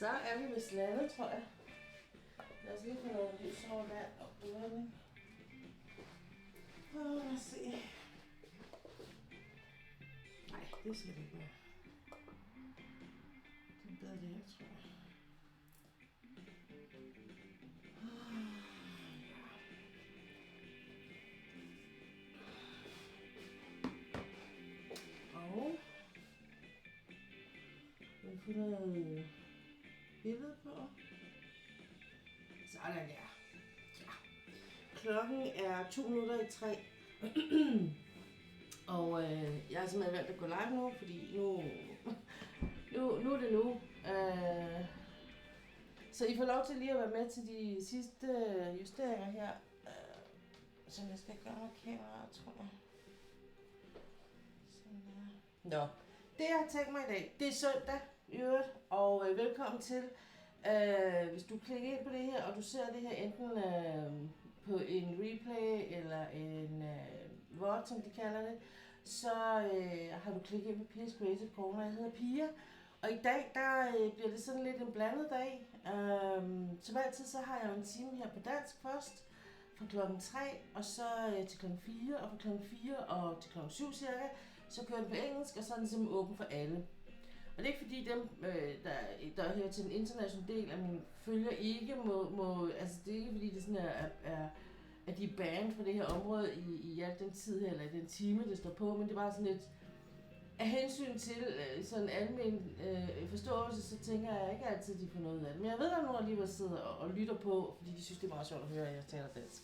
Så er vi ved slandet, tror jeg. Lad os lige få noget lys over der og bødning. Lad os se. Nej, det skal det ikke være. Det er bedre det her, tror jeg. Og jeg får noget billede på. Sådan der. Ja. Klokken er 2:02. Og jeg har simpelthen valgt at gå live nu, fordi nu er det nu. Så I får lov til lige at være med til de sidste justeringer her, som jeg skal gøre med kameraet, tror jeg. Sådan der. Nå, det jeg har tænkt mig i dag, det er søndag i øvrigt, og velkommen til. Hvis du klikker ind på det her, og du ser det her enten på en replay eller en VOD, som de kalder det, så har du klikket ind på Pia's Creative Corner. Jeg hedder Pia, og i dag der bliver det sådan lidt en blandet dag. Som altid så har jeg jo en time her på dansk først, fra klokken 3 og så til klokken 4, og fra klokken 4 og til klokken 7 cirka, så kører den på engelsk, og så er den simpelthen åben for alle. Og det er ikke fordi dem, der hører til den internationale del af mine følger ikke må altså det er ikke fordi det sådan at de er banned for det her område i al den tid her, eller den time det står på, men det er bare sådan lidt af hensyn til sådan almen forståelse, så tænker jeg ikke altid, de får noget af det. Men jeg ved, at der er nogen, der lige sidder og lytter på, fordi de synes, det er meget sjovt at høre, at jeg taler dansk.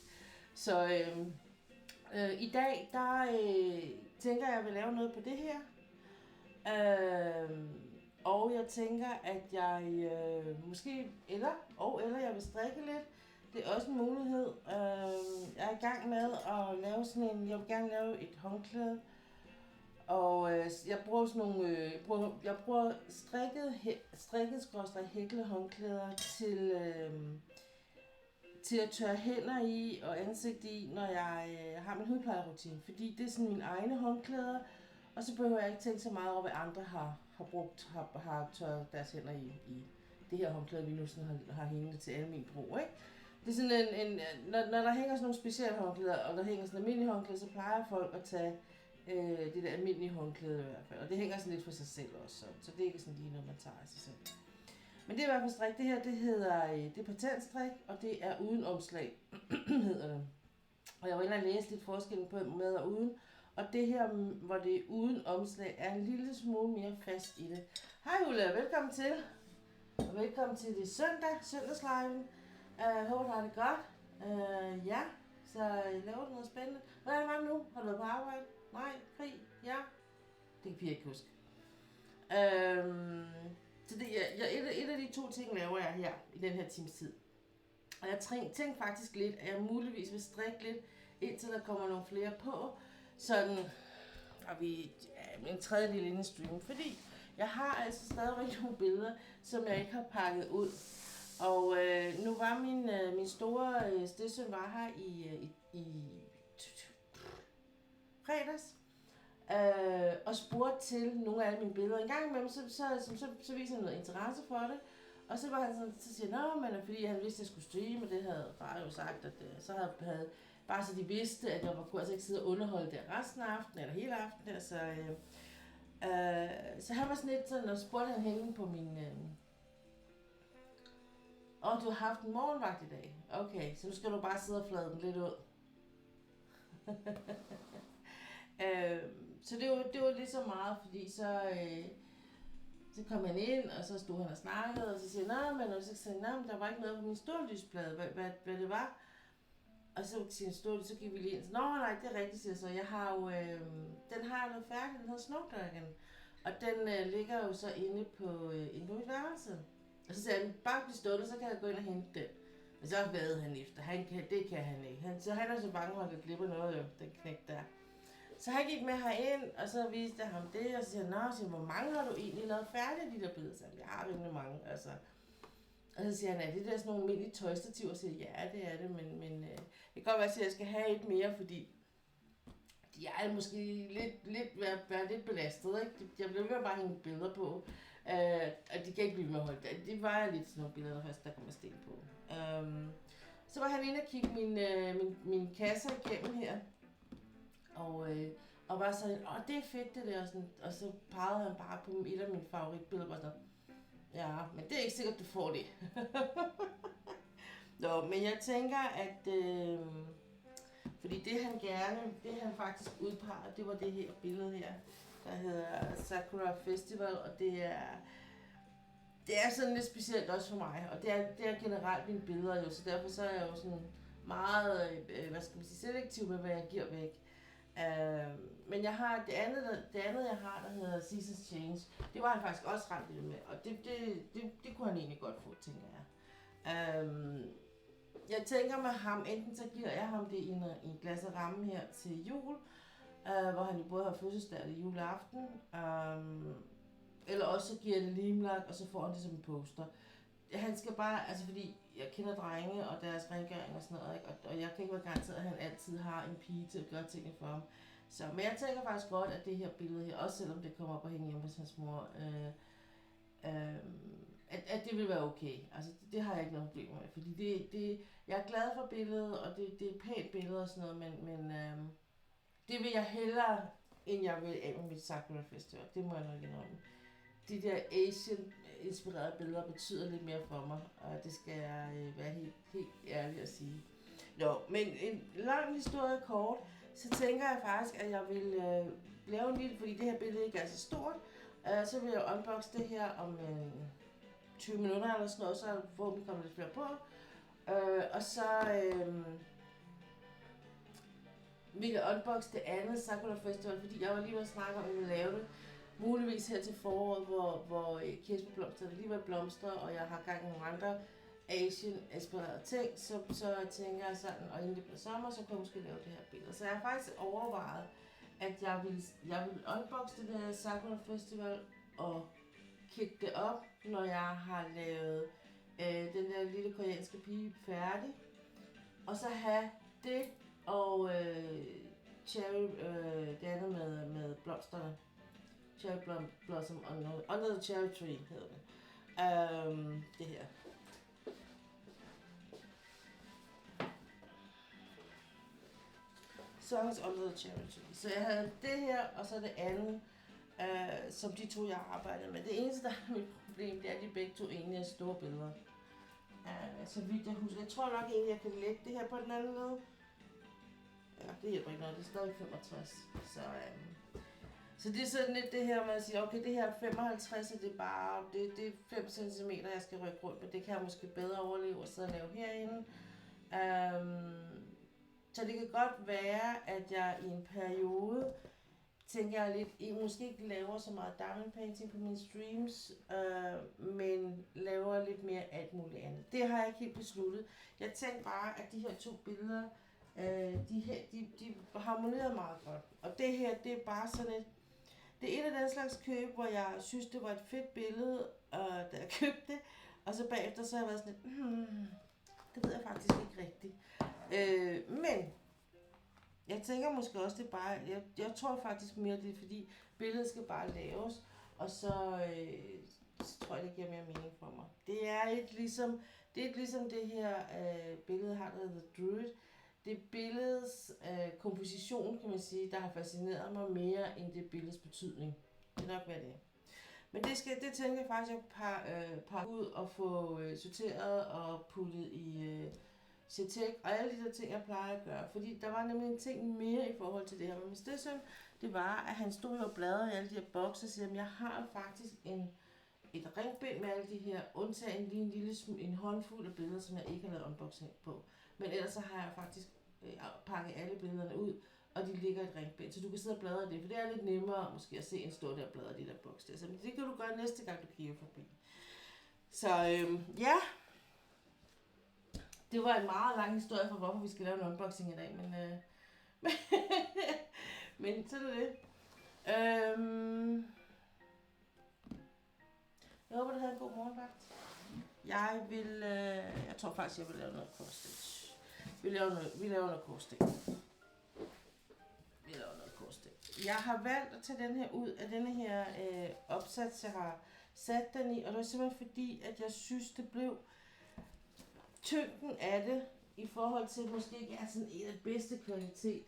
Så i dag, der tænker jeg, at jeg vil lave noget på det her. Og jeg tænker, at jeg måske, eller jeg vil strikke lidt. Det er også en mulighed. Jeg er i gang med at lave sådan en, jeg vil gerne lave et håndklæde. Og jeg bruger sådan nogle, jeg bruger strikket hæklet håndklæder til at tørre hænder i og ansigt i, når jeg har min hudplejerutine. Fordi det er sådan mine egne håndklæder. Og så behøver jeg ikke tænke så meget over, hvad andre har tørret deres hænder i det her håndklæde, vi nu sådan har hængende til almen brug, ikke? Det er sådan når der hænger sådan nogle specielle håndklæder, og der hænger sådan en almindelig håndklæde, så plejer folk at tage det der almindelige håndklæde i hvert fald. Og det hænger sådan lidt for sig selv også, så det er ikke sådan lige noget, man tager af sig selv. Men det er i hvert fald strik. Det her, det er patentstrik, og det er uden omslag, hedder det. Og jeg var inde og læse lidt forskellen på med og uden. Og det her, hvor det er uden omslag, er en lille smule mere fast i det. Hej Ulla, velkommen til. Og velkommen til det søndagsliven. Jeg håber, du har det godt. Ja, så laver du noget spændende. Hvordan var det nu? Har du været på arbejde? Nej, krig? Ja. Det kan Pia ikke huske. Så det, et af de to ting laver jeg her i den her times tid. Og jeg tænkte faktisk lidt, at jeg muligvis vil strikke lidt, indtil der kommer nogle flere på. Sådan, og vi en tredje lille inden stream, fordi jeg har altså stadigvæk nogle billeder, som jeg ikke har pakket ud. Og nu var min store stedsøn var her i fredags, og spurgte til nogle af mine billeder. En gang imellem, så viser han noget interesse for det. Og så var han sådan, så siger han, men fordi han vidste, at jeg skulle streame, og det havde far jo sagt, at så havde bare så de vidste, at jeg kunne altså ikke sidde og underholde der resten af aftenen, eller hele aftenen der, så han var sådan lidt sådan, og spurgte han hende på min... du har haft en morgenvagt i dag. Okay, så nu skal du bare sidde og flade den lidt ud. Så det var lige så meget, fordi så kom han ind, og så stod han og snakkede, og så siger han, og så sagde han, der var ikke noget på min stålysplade, hvad det var. Og så siger han, så gik vi lige ind. Nej, det er rigtigt, siger så. Jeg har jo, den har jeg noget færdigt, den hedder Snowdragon. Og den ligger jo så inde på mit værelse. Og så siger han, bare bliv stående, så kan jeg gå ind og hente den. Og så vadede han efter. Det kan han ikke. Så han er så bange for, at det glipper noget, jo, den knæk der. Så han gik med herind, og så viste jeg ham det, og så siger han, hvor mange har du egentlig lavet færdigt, de der billeder? Så jeg har rimelig mange, altså. Og så siger han, det der sådan nogle almindelige tøjstativer? Og siger, ja, det er det, men det kan godt være, at jeg skal have et mere, fordi de er måske være lidt belastet, ikke? Jeg bliver ved bare hænge billeder på. de kan ikke blive med at holde det. Det vejer lidt sådan nogle billeder, der først der kommer sten på. Så var han inde og kigge min kasser igennem her. Og var sådan, det er fedt det der, og så pegede han bare på et af mine favoritbilleder, og sådan, ja, men det er ikke sikkert, du får det. Nå, men jeg tænker, at fordi det han faktisk udpegede, det var det her billede her, der hedder Sakura Festival, og det er sådan lidt specielt også for mig, og det er generelt mine billeder jo, så derfor så er jeg jo sådan meget, selektiv med, hvad jeg giver væk. Men jeg har det andet jeg har, der hedder Seasons Change. Det var han faktisk også ret lille med, og det kunne han egentlig godt få, tænker jeg. Jeg tænker med ham, enten så giver jeg ham det i en glas af ramme her til jul, hvor han jo både har fødselsdag og juleaften, eller også så giver jeg det limlagt, og så får han det som en poster. Han skal bare, altså fordi jeg kender drenge og deres rengøring og sådan noget, ikke? Og jeg kan ikke være garanteret, at han altid har en pige til at gøre tingene for ham. Så, men jeg tænker faktisk godt, at det her billede her, også selvom det kommer op og hænge hjemme hos hans mor, at det vil være okay. Altså det har jeg ikke noget problem med, fordi jeg er glad for billedet, og det er et pænt billede og sådan noget, men det vil jeg hellere, end jeg vil af med mit Sakura Festival. Det må jeg nok indrømme. De der Asian-inspirerede billeder betyder lidt mere for mig, og det skal jeg være helt ærlig at sige. Nå, men en lang historie kort, så tænker jeg faktisk, at jeg vil lave en lille, fordi det her billede ikke er så stort, så vil jeg unboxe det her om 20 minutter eller sådan noget, så forhåbentlig kommer lidt flere på. Og så vil jeg unboxe det andet Sakura Festival, fordi jeg var lige ved at snakke om, at jeg ville lave det. Muligvis her til foråret, hvor kirsebærblomster alligevel blomstrer, og jeg har gang i nogle andre Asian-inspirerede ting, så tænker jeg sådan, og inden det bliver sommer, så kan jeg måske lave det her billede. Så jeg har faktisk overvejet, at jeg vil unboxe det der Sakura Festival og kigge det op, når jeg har lavet den der lille koreanske pige færdig. Og så have det og cherry, det andet med blomsterne. Cherry Blossom Under the Cherry Tree hedder det. Det her. Songs Under the Cherry Tree. Så jeg havde det her, og så det andet, som de to jeg har arbejdet med. Det eneste, der er mit problem, det er, at de begge to egentlig er store billeder. Så vidt jeg husker. Jeg tror nok egentlig, jeg kan lægge det her på den anden led. Ja, det hjælper ikke noget. Det er stadig 65. Så det er sådan lidt det her med at sige, okay, det her er 55, og det er bare, det er 5 cm, jeg skal rykke rundt, men det kan jeg måske bedre overleve og sidde og lave herinde. Så det kan godt være, at jeg i en periode, tænker jeg lidt, måske ikke laver så meget diamond painting på mine streams, men laver lidt mere alt muligt andet. Det har jeg ikke helt besluttet. Jeg tænkte bare, at de her to billeder, de harmonerer meget godt. Og det her, det er bare sådan et, det er et af den slags køb, hvor jeg synes, det var et fedt billede, da jeg købte det. Og så bagefter, så har jeg været sådan lidt, det ved jeg faktisk ikke rigtigt. Men jeg tænker måske også, det er bare, jeg tror faktisk mere, det er fordi, billedet skal bare laves, og så tror jeg, det giver mere mening for mig. Det er et ligesom det her billede har, der hedder The Druid. Det er billedets komposition, kan man sige, der har fascineret mig mere, end det billedets betydning. Det er nok, hvad det er. Men det tænker jeg faktisk, at pakke ud og få sorteret og puttet i CTEK og alle de der ting, jeg plejer at gøre. Fordi der var nemlig en ting mere i forhold til det her. Men hvis det sådan, det var, at han stod og bladrede i alle de her bokse og siger, at jeg har faktisk et ringbind med alle de her, undtagen lige en håndfuld af billeder, som jeg ikke har lavet unboxing på. Men ellers så har jeg faktisk pakket alle billederne ud, og de ligger i et ringbind, så du kan sidde og bladre det, for det er lidt nemmere måske at se en stå der og bladre de der boks der. Så det kan du gøre næste gang, du kigger forbi. Så ja, det var en meget lang historie for, hvorfor vi skal lave en unboxing i dag, men, men så er det. Jeg håber, du havde en god morgenvagt. Jeg tror faktisk, jeg vil lave noget cross-stitch. Vi laver noget cross-stitch. Jeg har valgt at tage den her ud af denne her opsats, jeg har satte den i, og det var simpelthen fordi, at jeg synes, det blev tyngden af det, i forhold til måske ikke er sådan en af det bedste kvalitet,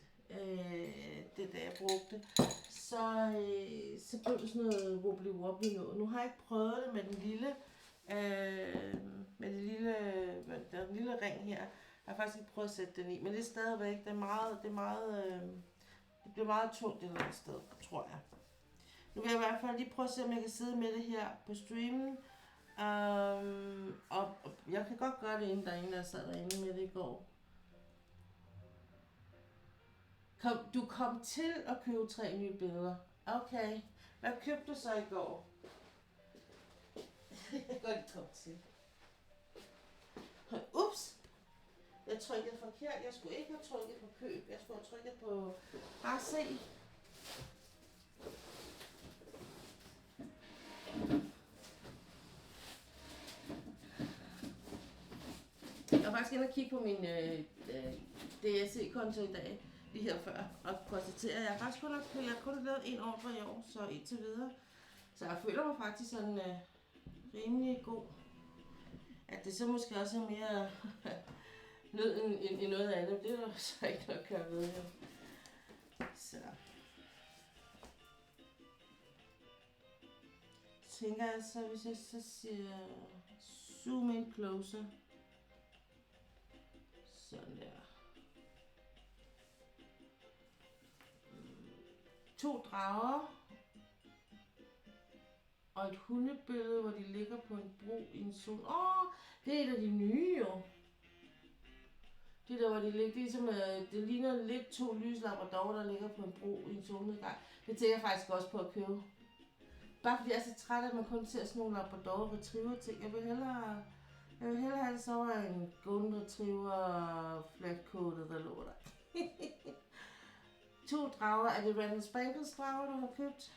det der jeg brugte, så blev det sådan noget wobbly noget. Nu har jeg ikke prøvet det med den lille, den lille ring her. Jeg har faktisk ikke prøvet at sætte den i, men det er stadigvæk, det bliver meget tungt et eller andet sted, tror jeg. Nu vil jeg i hvert fald lige prøve at se, om jeg kan sidde med det her på streamen. Og jeg kan godt gøre det, inden der er ingen, der sad derinde med det i går. Du kom til at købe 3 nye billeder. Okay. Hvad købte du så i går? Jeg kan godt komme til. Ups! Jeg trykkede forkert. Jeg skulle ikke have trykket på køb. Jeg skulle have trykket på bare se. Jeg var faktisk inde og kigge på min DSC-konto i dag, lige her før, og konstatere, at jeg faktisk kun har lavet en ordre i år, så indtil videre. Så jeg føler mig faktisk sådan rimelig god. At det så måske også er mere nød end noget andet, det er der så ikke noget at gøre ved. Jo. Så. Tænker jeg så, hvis jeg så siger zoom in closer. Sådan der. 2 drager. Og et hundebillede, hvor de ligger på en bro i en zone. Det er et af de nye jo. Det der, hvor de ligger, ligesom, det ligner lidt 2 lyslabradorer, der ligger på en bro i en solnedgang. Det tænker jeg faktisk også på at købe. Bare fordi jeg er så træt, at man kun ser sådan nogle labrador retriever ting. Jeg vil hellere have det så over en golden retriever flatcoated, der lå der. 2 drager. Er det Randall Spankles drager, du har købt?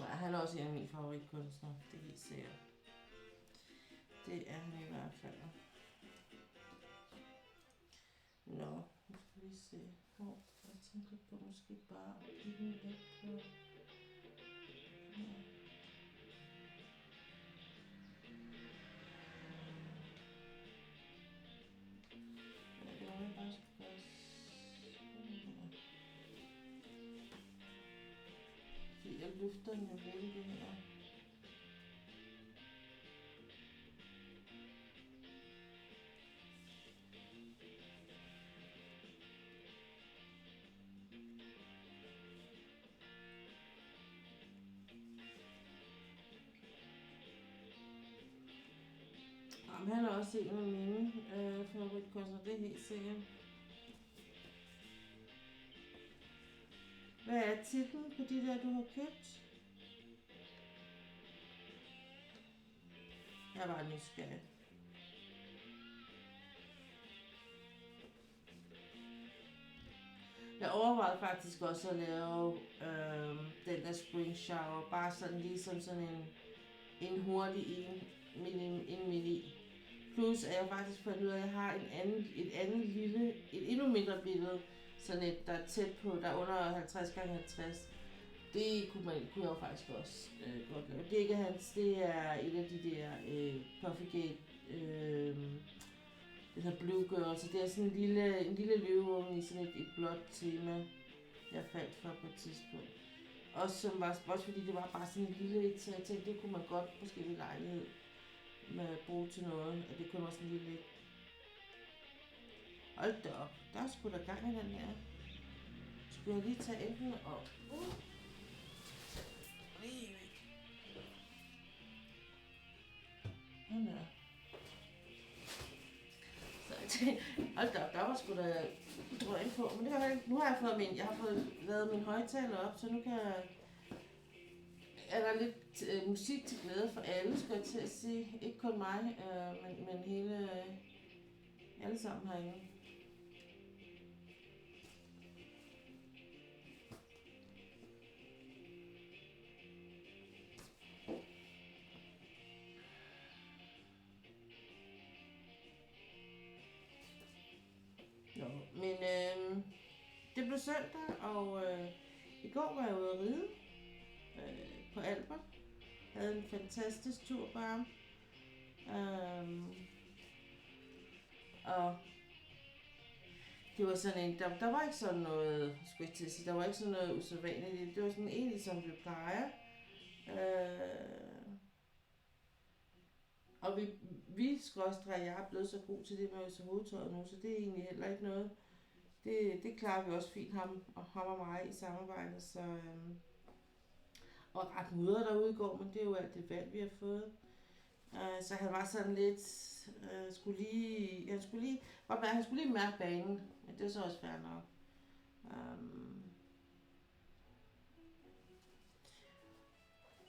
Han er også en af mine favoritkunstnere, det er helt sikkert. Det er han i hvert fald. Nå, nu skal vi se. Jeg tænker på måske bare at give den lidt på. Ja. Det var jeg bare skal gøre sådan. Fordi jeg løfter den jo lidt det her. Jamen, han er også en af mine favoritkunstnere, det er helt sikkert. Hvad er titlen på de der, du har købt? Jeg var nysgerrig. Jeg overvejede faktisk også at lave den der spring shower, bare sådan ligesom sådan en hurtig en midt i. Plus at jeg faktisk fundet ud af, at jeg har et andet lille, et endnu mindre billede, sådan et, der er tæt på, der er under 50x50. Det kunne jeg jo faktisk også godt lave. Det er ikke hans, det er et af de der Puffygate, det hedder Blue Girl, så det er sådan en lille løveunge i sådan et blåt tema, jeg faldt for på et tidspunkt. Også fordi det var bare sådan en lille et, så jeg tænkte, det kunne man godt måske ved lejlighed med bruge til noget, at det kun var sådan en lille et. Hold da op, der er sgu da gang i den der. Skulle jeg lige tage enten op? Hold da op, der var sgu da drøn på, men det var ikke. Nu har jeg fået lavet min højttaler op, så nu er der lidt musik til glæde for alle, skal jeg til at sige. Ikke kun mig, men alle sammen herinde. Men det blev søndag, og i går var jeg ude at ride på Albert. Havde en fantastisk tur bare. Og det var sådan en, der var ikke sådan noget, skulle jeg til at sige, der var ikke sådan noget usædvanligt. Det var sådan egentlig, som vi plejer. Og jeg er blevet så god til det med at øse hovedtøjet nu, så det er egentlig heller ikke noget. Det klarer vi også fint, ham og mig i samarbejde, så og ret mudret derude i går, men det er jo alt det vand, vi har fået. Så han var sådan lidt, han skulle lige mærke banen, men det er så også fair nok.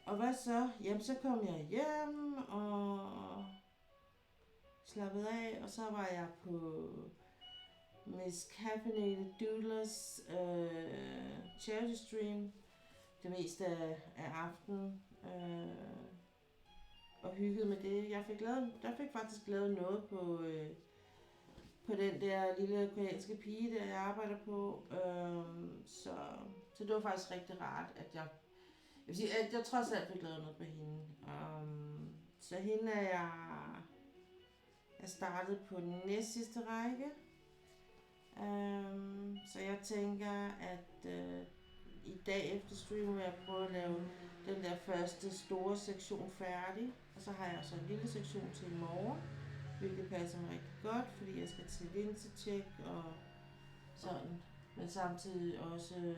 Og hvad så? Jamen, så kom jeg hjem og slappede af, og så var jeg på Miss Caffeinated Doodlers charity stream det meste af aftenen. Og hyggede med det. Jeg fik faktisk lavet noget på den der lille koreanske pige, der jeg arbejder på. Så det var faktisk rigtig rart, at jeg trods alt fik lavet noget på hende. Så hende er jeg startet på den næst sidste række. Så jeg tænker, at i dag efter stream vil jeg prøve at lave den der første store sektion færdig. Og så har jeg så en lille sektion til i morgen, hvilket passer mig rigtig godt, fordi jeg skal til linsetjek og sådan. Men samtidig også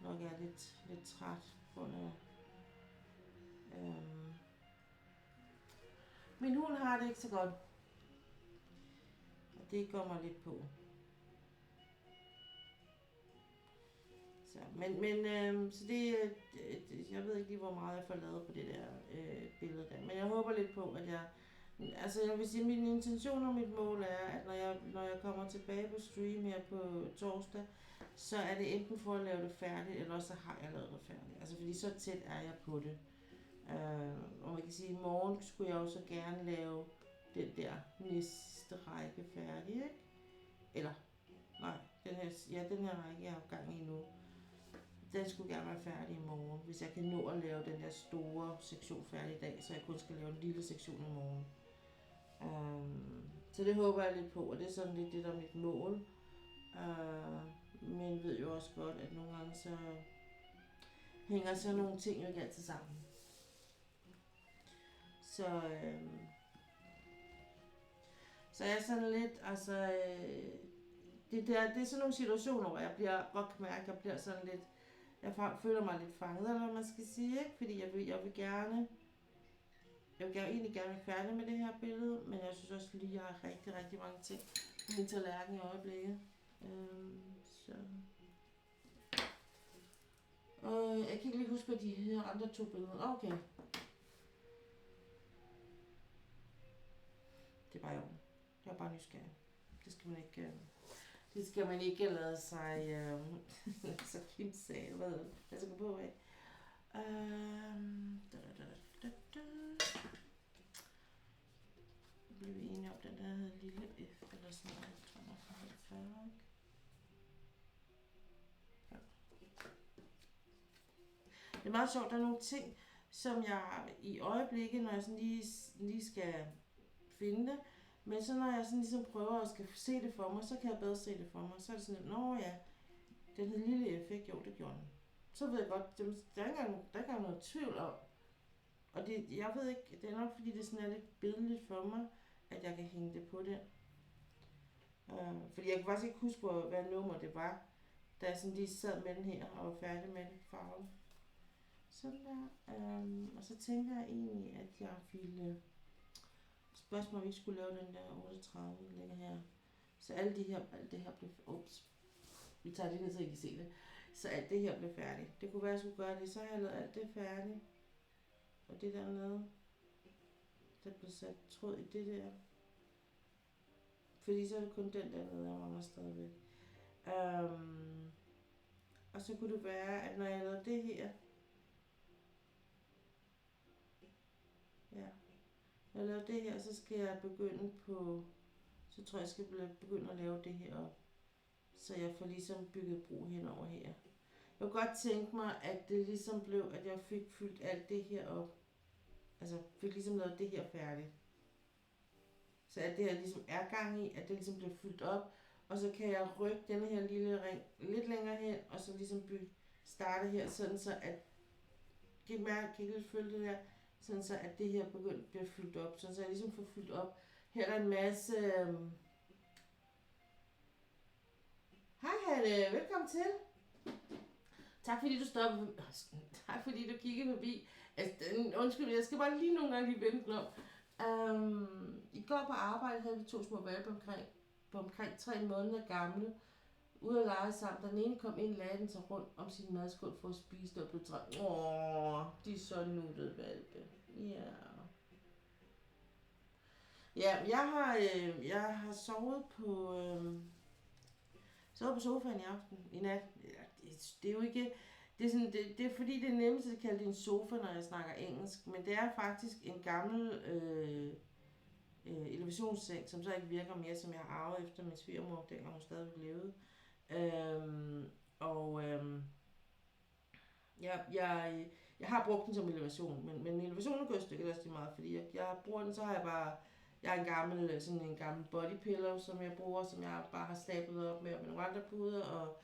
nok er lidt træt på grund af min hund har det ikke så godt. Og det går mig lidt på. Så, så det, jeg ved ikke lige, hvor meget jeg får lavet på det der billede der. Men jeg håber lidt på, at jeg vil sige, min intention og mit mål er, at når jeg kommer tilbage på stream her på torsdag, så er det enten for at lave det færdigt, eller så har jeg lavet det færdigt. Altså fordi så tæt er jeg på det. Og man kan sige, at i morgen skulle jeg også gerne lave den der næste række færdig, ikke? Eller, nej, den her række, jeg har gang i nu, den skulle gerne være færdig i morgen. Hvis jeg kan nå at lave den der store sektion færdig i dag, så jeg kun skal lave en lille sektion i morgen. Så det håber jeg lidt på, og det er sådan lidt det, der er mit mål. Men ved jo også godt, at nogle gange så hænger så nogle ting jo ikke altid sammen. Så jeg er sådan lidt, altså, det er sådan nogle situationer, hvor jeg godt kan mærke, at jeg bliver sådan lidt, jeg føler mig lidt fanget, eller hvad man skal sige, ikke? Fordi jeg vil egentlig gerne være færdig med det her billede, men jeg synes også lige, at jeg har rigtig, rigtig mange ting på min tallerken i øjeblikket. Jeg kan ikke lige huske, hvad de her andre 2 billeder. Okay. Det er bare jo. Jeg er bare nysgerrig. Det skal man ikke lade sig så Kim sagde, hvad jeg skal på af. Blev vi enige om den der hedder lille F eller sådan noget. Jeg tror nok, den hedder 40. Ja. Det er meget sjovt, der er nogle ting, som jeg i øjeblikket, når jeg sådan lige skal finde det, men så når jeg sådan ligesom prøver at skal se det for mig, så kan jeg bedre se det for mig. Så er det sådan, nå ja, den her lille effekt, jo det gjorde den. Så ved jeg godt, der er ikke engang noget tvivl om. Og jeg ved ikke, det er nok fordi det sådan er lidt billedligt for mig, at jeg kan hænge det på den. Fordi jeg kan faktisk ikke huske, hvad nummer det var, da jeg sådan lige sad med den her og var færdig med det farven. Sådan der. Og så tænker jeg egentlig, at jeg ville spørgsmål, om vi skulle lave den der 38, der ligger her. Så alt det her blev... Ups. Vi tager det ned, så I kan se det. Så alt det her blev færdigt. Det kunne være, at jeg skulle gøre det. Så har jeg lavet alt det færdigt. Og det dernede, der blev sat tråd i det der. Fordi så er det kun den dernede, jeg mangler stadigvæk. Og så kunne det være, at når jeg lavede det her, ja, når jeg laver det her, så skal jeg begynde på så tror jeg skal begynde at lave det her op. Så jeg får ligesom bygget bro henover her. Jeg kunne godt tænke mig, at det ligesom blev, at jeg fik fyldt alt det her op. Altså fik ligesom lavet det her færdigt. Så at det her ligesom er gang i, at det ligesom bliver fyldt op. Og så kan jeg rykke denne her lille ring lidt længere hen, og så ligesom starte her, sådan så at, kan I lidt følge det der, sådan så at det her bliver fyldt op, sådan så jeg ligesom får fyldt op. Her er der en masse, hej Hanne, velkommen til. Tak fordi du stoppede, tak fordi du kiggede forbi. Altså, undskyld, jeg skal bare lige nogle gange lige vente den om. I går på arbejde havde vi 2 små valpe omkring 3 måneder gamle, ude at lege sammen. Den ene kom ind, lagde den sig rundt om sin madskål for at spise det og blev træt. De er så nuttede valpe. Ja. Ja, jeg har sovet på sofaen i aften, i nat. Det er jo ikke, det er, sådan, det er fordi det er nemmest at kalde det en sofa, når jeg snakker engelsk, men det er faktisk en gammel elevationsseng, som så ikke virker mere, som jeg har arvet efter min svigermor, dengang hun stadigvæk levede. Jeg har brugt den som elevation, men elevationen går et stykke også lige meget, fordi jeg bruger den, så har jeg har en gammel body pillow, som jeg bruger, som jeg bare har stablet op med min rønterpude, og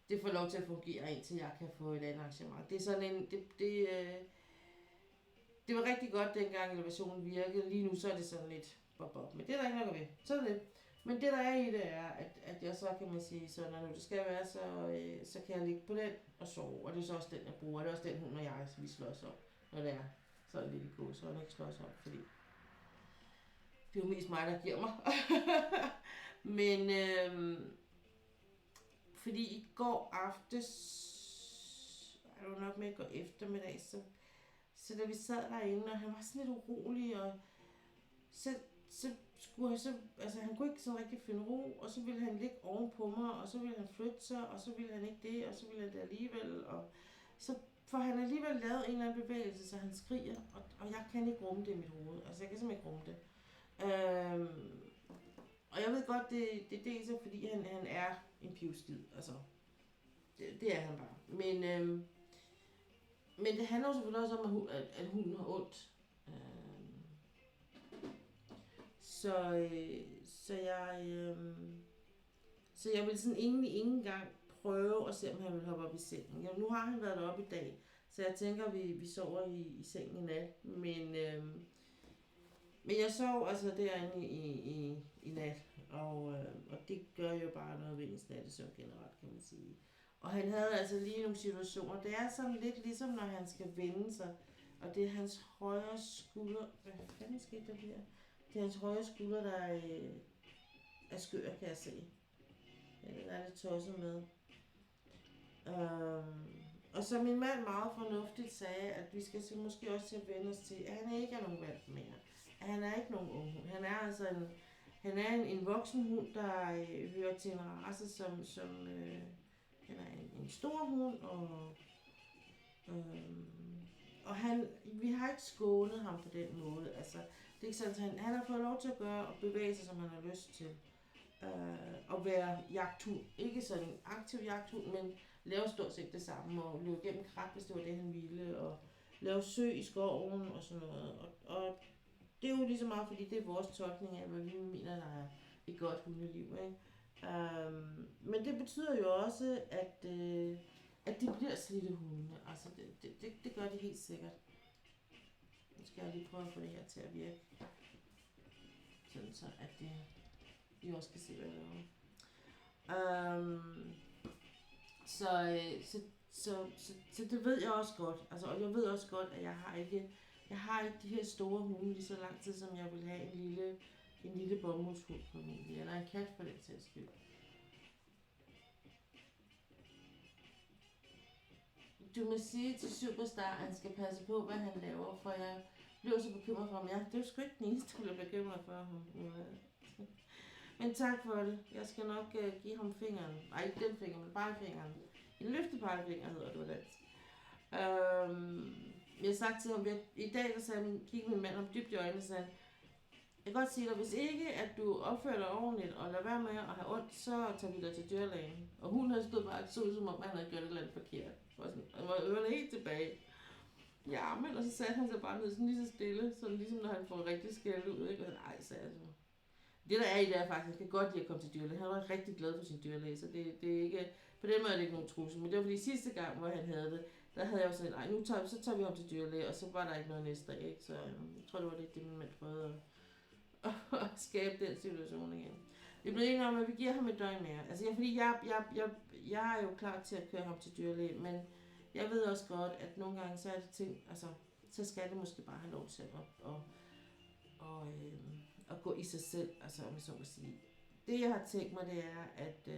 det får lov til at fungere, indtil jeg kan få et andet arrangement. Det er sådan en, det var rigtig godt, dengang elevationen virkede. Lige nu så er det sådan lidt bob. Men det er der ikke noget ved. Sådan det. Men det der er i det er, at jeg så kan man sige, så når det skal være, så kan jeg ligge på den og sove. Og det er så også den, jeg bruger. Det er også den hund og jeg, vi slås om, når det er sådan lidt i gå, så er ikke slås om, fordi det er jo mest mig, der giver mig. Men fordi i går aftes, jeg var nok med at gå eftermiddag, så da vi sad derinde, og han var sådan lidt urolig, og så skulle han kunne ikke så rigtig finde ro, og så ville han ligge oven på mig, og så ville han flytte sig, og så ville han ikke det, og så ville han det alligevel, og så får han alligevel lavet en eller anden bevægelse, så han skriger, og jeg kan ikke rumme det i mit hoved, altså jeg kan simpelthen ikke rumme det. Og jeg ved godt, det er dels fordi han er en pivskid, altså det er han bare, men det handler jo selvfølgelig også om, at hunden har ondt. Så jeg vil sådan egentlig ikke engang prøve at se, om han vil hoppe op i sengen. Ja, nu har han været deroppe i dag, så jeg tænker, vi sover i sengen i nat. Men jeg sov altså derinde i nat, og det gør jo bare noget ved ens nattesøvn generelt, kan man sige. Og han havde altså lige nogle situationer. Det er sådan lidt ligesom, når han skal vende sig, og det er hans højre skulder. Hvad fanden skete der her? Det er hans højre skulder, der er skør, kan jeg se. Den er lidt tosset med. Og så min mand meget fornuftigt sagde, at vi skal måske også til at vende os til, at han ikke er nogen valp mere. At han er ikke nogen ung hund. Han er altså en voksen hund, der hører til en race, som han er en stor hund, og vi har ikke skånet ham på den måde. Altså, det er ikke sådan, han har fået lov til at gøre og bevæge sig, som han har lyst til. At være jagthund. Ikke sådan en aktiv jagthund, men lave stort set det samme, og løbe gennem krat, hvis det var det, han ville, og lave sø i skoven og sådan noget. Og det er jo lige så meget, fordi det er vores tolkning af, hvad vi mener, der er et godt hundeliv, ikke? Men det betyder jo også, at de bliver slidte hunde. Altså, det gør de helt sikkert. Nu skal jeg lige prøve at få det her til at virke. Sådan så, at I også kan se, hvad jeg laver. Så det ved jeg også godt. Altså, og jeg ved også godt, at jeg har ikke de her store hunde lige så lang tid, som jeg vil have en lille bomuldshund på min, eller en kat for den sags skyld. Du må sige til Superstar, at han skal passe på, hvad han laver, for jeg bliver så bekymret for ham. Ja, det er jo sgu ikke den eneste, der bliver bekymret for ham. Men tak for det. Jeg skal nok give ham fingeren. Nej, ikke den finger, men bare fingeren. En løftepegefinger hedder det på dansk. Jeg har sagt til ham, i dag der sagde kiggede min mand om dybt i øjnene, og sagde, Jeg kan godt sige dig, hvis ikke at du opfører dig ordentligt og lader være med at have ondt, så tager vi dig til dyrlægen. Og hun havde stået bare så ud, som om han havde gjort et eller andet forkert. Og han var ørerne helt tilbage. Ja, men og så satte han sig bare ned sådan lige så stille, sådan ligesom når han får rigtig skældt ud, ikke? Og nej, sagde jeg så. Det der er i det er faktisk, jeg kan godt lide at komme til dyrlæge. Han var rigtig glad for sin dyrlæge, så det er ikke, på den måde er det ikke nogen trussel. Men det var fordi sidste gang, hvor han havde det, der havde jeg jo sådan, nej, så tager vi ham til dyrlæge, og så var der ikke noget næste dag, ikke? Så jeg tror, det var det, min mand prøvede at skabe den situation igen. Vi blev enige om, at vi giver ham et døgn mere. Altså, fordi jeg er jo klar til at køre ham til dyrlæge, men jeg ved også godt, at nogle gange så er det ting, altså, så skal det måske bare have lov til at gå i sig selv, altså om jeg så må sige. Det jeg har tænkt mig, det er, at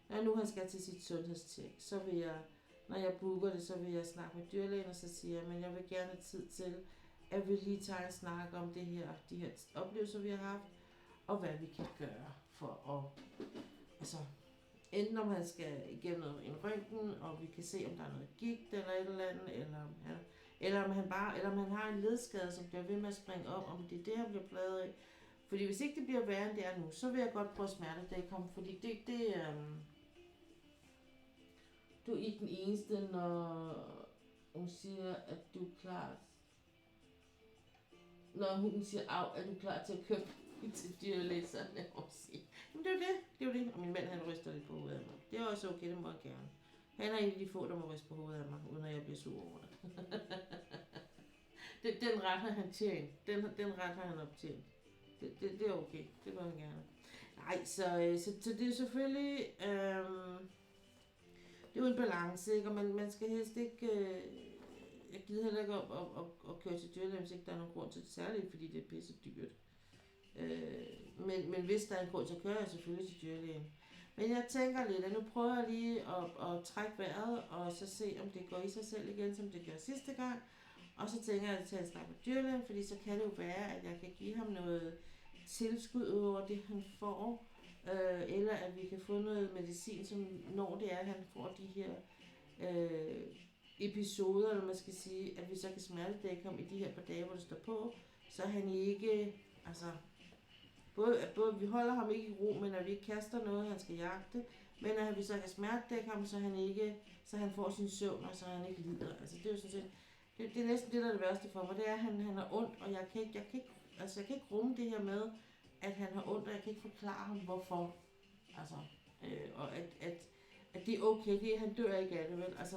når nu han skal til sit sundhedstjek, så vil jeg, når jeg booker det, så vil jeg snakke med dyrlægen, og så siger jeg, men jeg vil gerne have tid til, at vi lige tager en snak om det her, de her oplevelser, vi har haft, og hvad vi kan gøre for at, altså, enten om han skal igennem en røntgen, og vi kan se, om der er noget gigt eller et eller andet, eller om han har en ledskade, som bliver ved med at springe op, om det er det, han bliver plaget af. Fordi hvis ikke det bliver værre, end det er nu, så vil jeg godt prøve smertedække, fordi du er ikke den eneste, når hun siger, at du er klar. Når hun siger, er du klar til at købe til dyrlæge, så lad mig sige. Men det er jo det. Og min mand, han ryster lidt på hovedet af mig. Det er også okay, det må jeg gerne. Han er en af de få, der må ryste på hovedet af mig, uden at jeg bliver sur over det. Den ret har han tjent. Den ret har han optjent. Det er okay. Det må han gerne. Nej, så det er selvfølgelig... det er jo en balance, ikke? Og man skal helst ikke... jeg gider heller ikke at køre til dyrlæge, hvis ikke der er nogen grund til det, særligt fordi det er pisse dyrt. Men hvis der er en grund, så kører jeg selvfølgelig til dyrlægen. Men jeg tænker lidt, at nu prøver jeg lige at trække vejret, og så se, om det går i sig selv igen, som det gjorde sidste gang. Og så tænker jeg at tage en snak med dyrlægen, fordi så kan det jo være, at jeg kan give ham noget tilskud over det, han får. Eller at vi kan få noget medicin, som når det er, at han får de her episoder, eller man skal sige, at vi så kan smertedække ham i de her par dage, hvor det står på, så han ikke, altså, både vi holder ham ikke i ro, men at vi ikke kaster noget, han skal jagte, men at vi så kan smertedække ham, så han får sin søvn, og så han ikke lider. Altså det er jo sådan set, det er næsten det, der er det værste for mig, det er, at han har ondt, og jeg kan ikke rumme det her med, at han har ondt, og jeg kan ikke forklare ham, hvorfor. Altså, og at det er okay, han dør ikke af det, vel? Altså,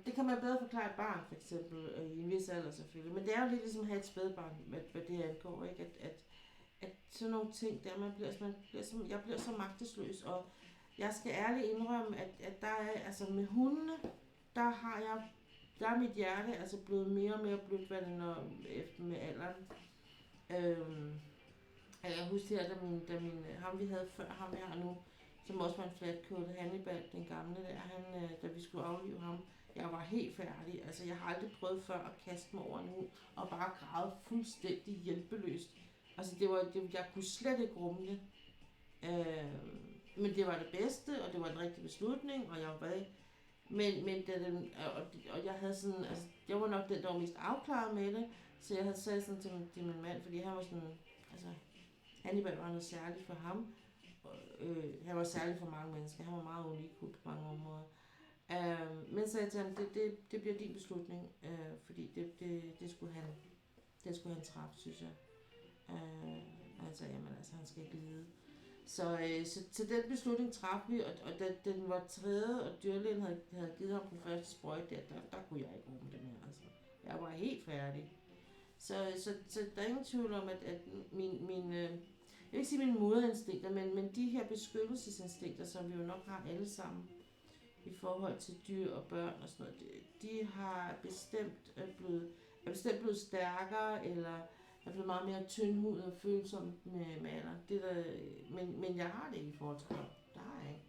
det kan man bedre forklare et barn, for eksempel, i en vis alder selvfølgelig. Men det er jo lidt ligesom at have et spædbarn, hvad det angår, ikke? At sådan nogle ting, jeg bliver så magtesløs, og jeg skal ærligt indrømme, at der er, altså med hundene, der er mit hjerte altså blevet mere og mere blødvandet efter med alderen. Jeg husker her, da ham vi havde før, ham vi har nu, som også var en flatcoated Hannibal, den gamle der, da vi skulle aflive ham, jeg var helt færdig. Altså jeg har aldrig prøvet før at kaste mig over en hund, og bare græde fuldstændig hjælpeløst. Altså jeg kunne slet ikke rumme det. Men det var det bedste, og det var en rigtig beslutning, og jeg var bare... Og jeg havde sådan, altså jeg var nok den, der var mest afklaret med det, så jeg havde sagt sådan til min mand, fordi han var sådan, altså Hannibal var noget særligt for ham. Han var særlig for mange mennesker, han var meget unik på mange områder. Men så jeg til ham, det bliver din beslutning, fordi det skulle han træffe, synes jeg. Og han sagde, jamen altså, han skal ikke lide. Så den beslutning traf vi, og da den var tredje, og dyrlægen havde givet ham den første sprøjte, der kunne jeg ikke rumme det mere. Altså. Jeg var helt færdig. Så der er ingen tvivl om, at min jeg vil ikke sige mine moderinstinkter, men de her beskyttelsesinstinkter, som vi jo nok har alle sammen i forhold til dyr og børn og sådan noget, de har bestemt blevet stærkere, eller er blevet meget mere tyndhudet og følsom med alderen. Men jeg har det ikke i forhold til børn. Der har jeg ikke.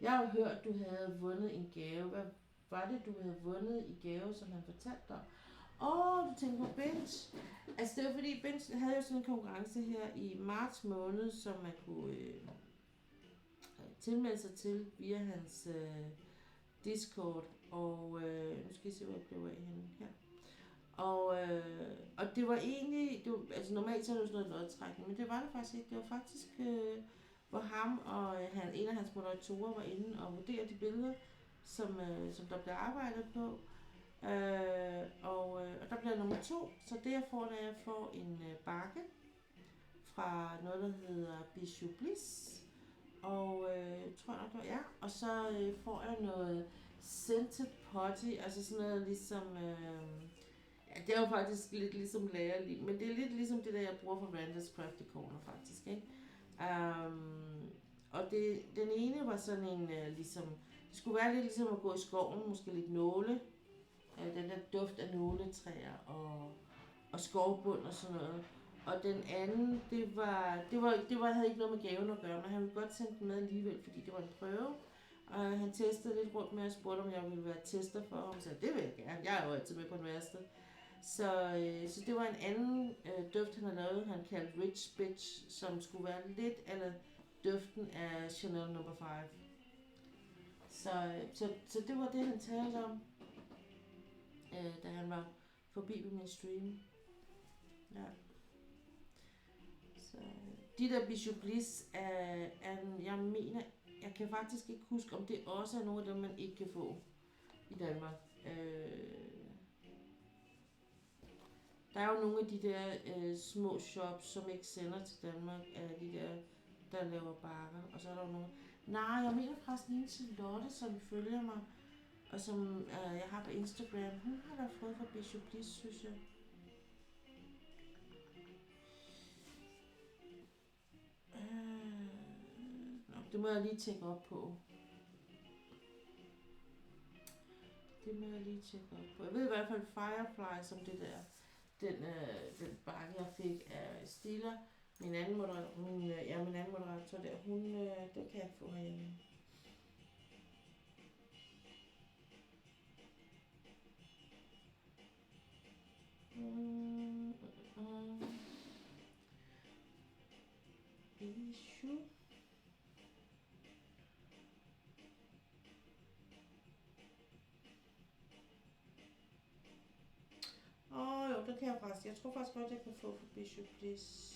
Jeg har hørt, at du havde vundet en gave. Hvad var det, du havde vundet i gave, som han fortalte dig? Du tænker på Bench. Altså det var fordi, Bench havde jo sådan en konkurrence her i marts måned, som man kunne tilmelde sig til via hans Discord. Og nu skal I se, hvor jeg blev af henne her. Og det var egentlig, altså normalt så er det jo sådan noget lodtrækning, men det var det faktisk ikke. Det var faktisk, hvor ham og en af hans moderatorer var inde og vurdere de billeder, som der blev arbejdet på. Og der bliver nummer 2, så det jeg får, da jeg får en bakke fra noget, der hedder Bishop Bliss. Og tror jeg nok, det var, og så får jeg noget scented potty, altså sådan noget ligesom, ja, det er jo faktisk lidt ligesom lærerlig, men det er lidt ligesom det der, jeg bruger fra Randa's Crafty Corner faktisk, ikke? Og den ene var sådan en, ligesom, det skulle være lidt ligesom at gå i skoven, måske lidt nåle, den der duft af nåletræer og skovbund og sådan noget. Og den anden, havde ikke noget med gaven at gøre, men han ville godt sende den med alligevel, fordi det var en prøve. Og han testede lidt rundt med og spurgte, om jeg ville være tester for ham. Så det vil jeg gerne. Jeg er jo altid med på en værsted. Så det var en anden duft, han havde lavet, han kaldte Rich Bitch, som skulle være lidt eller duften af Chanel No. 5. Så det var det, han talte om, da han var forbi på min stream. Ja. Så de der Bishop Bliss jeg mener, jeg kan faktisk ikke huske, om det også er nogle af dem, man ikke kan få i Danmark. Der er jo nogle af de der små shops, som ikke sender til Danmark, af de der laver bakker, og så er der jo nogle. Nej, jeg mener faktisk en til Lotte, som følger mig, og som jeg har på Instagram. Hun har da fået fra Bishop Bliss, synes jeg. Det må jeg lige tjekke op på. Jeg ved i hvert fald Firefly, som det der, den bakke jeg fik af Stila, min anden moderator der, den kan jeg få herhjemme. Issue. Jo, det kan jeg faktisk. Jeg tror faktisk godt, jeg kan få for Bishop Bliss.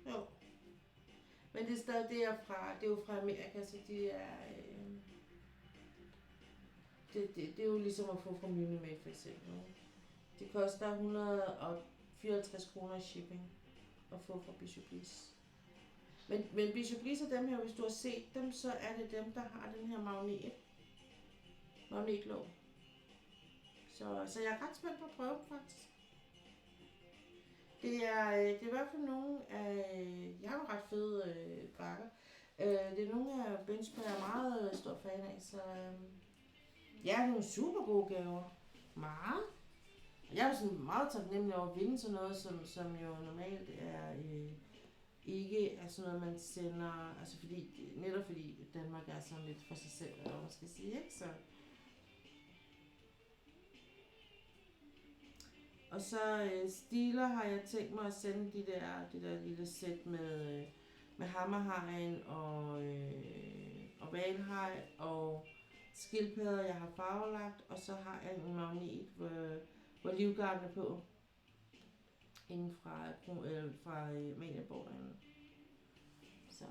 Jo. Men det er stadig det er jo fra Amerika, så det er det er jo ligesom at få fra Minimate for eksempel. Det koster 154 kroner i shipping at få fra Bishop Bliss. Men Bishop Bliss er dem her, hvis du har set dem, så er det dem, der har den her magnetlåg. Så jeg er ret spændt på at prøve dem faktisk. Det er i hvert fald nogle af, jeg har jo ret fede bakker. Det er nogle af Bench, jeg er meget stor fan af, så ja, nogle super gode gaver. Meget. Jeg er jo sådan meget taknemmelig over at vinde sådan noget, som jo normalt er ikke er sådan noget, man sender, altså netop fordi Danmark er sådan lidt for sig selv, eller hvad man skal sige, ikke? Så. Og så stiler har jeg tænkt mig at sende det der lille sæt med hammerhajen og valhaj og skildpadder, jeg har farvelagt, og så har jeg en magnet, hvor livgarden er på, inden fra Malieborg derinde. Så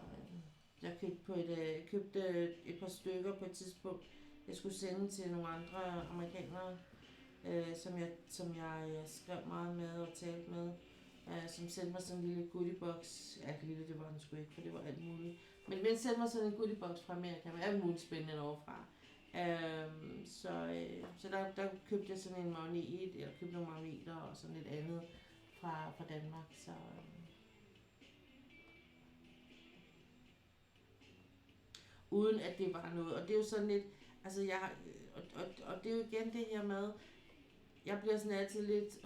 jeg købte et par stykker på et tidspunkt, jeg skulle sende til nogle andre amerikanere, som jeg skrev meget med og talte med, som sendte mig sådan en lille goodiebox. Ja, lille, det var den sgu ikke, for det var alt muligt. Men sendte mig sådan en goodiebox fra Amerika med alt muligt spændende overfra. Så der købte jeg sådan en magnet, eller købte nogle magneter og sådan lidt andet fra Danmark. Så, uden at det var noget. Og det er jo sådan lidt, altså og det er jo igen det her med, jeg bliver sådan altid lidt,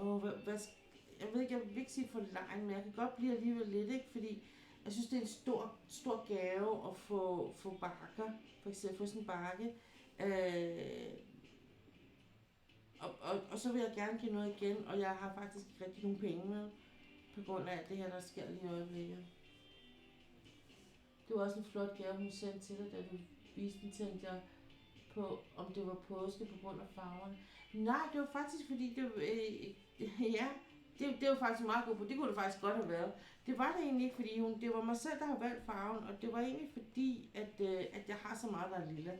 jeg ved ikke, jeg vil ikke sige for langt, men jeg kan godt blive alligevel lidt, ikke? Fordi jeg synes, det er en stor gave at få bakker, for eksempel få sådan en bakke. Og så vil jeg gerne give noget igen, og jeg har faktisk ikke rigtig nogen penge med, på grund af alt det her, der sker lige i øjeblikket. Det var også en flot gave, hun sendte til dig, da du viste den, tænkte jeg, på, om det var påske på grund af farverne. Nej, det var faktisk fordi, ja, det var faktisk meget godt på. Det kunne det faktisk godt have været. Det var det egentlig ikke, fordi det var mig selv, der har valgt farven, og det var egentlig fordi, at jeg har så meget, der er lilla,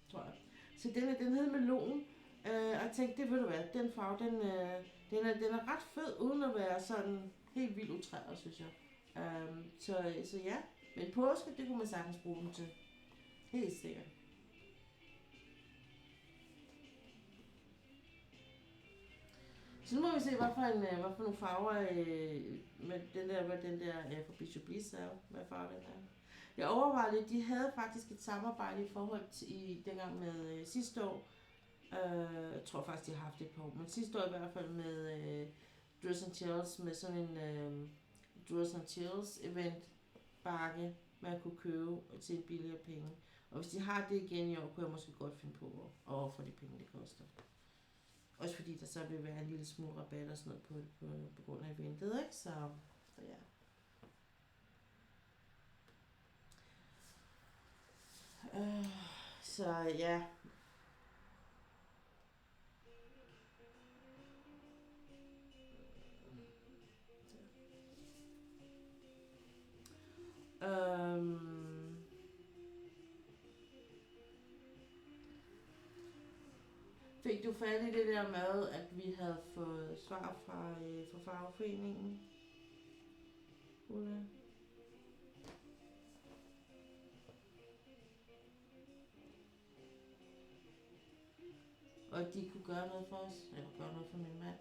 tror jeg. Så den hed melon, og jeg tænkte, det ved du hvad, den farve, den er ret fed, uden at være sådan helt vildt utræret, synes jeg. Så ja, men påske, det kunne man sagtens bruge den til. Helt sikkert. Så nu må vi se, hvad for nogle farver med den der fra Bishop Bliss er, hvad farve den er. Jeg overvejede lidt, de havde faktisk et samarbejde i forhold til dengang med sidste år. Jeg tror faktisk, de har haft det på, men sidste år i hvert fald med Dress and Chills, med sådan en Dress and Chills event bakke, man kunne købe til en billigere penge. Og hvis de har det igen i år, kunne jeg måske godt finde på at ofre de penge, det koster. Også fordi der så vil være en lille smule rabat og sådan noget på grund af eventet, ikke? Så ja. Så ja. Fik du fat i det der med, at vi havde fået svar fra fagforeningen? Ulla? Og at de kunne gøre noget for os, eller gøre noget for min mand.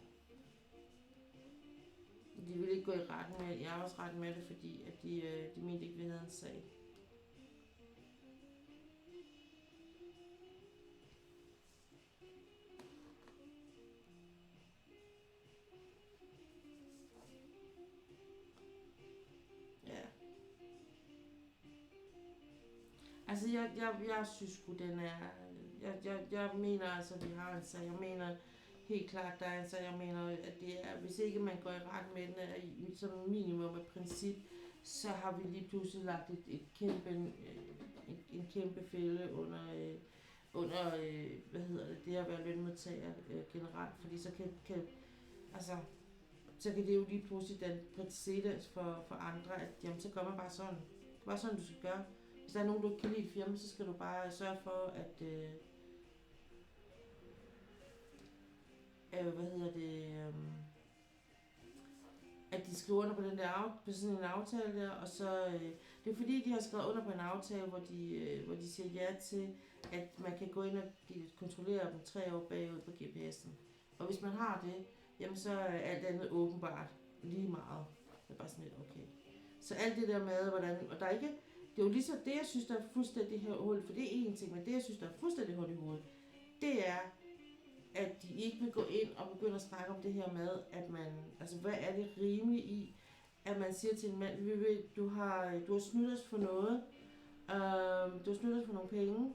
De ville ikke gå i arbejdsretten med det, fordi at de mente ikke, vi havde en sag. Altså, jeg synes sgu, den er... Jeg mener altså, at vi har en sag. Jeg mener helt klart, der er en sag. Jeg mener, at det er... Hvis ikke man går i ret med den, som minimum af princip, så har vi lige pludselig lagt en kæmpe fælde under det at være lønmodtager generelt. Fordi så så kan det jo lige pludselig danne præcedens for andre, at jamen, så gør man bare sådan. Det er bare sådan, du skal gøre. Hvis der er nogen, du ikke kan lide et firma, så skal du bare sørge for, at at de skriver under på på sådan en aftale der, og så det er fordi, de har skrevet under på en aftale, hvor de siger ja til, at man kan gå ind og kontrollere dem 3 år bagud på GPS'en. Og hvis man har det, jamen så er alt andet åbenbart lige meget. Det er bare sådan lidt okay. Så alt det der med, hvordan, og der er ikke, det er jo ligesom det, jeg synes, der er fuldstændig her hul, for det er en ting, men det, jeg synes, der er fuldstændig hul i hovedet, det er, at de ikke vil gå ind og begynde at snakke om det her med, at man, altså hvad er det rimeligt i, at man siger til en mand, du har snydt os for noget, du har snydt os for nogle penge,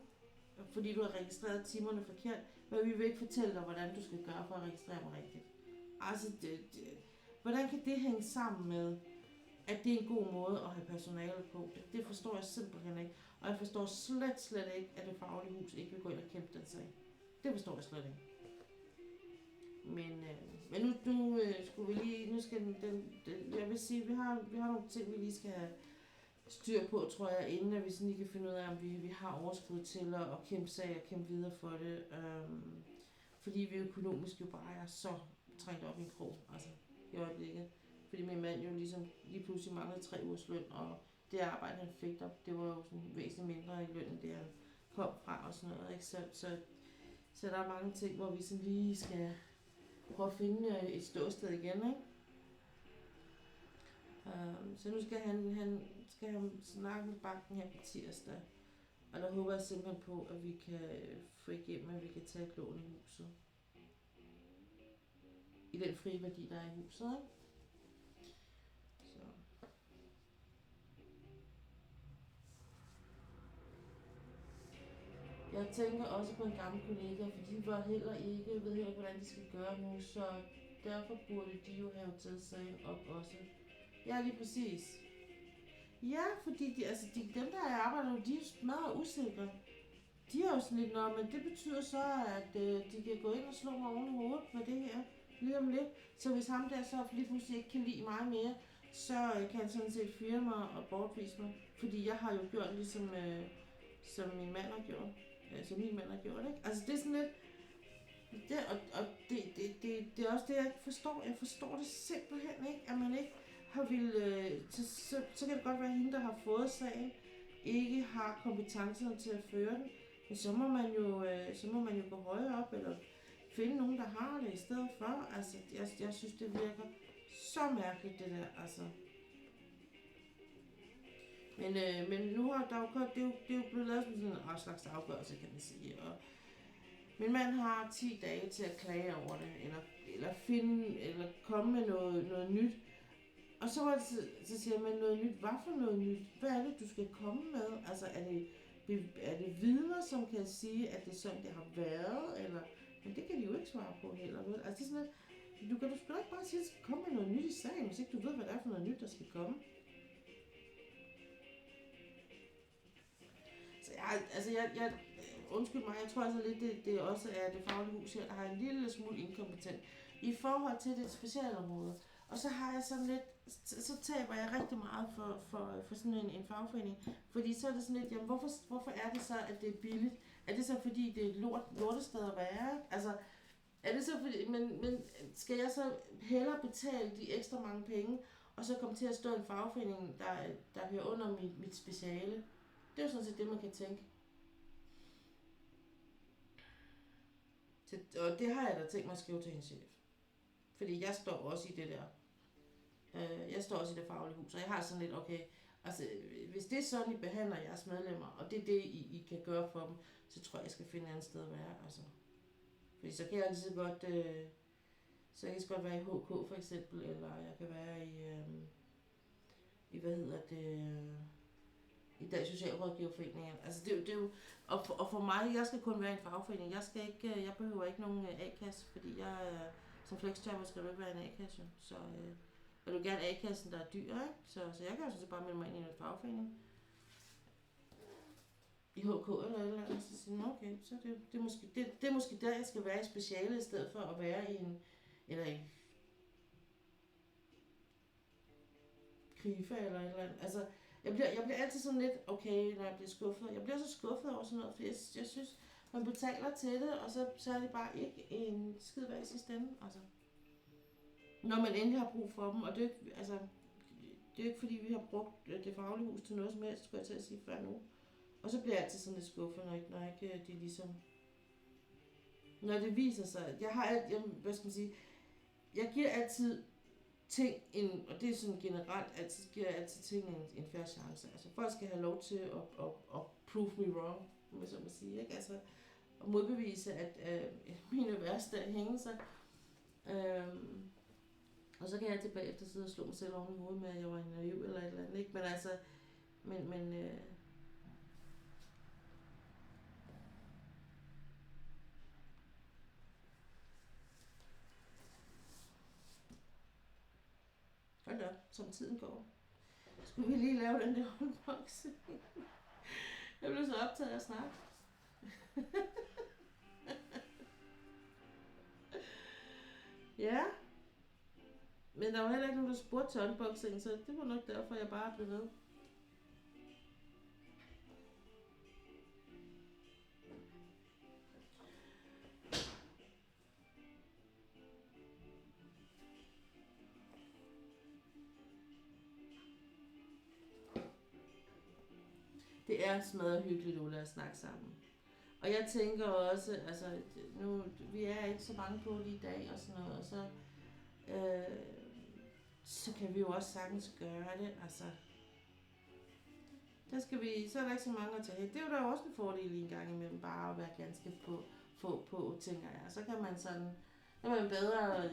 fordi du har registreret timerne forkert, men vi vil ikke fortælle dig, hvordan du skal gøre for at registrere dem rigtigt. Altså, hvordan kan det hænge sammen med, at det er en god måde at have personale på? Det forstår jeg simpelthen ikke. Og jeg forstår slet ikke, at det faglige hus ikke vil gå ind og kæmpe den sag. Det forstår jeg slet ikke. Men nu skulle vi lige, nu skal jeg vil sige, vi har nogle ting, vi lige skal have styr på, tror jeg, inden at vi sådan lige kan finde ud af, om vi har overskud til at kæmpe sag og kæmpe videre for det. Fordi vi økonomisk jo bare er så trængt op i en krog, altså i øjeblikket. Fordi min mand jo ligesom lige pludselig manglede 3 ugers løn, og det arbejde, han fik der, det var jo sådan væsentligt mindre i løn, end det han kom fra og sådan noget, ikke? Så der er mange ting, hvor vi sådan lige skal prøve at finde et ståsted igen, ikke? Så nu skal han snakke med banken her på tirsdag, og der håber jeg simpelthen på, at vi kan få igennem, at vi kan tage et lån i huset. I den frie værdi, der er i huset, ikke? Jeg tænker også på en gammel kollega, for de ved heller ikke, hvordan de skal gøre nu, så derfor burde de jo have taget sagen op også. Ja, lige præcis. Ja, fordi dem, der arbejder, de er meget usikre. de er jo sådan lidt, men det betyder så, at de kan gå ind og slå mig oven i hovedet med det her, lige om lidt. Så hvis ham der så lige pludselig ikke kan lide mig mere, så kan han sådan set fyre mig og bortvise mig. Fordi jeg har jo gjort ligesom, som min mand har gjort. Som min mand har gjort, ikke? Altså det er sådan lidt, det, og det er også det, jeg ikke forstår. Jeg forstår det simpelthen ikke, at man ikke har ville, så kan det godt være, at hende, der har fået sagen, ikke har kompetencerne til at føre den. Men så må man jo gå højere op, eller finde nogen, der har det i stedet for. Altså, jeg synes, det virker så mærkeligt, det der, altså. Men nu har der jo, det er jo blevet lavet som sådan en slags afgørelse, kan man sige. Og min mand har 10 dage til at klage over det, eller komme med noget nyt. Og så siger man noget nyt. Hvad for noget nyt? Hvad er det, du skal komme med? Altså, er det vidner, som kan sige, at det er sådan, det har været? Eller, men det kan de jo ikke svare på heller. Altså, det er sådan, at du kan ikke bare sige, at du skal komme med noget nyt i sagen, hvis ikke du ved, hvad det er for noget nyt, der skal komme. Så jeg undskyld mig, jeg tror altså lidt, det også er det faglige hus her, der har en lille smule inkompetent i forhold til det specialområde. Og så har jeg sådan lidt, så taber jeg rigtig meget for sådan en fagforening. Fordi så er det sådan lidt, jamen hvorfor er det så, at det er billigt? Er det så fordi, det er et lortested at være? Ikke? Altså, er det så fordi, men skal jeg så hellere betale de ekstra mange penge, og så komme til at stå i en fagforening, der hører under mit speciale? Det er jo sådan set det, man kan tænke. Og det har jeg da tænkt mig at skrive til en chef. Fordi jeg står også i det der. Jeg står også i det faglige hus, og jeg har sådan lidt, okay, altså hvis det er sådan, I behandler jeres medlemmer, og det er det, I kan gøre for dem, så tror jeg skal finde et andet sted at være, altså. Fordi så kan jeg altid godt, så jeg kan godt være i HK for eksempel, eller jeg kan være i hvad hedder det, i Dansk Socialrådgiverforeningen. Altså det er jo, og for mig, jeg skal kun være i en fagforening. Jeg behøver ikke nogen A-kasse, fordi jeg som flexjobber skal du ikke være en A-kasse. Så og du vil gerne A-kassen, der er dyr, ikke? Så jeg kan altså bare melde mig ind i en fagforening. I HK eller et eller andet, så siger jeg, okay, så det er måske der, jeg skal være i speciale, i stedet for at være i en krifa eller et eller andet. Altså, jeg bliver altid sådan lidt, okay, når jeg bliver skuffet. Jeg bliver så skuffet over sådan noget, fordi jeg synes, man betaler til det, og så er det bare ikke en skid værd i sidste ende. Altså, når man endelig har brug for dem, og det er ikke, altså, det er ikke fordi, vi har brugt det faglige hus til noget som helst, skulle jeg til at sige før nu. Og så bliver jeg altid sådan lidt skuffet, når ikke de ligesom, når det viser sig, hvad skal man sige, jeg giver altid ting, og det er sådan generelt, giver jeg altid ting en fair chance. Altså folk skal have lov til at prove me wrong, må jeg sige, ikke? Altså, at modbevise, at mine værste er hængelser. Og så kan jeg tilbage efter sidde og slå mig selv oven i hovedet med, at jeg var en naiv eller et eller andet, ikke? Men altså, hold da, som tiden går. Skulle vi lige lave den der unboxing? Jeg blev så optaget af at snakke. Ja. Men der var heller ikke nogen, der spurgte til unboxing, så det var nok derfor, jeg bare blev ved. Det er smadret hyggeligt, Ulla, at snakke sammen. Og jeg tænker også, altså, nu, vi er ikke så mange på det i dag og sådan noget, og så kan vi jo også sagtens gøre det, altså. Så er der ikke så mange at tage. Det er jo da også en fordel i en gang imellem, bare at være ganske på tænker jeg. Så kan man sådan, så kan man bedre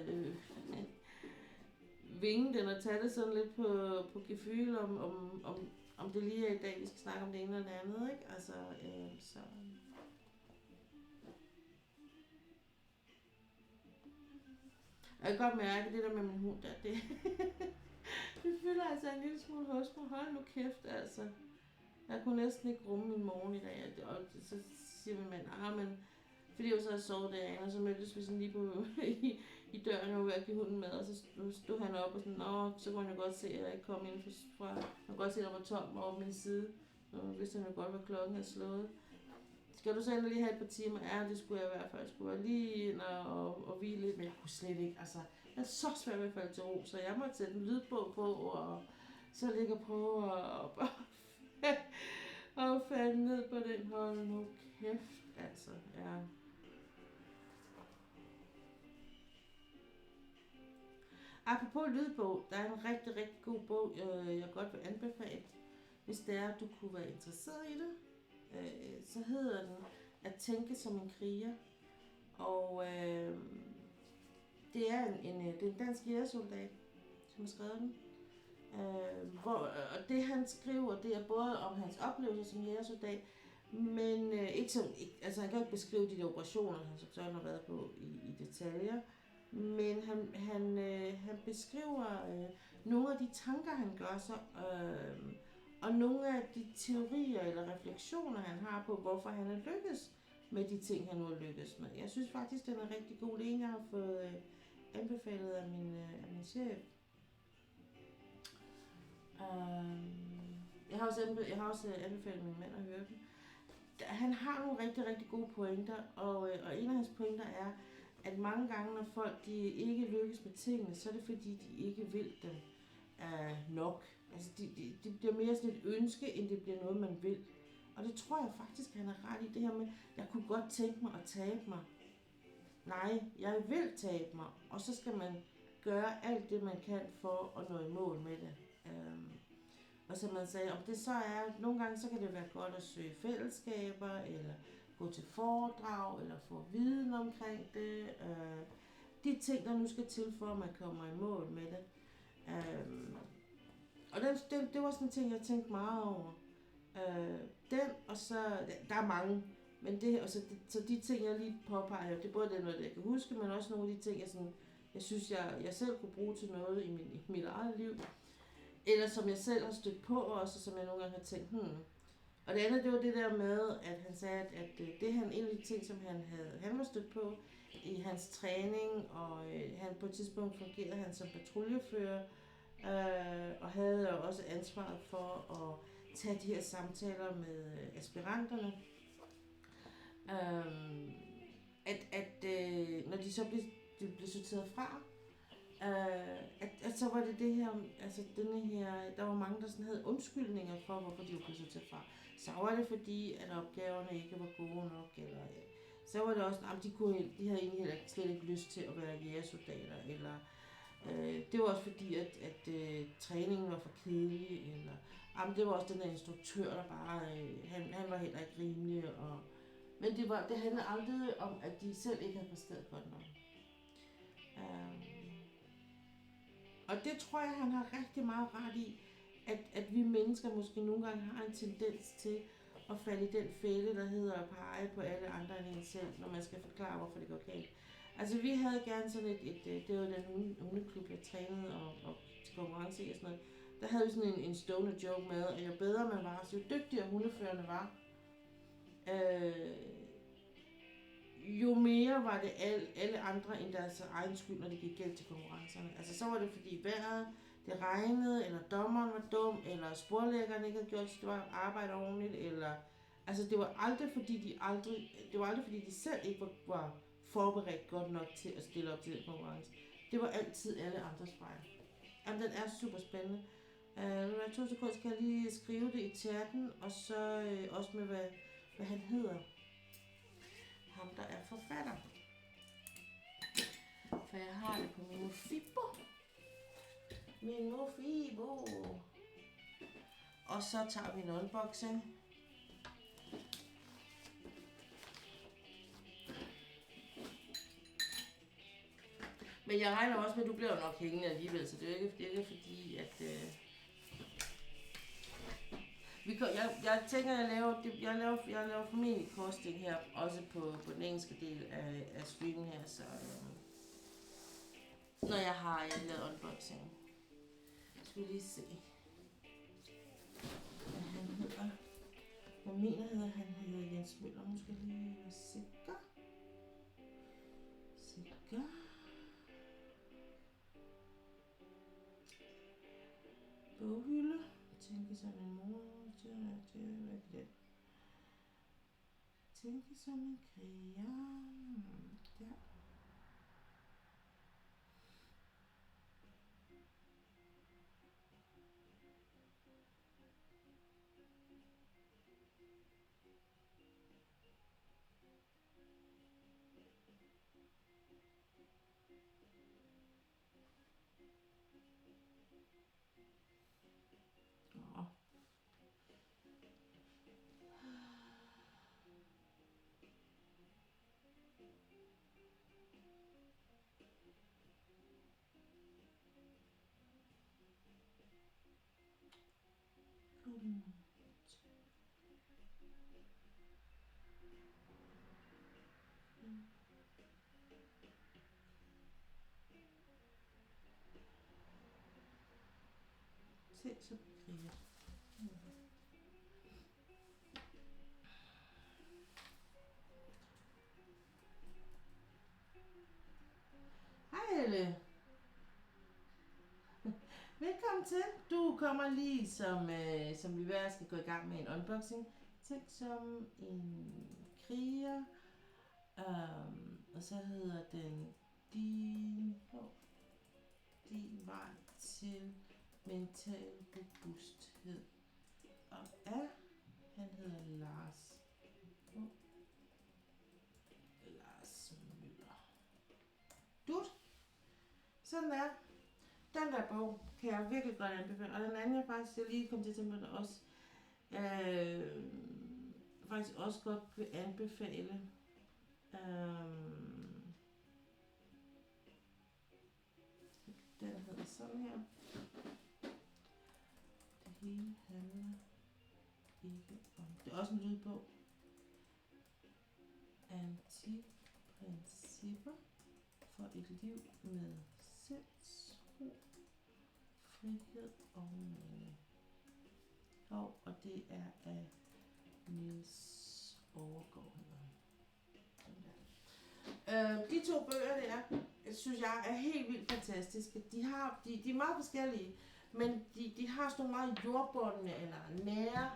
vinge den og tage det sådan lidt på gefyl, om det lige er i dag, vi skal snakke om det ene eller det andet, ikke? Altså, så. Jeg kan godt mærke, det der med min hund der, det fylder altså en lille smule hos mig. Hold nu kæft, altså. Jeg kunne næsten ikke rumme min morgen i dag, og så siger min mand, men fordi jeg så havde sovet derinde, og så mødtes vi sådan lige på, i døren, og var ved at give hunden mad, og så stod han op og sådan, så kunne han jo godt se, at jeg ikke kom ind fra. Han kunne godt se, at der var tom over på min side, og vidste han jo godt, hvad klokken havde slået. Skal du så endelig lige have et par timer? Ja, det skulle jeg i hvert fald. Jeg skulle lige ind og hvile lidt, men jeg kunne slet ikke. Altså, jeg er så svært ved at falde til ro, så jeg måtte sætte en lydbog på, og så ligge og prøve at falde ned på den. Hold nu kæft, altså, ja. Apropos lydbog, der er en rigtig, rigtig god bog, jeg godt vil anbefale, hvis det er, at du kunne være interesseret i det. Så hedder den At tænke som en kriger. Og det er en dansk jægersoldat, som har skrevet den. Og det han skriver, det er både om hans oplevelser som jægersoldat, men altså han kan ikke beskrive de der operationer, han som sådan har været på i detaljer. Men han beskriver nogle af de tanker, han gør sig, og nogle af de teorier eller refleksioner, han har på, hvorfor han er lykkes med de ting, han nu er lykkes med. Jeg synes faktisk, den er rigtig god. Det er en, jeg har fået anbefalet af min chef. Jeg har også anbefalet min mand at høre den. Han har nogle rigtig, rigtig gode pointer, og en af hans pointer er, at mange gange, når folk de ikke lykkes med tingene, så er det fordi, de ikke vil dem nok. Altså, det bliver mere sådan et ønske, end det bliver noget, man vil. Og det tror jeg faktisk, han er ret i det her med, jeg kunne godt tænke mig at tabe mig. Nej, jeg vil tabe mig, og så skal man gøre alt det, man kan for at nå i mål med det. Og som man sagde, om det så er, nogle gange så kan det være godt at søge fællesskaber, eller gå til foredrag, eller få viden omkring det. De ting, der nu skal til for, at man kommer i mål med det. Og det var sådan en ting, jeg tænkte meget over. Den, og så, der er mange, men det, og så de ting, jeg lige påpeger, det er både det noget, jeg kan huske, men også nogle af de ting, jeg synes, jeg selv kunne bruge til noget i mit eget liv. Eller som jeg selv har stødt på også, som jeg nogle gange har tænkt, Og det andet, det var det der med, at han sagde, at det en af de ting, som han var stødt på i hans træning, og han på et tidspunkt fungerede han som patruljefører, og havde også ansvaret for at tage de her samtaler med aspiranterne. Når de så blev sorteret fra, at så var det her, altså denne her, der var mange, der sådan havde undskyldninger for, hvorfor de blev sorteret fra. Så var det fordi, at opgaverne ikke var gode nok, eller så var det også, at de havde egentlig heller slet ikke lyst til at være jægersoldater, eller det var også fordi, at træningen var for kedelig, eller det var også den der instruktør, der bare, han var heller ikke rimelig, men det handlede aldrig om, at de selv ikke havde præsteret godt nok. Og det tror jeg, han har rigtig meget ret i, at vi mennesker måske nogle gange har en tendens til at falde i den fælde, der hedder at pege på alle andre end en selv, når man skal forklare, hvorfor det går galt. Altså vi havde gerne sådan det var den hundeklub, jeg trænede og til konkurrence og sådan noget. Der havde vi sådan en stående joke med, at jo bedre man var, så jo dygtigere hundeførerne var, jo mere var det alle andre end deres egen skyld, når det gik galt til konkurrencerne. Altså så var det fordi vejret, det regnede, eller dommeren var dum, eller sporlæggeren ikke havde gjort sit arbejde ordentligt, eller altså det var aldrig fordi de selv ikke var forberedt godt nok til at stille op til den konkurrence. Det var altid alle andres fejl. Jamen, den er super spændende. Når jeg 2 sekunder, skal jeg lige skrive det i chatten, og så også med, hvad han hedder. Ham, der er forfatter. For jeg har det på min Mofibo. Min Mofibo. Og så tager vi en unboxing. Men jeg regner også med, at du bliver nok hængende alligevel, så det er ikke fordi, at... Jeg tænker, jeg laver formentlig posting her, også på den engelske del af streamen her, så når jeg har lavet unboxing. Skal vi lige se, hvad han hedder. mener, han hedder Jens Møller. Nu skal jeg lige være sikker. Boghylde. Tænke som en mor. Hvad er det? Tænke som en kriger. Der. Se så kriger. Hej Elle. Velkommen til. Du kommer lige som vi hver skal gå i gang med en unboxing. Tænk som en kriger. Og så hedder den din vej til mental robusthed. Og han hedder Lars Møller. Dut. Sådan er. Den der bog kan jeg virkelig godt anbefale. Og den anden jeg lige kom til at tænke på også. Faktisk også godt vil anbefale. Den hedder sådan her. Det hele handler ikke om. Det er også en lydbog. Antiprincipper for et liv med sindsro, frihed og mening. Og det er af Niels Overgaard. De to bøger der, synes jeg er helt vildt fantastiske. De er meget forskellige, men de har sådan nogle meget jordbundne eller nære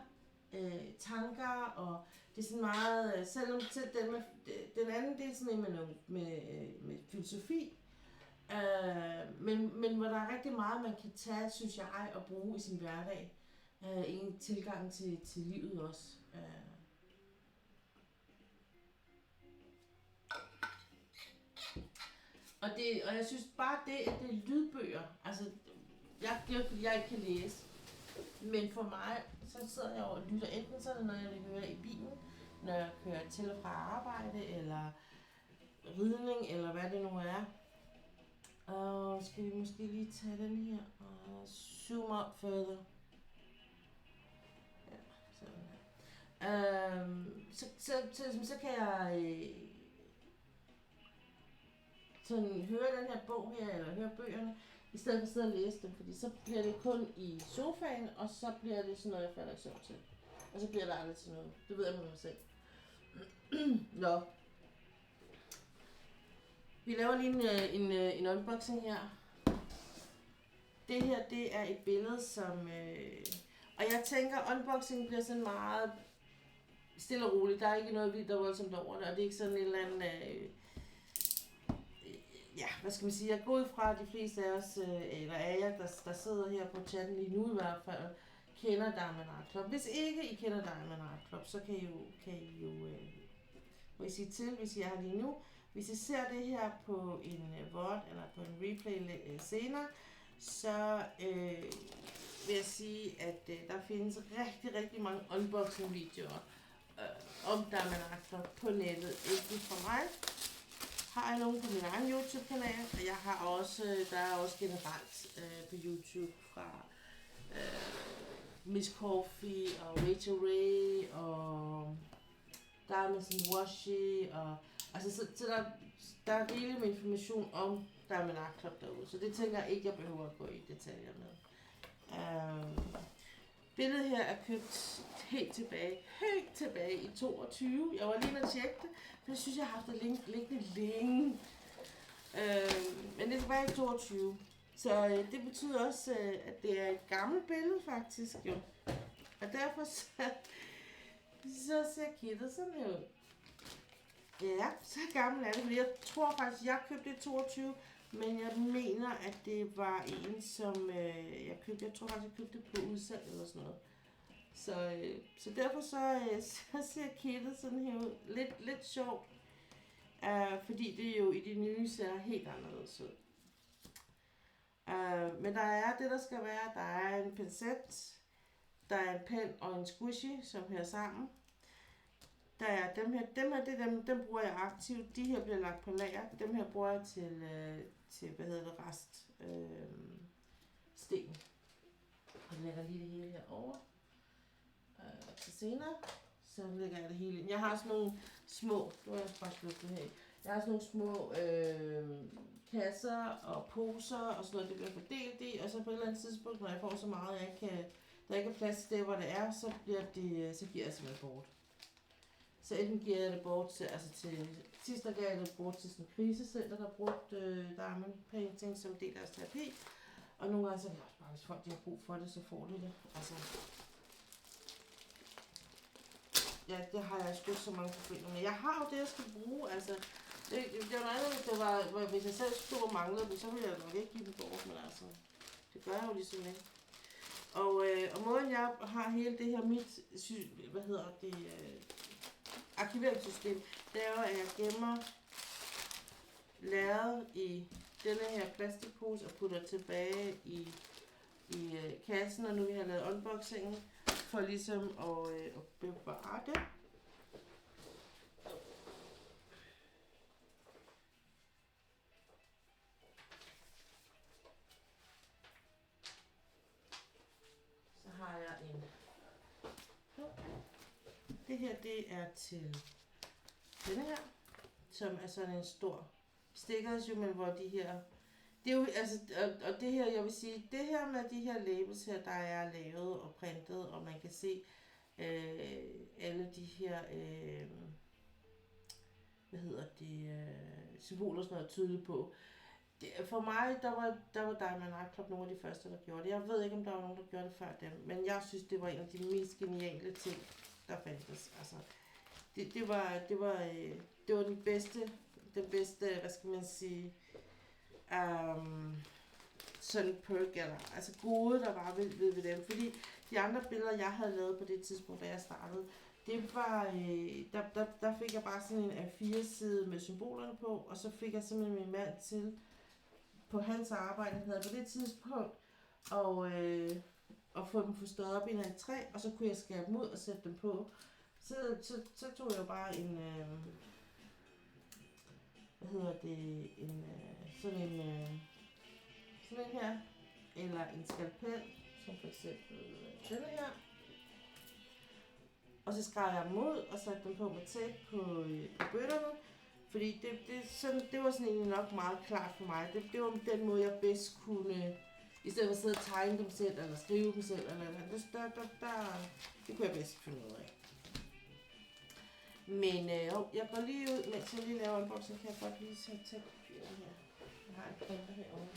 tanker, og det er sådan meget, selvom den anden det er sådan en med filosofi, men hvor der er rigtig meget man kan tage, synes jeg, og bruge i sin hverdag. En tilgang til livet også. Og jeg synes bare det, at det er lydbøger, altså, det er jo fordi jeg ikke kan læse, men for mig, så sidder jeg og lytter, enten så er det noget, jeg vil høre i bilen, når jeg kører til og fra arbejde, eller ridning, eller hvad det nu er. Og skal vi måske lige tage den her og zoom up further. Ja, sådan her. Så kan jeg sådan høre den her bog her, eller høre bøgerne, i stedet for at sidde og læse dem, fordi så bliver det kun i sofaen, og så bliver det sådan noget, jeg falder i søvn til. Og så bliver der aldrig til noget. Det ved jeg med mig selv. Nå. Vi laver lige en unboxing her. Det her, det er et billede, som... og jeg tænker, unboxing bliver sådan meget stille og roligt. Der er ikke noget vildt og voldsomt over det, og det er ikke sådan en eller anden... ja, hvad skal man sige? Jeg går ud fra, at de fleste af os, eller af jer, der sidder her på chatten lige nu i hvert fald, kender Diamond Art Club. Hvis ikke I kender Diamond Art Club, så kan I jo må I sige til, hvis I er her lige nu. Hvis I ser det her på en VOD eller på en replay senere, så vil jeg sige, at der findes rigtig, rigtig mange unboxing-videoer om Diamond Art Club på nettet. Ikke for mig. Har jeg nogen på min egen YouTube-kanal, og jeg har også, der er også generelt på YouTube fra Miss Coffee og Rachel Ray og Diamond Washi, og altså så der er rigeligt med information om Diamond Art Club derude, så det tænker jeg ikke, jeg behøver at gå i detaljer med. Billedet her er købt helt tilbage i 22. Jeg var lige inde og tjekke det, for jeg synes, jeg har haft det liggende længe. Men det er tilbage i 22. Så det betyder også, at det er et gammelt billede faktisk jo. Og derfor så ser kittet sådan her ud. Ja, så gammel er det, fordi jeg tror faktisk, jeg købte det i 22, men jeg mener, at det var en, som jeg købte. Jeg tror faktisk, jeg købte det på udsalg eller sådan noget. Så derfor så ser kittet sådan her ud. Lidt sjovt, fordi det jo i de nye ser helt anderledes ud. Men der er det, der skal være. Der er en pincet, der er en pen og en squishy, som hører sammen. Der er dem her, dem bruger jeg aktivt. De her bliver lagt på lager. Dem her bruger jeg til rest sten. Og jeg lægger lige det hele herovre. Til senere, så lægger jeg det hele ind. Jeg har sådan nogle små, nu har jeg faktisk lukket her. Jeg har sådan nogle små kasser og poser og sådan noget, det bliver fordelt i. Og så på et eller andet tidspunkt, når jeg får så meget, der ikke er plads til det, hvor det er, så giver jeg simpelthen bort. Så enten giver jeg det bort til, sidst der gav jeg det bort til sådan en krisecenter, der brugte diamond painting som del af deres terapi. Og nogle gange så er det også bare, hvis folk de har brug for det, så får de det. Ja, det har jeg sgu så mange problemer med. Jeg har jo det, jeg skal bruge, det var noget andet, hvis jeg selv stod og manglede dem, så ville jeg nok ikke give dem bort, men det gør jeg jo ligesom ikke. Og måden jeg har hele det her arkiveringssystem, det er jo, at jeg gemmer lærred i denne her plastikpose og putter tilbage i kassen, og nu vi har lavet unboxingen, for ligesom at bevare det. Så har jeg en. Det her, det er til denne her, som er sådan en stor stickers jo, men hvor de her, det er jo, og det her, jeg vil sige, det her med de her labels her, der er lavet og printet, og man kan se alle de her, symboler og sådan noget tydeligt på. For mig, der var Diamond Art Club nogle af de første, der gjorde det. Jeg ved ikke, om der var nogen, der gjorde det før dem, men jeg synes, det var en af de mest geniale ting, der fandtes. Det var den bedste, hvad skal man sige, sådan perk, gode, der var ved dem. Fordi de andre billeder, jeg havde lavet på det tidspunkt, da jeg startede, det var, der fik jeg bare sådan en A4-side med symbolerne på, og så fik jeg simpelthen min mand til, på hans arbejde, han havde på det tidspunkt, og få dem forstået op i en træ, og så kunne jeg skære dem ud og sætte dem på. Så tog jeg bare en, sådan en her, eller en skalpel, som for eksempel denne her. Og så skar jeg dem ud og satte dem på med tape på bøtterne, fordi det var sådan egentlig nok meget klart for mig. Det var den måde, jeg bedst kunne, i stedet for at sidde og tegne dem selv, eller skrive dem selv, det kunne jeg bedst finde ud af. Men jeg går lige ud, mens jeg lige laver unboxing, kan jeg godt lige tage kopierne her. Jeg har en printer herovre.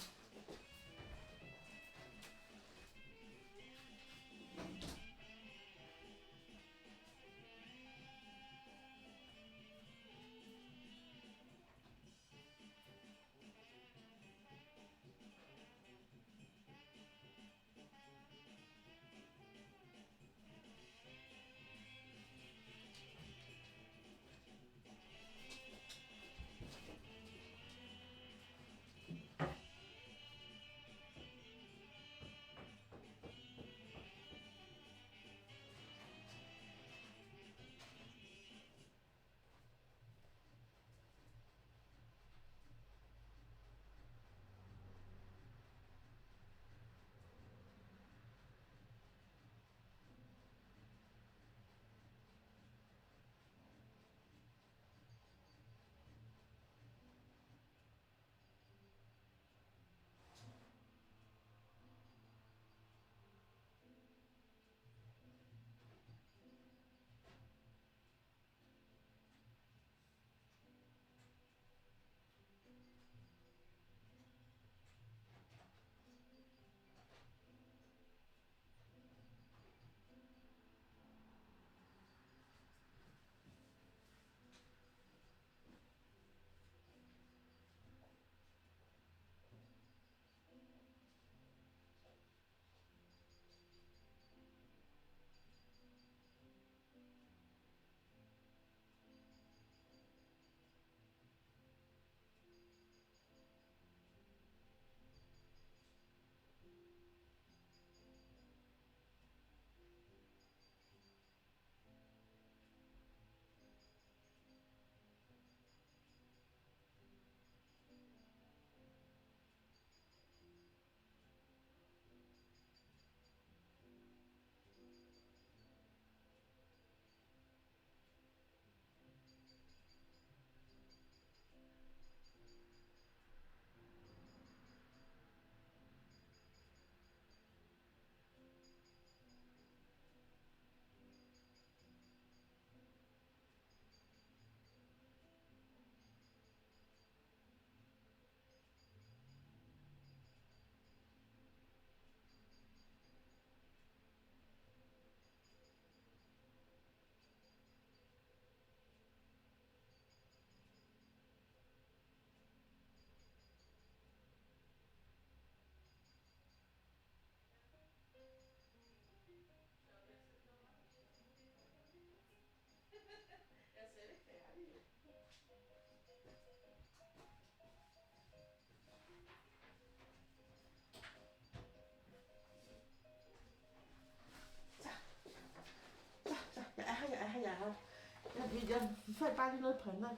jeg fandt bare lige noget printer.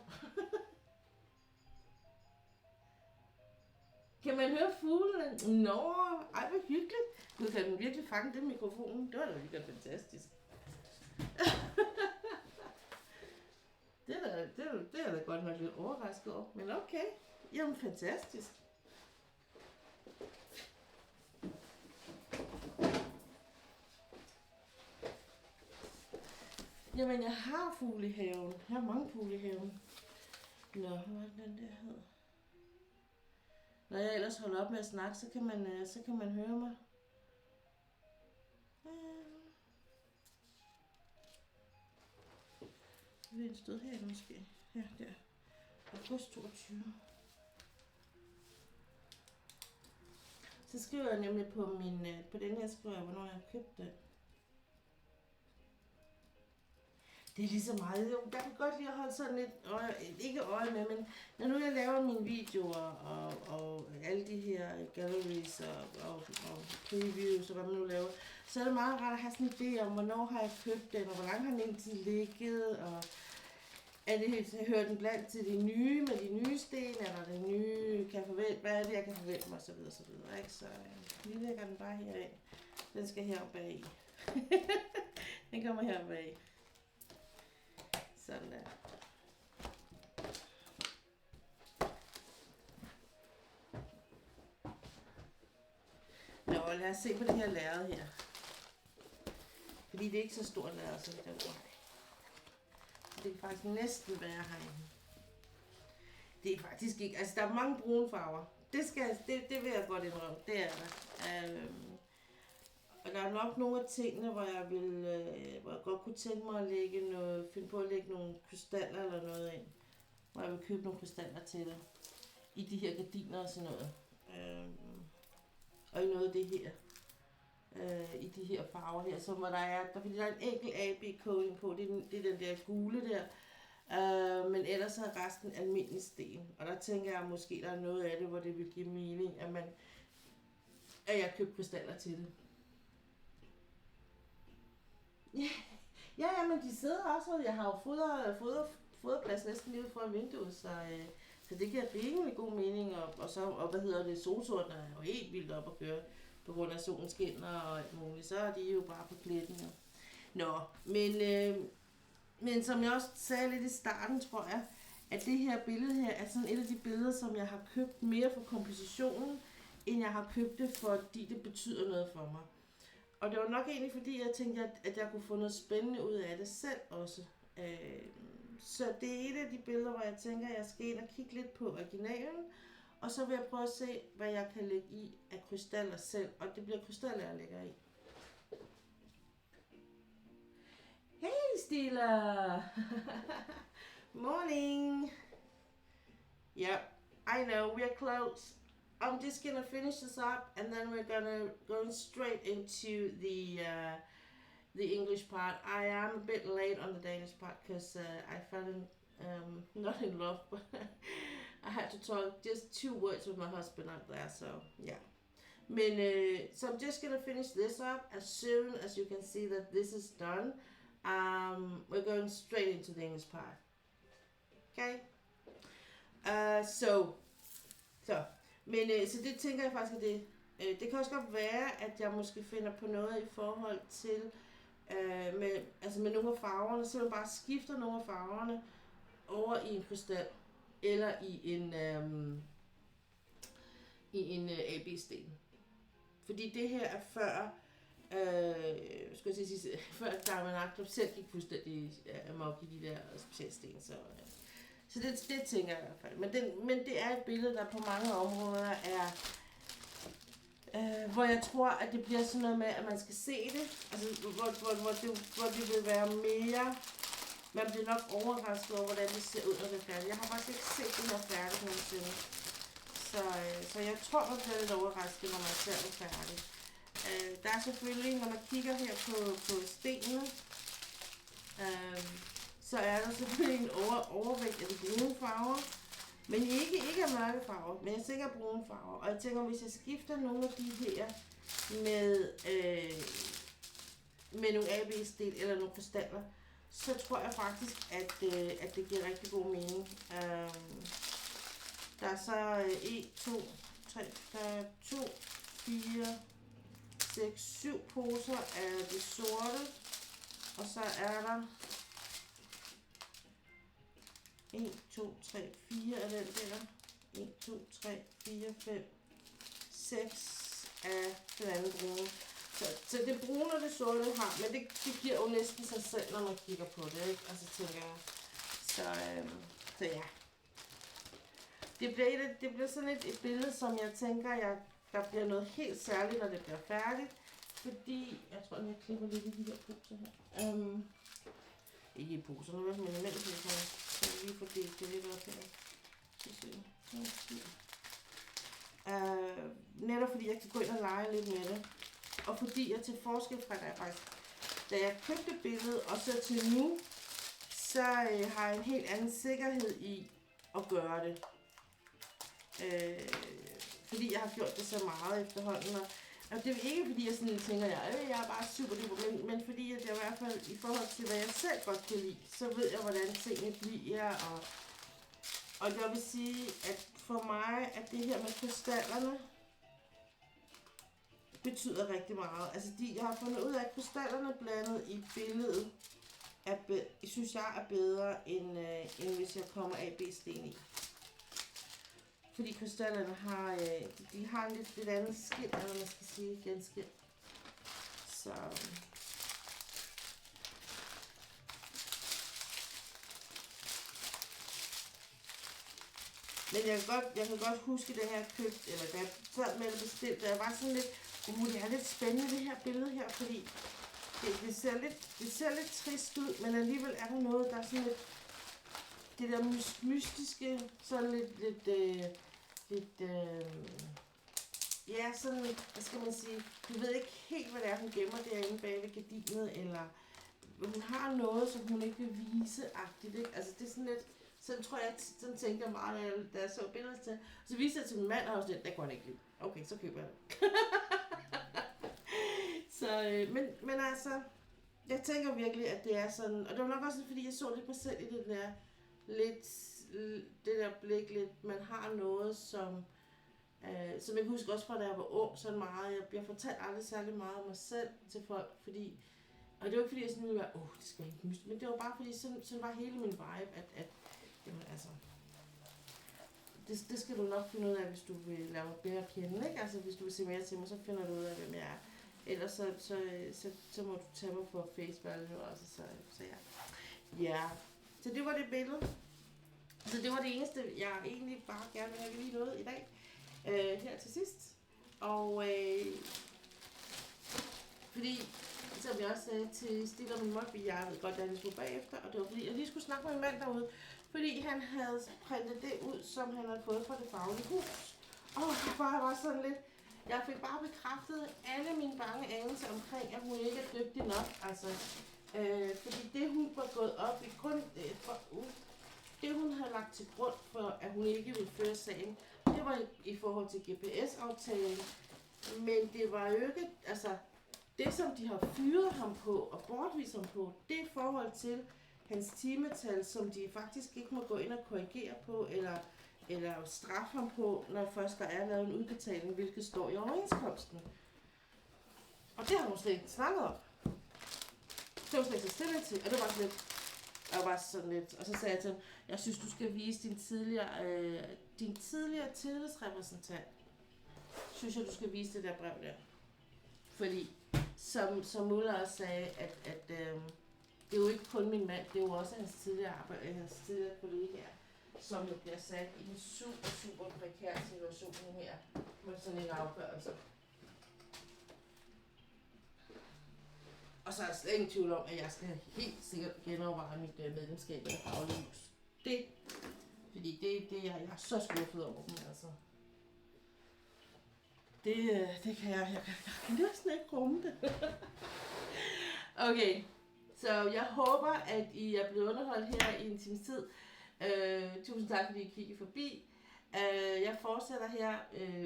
Kan man høre fuglene? Nå, ej hvor hyggeligt. Gud, kan den virkelig fange det mikrofonen? Det var da virkelig fantastisk. det er da godt nok lidt overrasket over, men okay. Jamen, fantastisk. Jamen, jeg har fugle i haven. Jeg har mange fugle i haven. Nå, hvad er den der hed? Når jeg ellers holder op med at snakke, så kan man høre mig. Det er et sted her måske. Ja, der. August 22. Så skriver jeg nemlig på på den her skriver jeg, hvornår jeg har købt den. Det er lige så meget. Jeg kan godt lide at holde sådan lidt ikke øje med, men når nu jeg laver mine videoer og alle de her galleries og previews og hvad man nu laver, så er det meget rart at have sådan en idé om, hvornår har jeg købt den, og hvor langt har den egentlig ligget, og hører den blandt til de nye med de nye sten, eller det nye, kan jeg forvente, hvad er det, jeg kan forvente mig, så videre, ikke? Så lige lægger den bare herind. Den skal heroppe bag. Den kommer heroppe bag. Sådan der. Nå, lad os se på det her lærred her. Fordi det er ikke så stort lærred, som det er. Det kan faktisk næsten være herinde. Det er faktisk ikke, altså der er mange brune farver. Det vil jeg godt indrømme, det er der. Og der er nok nogle af tingene, hvor jeg godt kunne tænke mig at finde på at lægge nogle krystaller eller noget ind. Hvor jeg vil købe nogle krystaller til det. I de her gardiner og sådan noget. Og i noget af det her. I de her farver her, så hvor fordi der er en enkelt AB-coding på, det er den der gule der. Men ellers er resten almindelig sten. Og der tænker jeg måske, der er noget af det, hvor det vil give mening, at jeg køber krystaller til det. Ja, men de sidder også, jeg har jo foderplads næsten lige ud fra vinduet, så det giver rimelig god mening, og solsorten er jo helt vildt op at køre, på grund af solen skinner og alt muligt, så er de jo bare på pletten. Ja. Nå, men som jeg også sagde lidt i starten, tror jeg, at det her billede her er sådan et af de billeder, som jeg har købt mere for kompositionen, end jeg har købt det, fordi det betyder noget for mig. Og det var nok egentlig fordi, jeg tænkte, at jeg kunne få noget spændende ud af det selv også. Så det er et af de billeder, hvor jeg tænker, at jeg skal ind og kigge lidt på originalen. Og så vil jeg prøve at se, hvad jeg kan lægge i af krystaller selv. Og det bliver krystaller, jeg lægger i. Hey Stila! Morning! Yeah, I know, we're close. I'm just gonna finish this up, and then we're gonna go straight into the English part. I am a bit late on the Danish part because I fell not in love, but I had to talk just 2 words with my husband up there. So yeah, so I'm just gonna finish this up as soon as you can see that this is done. We're going straight into the English part. Okay. Så det tænker jeg faktisk, at det kan også godt være, at jeg måske finder på noget i forhold til med nogle af farverne, så man bare skifter nogle af farverne over i en krystal eller i en AB-sten. Fordi det her er før før Diamond Art Club selv gik fuldstændig amok i de der specialsten, så det tænker jeg i hvert fald. Men det er et billede, der på mange områder er, hvor jeg tror, at det bliver sådan noget med, at man skal se det. Altså, hvor det vil være mere. Man bliver nok overrasket over, hvordan det ser ud, når det er færdigt. Jeg har faktisk ikke set det her færdigt nogensinde. Så jeg tror, man bliver lidt overrasket, når man ser det færdigt. Der er selvfølgelig, når man kigger her på stenene, så er der selvfølgelig en overvægt af de brune farver, men ikke af mørke farver, men jeg tænker brune farver. Og jeg tænker, hvis jeg skifter nogle af de her med nogle AB-sten eller nogle krystaller, så tror jeg faktisk, at det giver rigtig god mening. Der er så 1, 2, 3, der er 2, 4, 6, 7 poser af det sorte. Og så er der 1, 2, 3, 4 af den der. 1, 2, 3, 4, 5, 6 af den anden brune. Så det brune og det sorte har, men det giver jo næsten sig selv, når man kigger på det, ikke? Altså tænker jeg. Så ja. Det bliver sådan et billede, som jeg tænker, der bliver noget helt særligt, når det bliver færdigt. Fordi, jeg tror, jeg klipper lidt i de her poser her. Ikke i poserne, men imellem poserne. Så vi lige fordelt det lidt op her. Netop fordi jeg kan gå ind og lege lidt med det. Og fordi jeg til forskel fra da jeg købte billedet og så til nu, så har jeg en helt anden sikkerhed i at gøre det. Fordi jeg har gjort det så meget efterhånden. Og det er ikke fordi jeg sådan tænker, jeg er bare super duper, men fordi at jeg i hvert fald i forhold til hvad jeg selv godt kan lide, så ved jeg hvordan tingene bliver. Og jeg vil sige, at for mig at det her med krystallerne betyder rigtig meget. Altså jeg har fundet ud af, at krystallerne blandet i billedet synes jeg er bedre end hvis jeg kommer AB-sten i. Fordi krystallerne har, de har en lidt andet skin, eller man skal sige, genskin. Så men jeg kan godt huske, det her købt, eller da jeg sad med det bestilt, jeg var sådan lidt, det er lidt spændende det her billede her, fordi det ser lidt trist ud, men alligevel er der noget, der er sådan lidt, det der mystiske, sådan lidt ja, sådan, hvad skal man sige, du ved ikke helt, hvad det er, hun gemmer derinde bag ved gardinet, eller hun har noget, som hun ikke vil vise-agtigt, ikke? Altså det er sådan lidt, sådan tror jeg, sådan tænkte jeg meget, da jeg så billedet til. Så viste jeg til min mand, og også det kunne han ikke lide. Okay, så køber jeg det. Så, men altså, jeg tænker virkelig, at det er sådan, og det var nok også fordi, jeg så lidt mig selv i det der, det der blik lidt, man har noget, som jeg kan huske også fra, da jeg var ung, sådan meget, jeg fortalte aldrig særlig meget om mig selv til folk, fordi, og det var ikke fordi, jeg sådan ville være, det skal ikke mystisk, men det var bare fordi, sådan var hele min vibe, at jamen altså, det skal du nok finde ud af, hvis du vil lade mig bedre kende, ikke? Altså, hvis du vil se mere til mig, så finder du ud af, hvem jeg er. Ellers så må du tage mig på Facebook også, så ja. Ja, så det var det billede. Så det var det eneste, jeg egentlig bare gerne vil have lige noget i dag, her til sidst. Og fordi, som jeg også sagde til Stil og min mor, jeg ved godt, at jeg skulle bagefter, og det var fordi, jeg lige skulle snakke med min mand derude, fordi han havde printet det ud, som han havde fået fra Det Faglige Hus. Og det var sådan lidt, jeg fik bare bekræftet alle mine bange anelser omkring, at hun ikke er dygtig nok. Altså, fordi det hun var gået op i kun det hun havde lagt til grund for, at hun ikke ville føre sagen, det var i forhold til GPS-aftalen. Men det var jo ikke, altså det som de har fyret ham på og bortvist ham på, det er i forhold til hans timetal, som de faktisk ikke må gå ind og korrigere på, eller straffe ham på, når først der er lavet en udbetaling, hvilket står i overenskomsten. Og det har hun slet ikke snakket om. Det var slet ikke så stille til, og det var sådan lidt, og så sagde jeg til ham, jeg synes du skal vise din tidligere tillidsrepræsentant, synes jeg du skal vise det der brev der. Fordi, som Ulla også sagde, at det er jo ikke kun min mand, det er jo også hans tidligere kollegaer, som jo bliver sat i en super prekær situation her, med sådan en afgørelse. Og så er jeg slet ingen tvivl om, at jeg skal helt sikkert genoverveje mit medlemskab af Det Faglige Hus. Fordi det er jeg så skuffet over dem, altså. Det kan jeg kan næsten ikke rumme det. Okay, så jeg håber, at I er blevet underholdt her i en times tid. Tusind tak, fordi I kiggede forbi. Jeg fortsætter her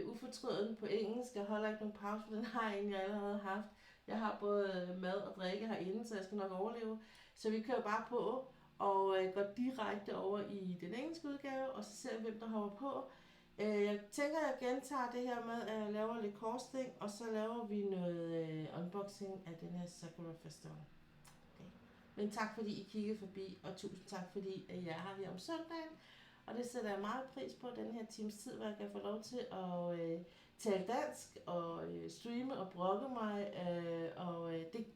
ufortrødent på engelsk. Jeg holder ikke nogen pause, for den har jeg egentlig allerede haft. Jeg har både mad og drikke herinde, så jeg skal nok overleve. Så vi kører bare på og går direkte over i den engelske udgave, og så ser vi, hvem der hopper på. Jeg tænker, at jeg gentager det her med, at jeg laver lidt korsting, og så laver vi noget unboxing af den her Sakura Festival. Okay. Men tak fordi I kiggede forbi, og tusind tak fordi I er her om søndagen. Og det sætter jeg meget pris på, den her times tid, hvor jeg kan få lov til at tale dansk og streame og brokke mig. Det,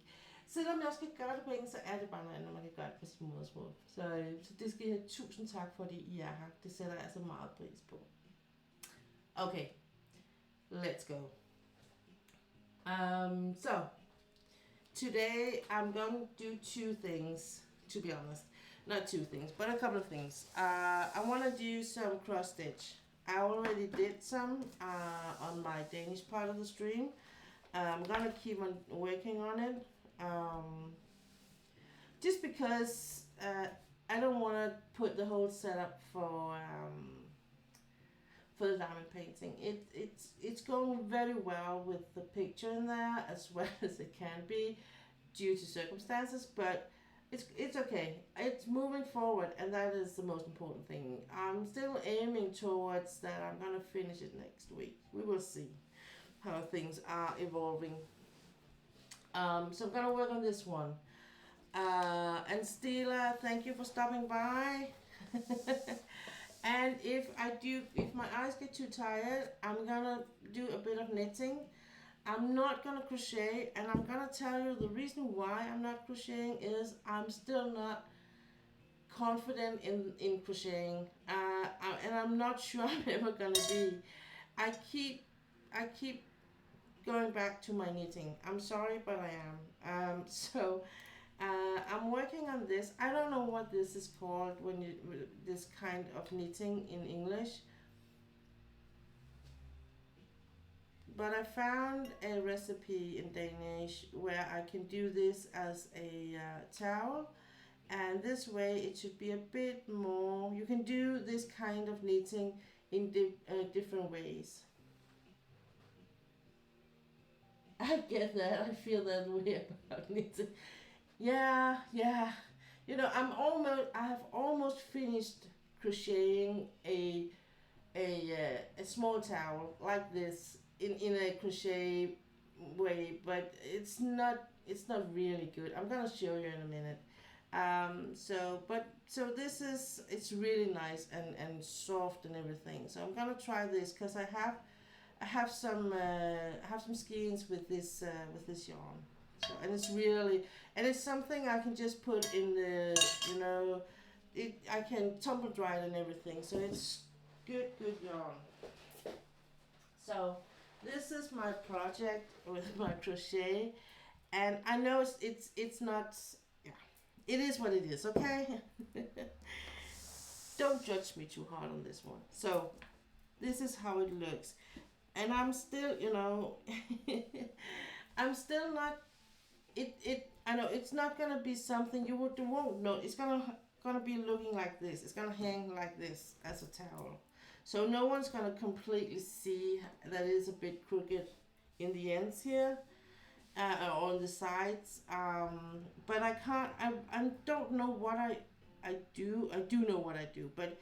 selvom jeg også skal gøre det på engelsk, så er det bare noget andet, når man kan gøre det på sin modersmål. Så det skal I have tusind tak, fordi I er her. Det sætter jeg altså meget pris på. Okay, let's go. So, today I'm going to do two things, to be honest. Not two things, but a couple of things. I want to do some cross stitch. I already did some on my Danish part of the stream. I'm gonna keep on working on it. Just because I don't want to put the whole setup for the diamond painting. It's going very well with the picture in there, as well as it can be due to circumstances, but it's okay. It's moving forward, and that is the most important thing. I'm still aiming towards that. I'm gonna finish it next week. We will see how things are evolving. So I'm gonna work on this one. And Stila, thank you for stopping by. And if my eyes get too tired, I'm gonna do a bit of knitting. I'm not gonna crochet, and I'm gonna tell you the reason why I'm not crocheting is I'm still not confident in crocheting, and I'm not sure I'm ever gonna be. I keep going back to my knitting. I'm sorry, but I am. I'm working on this. I don't know what this is called when you this kind of knitting in English. But I found a recipe in Danish where I can do this as a towel, and this way it should be a bit more. You can do this kind of knitting in different ways. I get that. I feel that way about knitting. Yeah. You know, I have almost finished crocheting a small towel like this in a crochet way, but it's not really good. I'm gonna show you in a minute. So this is, it's really nice and soft and everything. So I'm gonna try this because I have some skeins with this yarn. So, and it's something I can just put in the, you know, I can tumble dry it and everything. So it's good yarn. So this is my project with my crochet, and I know it's not, yeah, it is what it is, okay? Don't judge me too hard on this one. So this is how it looks, and I'm still, you know, I'm still not, I know it's not gonna be something you won't know. It's gonna be looking like this. It's gonna hang like this as a towel. So no one's gonna completely see that it's a bit crooked in the ends here, or on the sides. But I don't know what I do. I do know what I do, but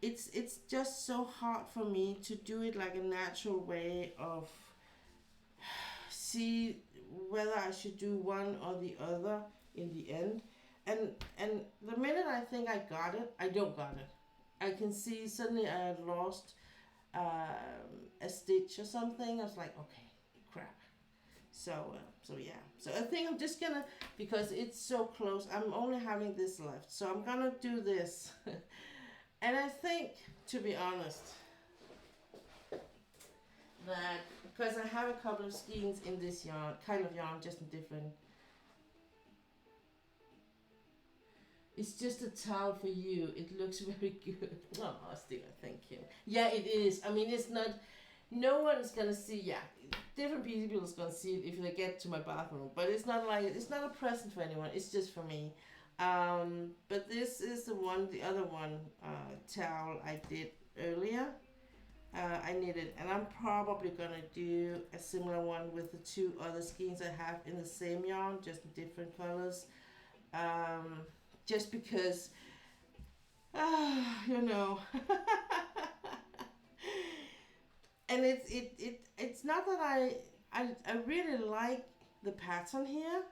it's just so hard for me to do it like a natural way of see whether I should do one or the other in the end. And the minute I think I got it, I don't got it. I can see suddenly I had lost a stitch or something. I was like, okay, crap. So yeah. So I think I'm just gonna, because it's so close, I'm only having this left. So I'm gonna do this. And I think, to be honest, that because I have a couple of skeins in this yarn, kind of yarn, just in different. It's just a towel for you. It looks very good. Oh, Steve, thank you. Yeah, it is. I mean, it's not, no one's gonna see, yeah, different people's gonna see it if they get to my bathroom, but it's not like, it's not a present for anyone, it's just for me. But this is the other one, towel I did earlier. I knitted, and I'm probably gonna do a similar one with the two other skeins I have in the same yarn, just in different colors. Um, just because, you know, and it's not that I really like the pattern here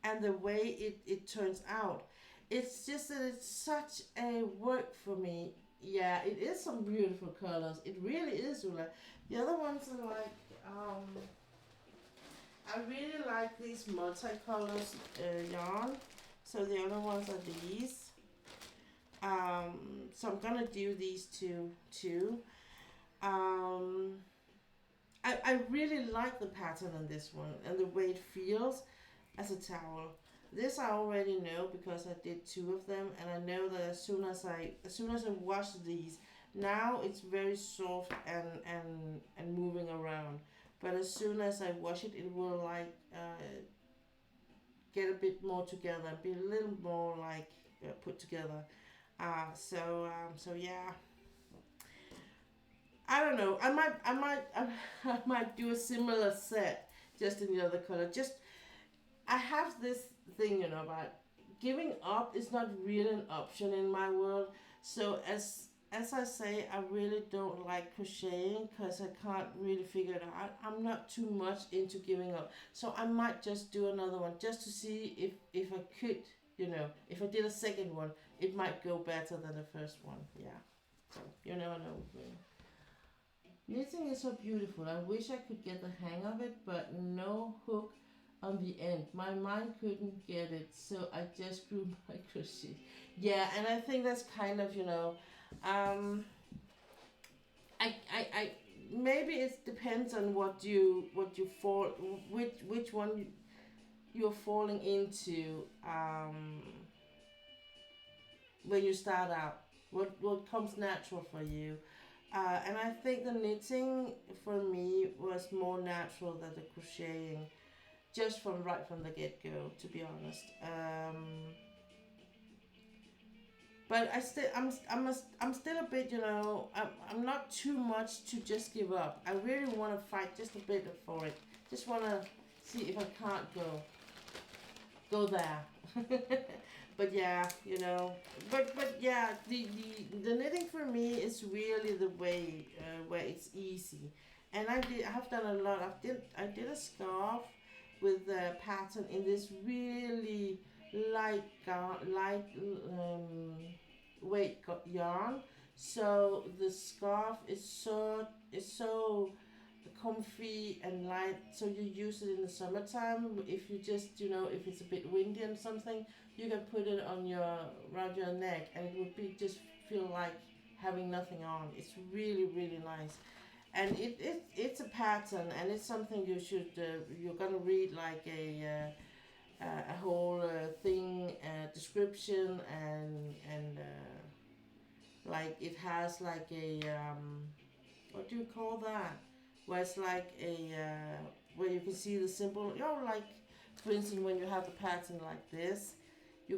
and the way it turns out. It's just that it's such a work for me. Yeah, it is some beautiful colors. It really is, Ulla. The other ones are like, I really like these multicolors yarn. So the other ones are these. So I'm gonna do these two too. Um, I really like the pattern on this one and the way it feels as a towel. This I already know because I did two of them, and I know that as soon as I wash these, now it's very soft and moving around. But as soon as I wash it, it will like get a bit more together, be a little more like put together. So yeah. I don't know. I might do a similar set, just in the other color. Just I have this thing, about giving up is not really an option in my world. So as I say, I really don't like crocheting because I can't really figure it out. I'm not too much into giving up. So I might just do another one just to see if I could, if I did a second one, it might go better than the first one. Yeah. So you never know with me. Knitting is so beautiful. I wish I could get the hang of it, but no hook on the end. My mind couldn't get it, so I just grew my crochet. Yeah, and I think that's kind of, I maybe it depends on what you fall, which one you're falling into when you start out. What comes natural for you. And I think the knitting for me was more natural than the crocheting, just right from the get go, to be honest. But I'm still a bit, I'm not too much to just give up. I really want to fight just a bit for it. Just want to see if I can't go there. But yeah, but yeah, the knitting for me is really the way where it's easy, and I have done a lot. I did a scarf with a pattern in this really light weight yarn. So the scarf is so comfy and light, so you use it in the summertime. If you just, if it's a bit windy and something, you can put it on around your neck, and it would be just feel like having nothing on. It's really really nice, and it's a pattern, and it's something you're gonna read like a whole thing description, and like it has like a what do you call that? Where it's like where you can see the symbol. Like for instance, when you have the pattern like this, you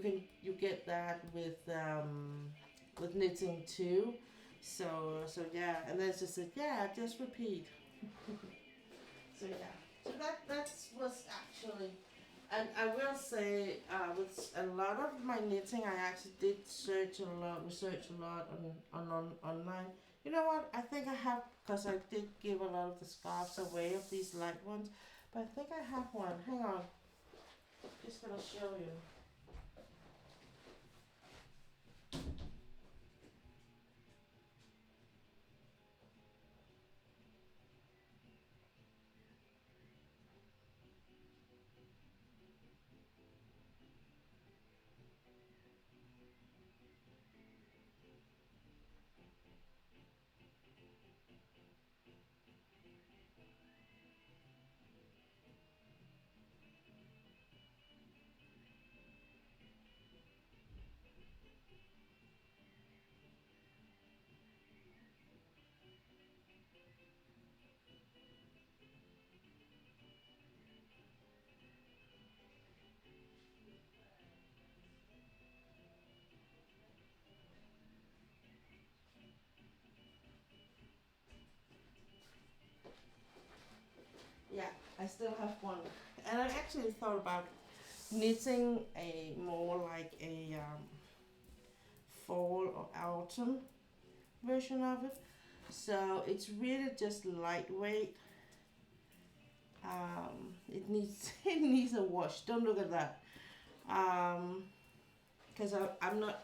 get that with knitting too. So yeah, and then it's just said, yeah, just repeat. So yeah, so that was actually. And I will say, with a lot of my knitting, I actually did research a lot on online. You know what? I think I have, because I did give a lot of the scarves away of these light ones. But I think I have one. Hang on. Just gonna show you. I still have one. And I actually thought about knitting a more like a fall or autumn version of it. So it's really just lightweight. It needs it needs a wash. Don't look at that. Because I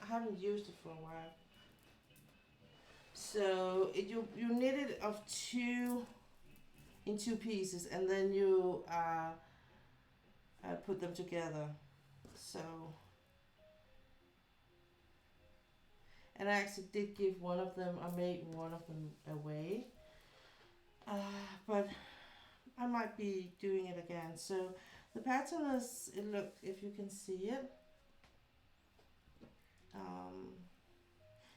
haven't used it for a while. So you knit it of two in two pieces, and then you put them together. So, and I actually did give one of them. I made one of them away, but I might be doing it again. So the pattern is, it look, if you can see it.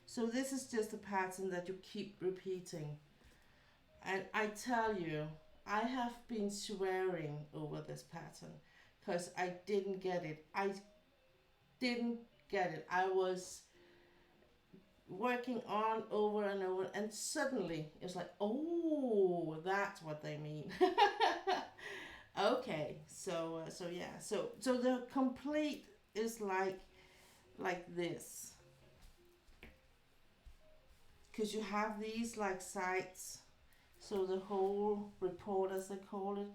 So this is just a pattern that you keep repeating. And I tell you, I have been swearing over this pattern because I didn't get it. I didn't get it. I was working on over and over, and suddenly it was like, oh, that's what they mean. Okay, so yeah, so the complete is like this, because you have these like sides, so the whole report, as they call it,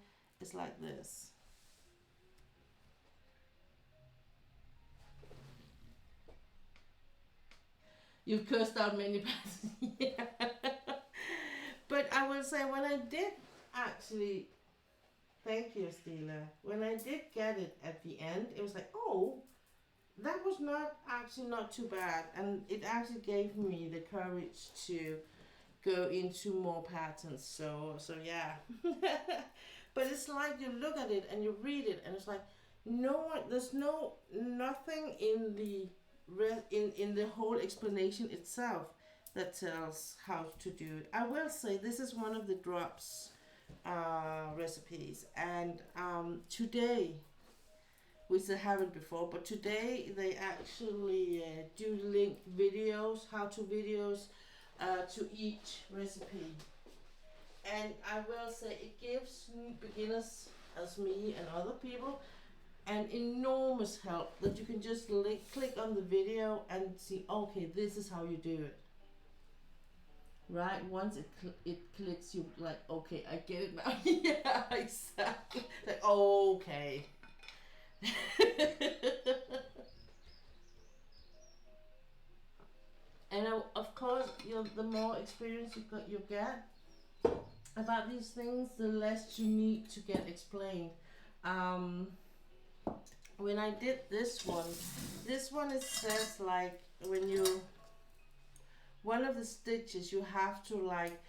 is like this. You've cursed out many patterns. Yeah. But I will say, when I did actually, thank you, Stila, when I did get it at the end, it was like, oh, that was not too bad, and it actually gave me the courage to go into more patterns. So yeah. But it's like you look at it and you read it, and it's like there's nothing in the in the whole explanation itself that tells how to do it. I will say this is one of the drops recipes, and today, which I haven't before, but today they actually do link videos, how-to videos to each recipe. And I will say it gives beginners as me and other people an enormous help that you can just click on the video and see, okay, this is how you do it. Right? Once it clicks, you like, okay, I get it now. Yeah, exactly. Like, okay. And of course, the more experience you get about these things, the less you need to get explained. When I did this one it says like one of the stitches you have to like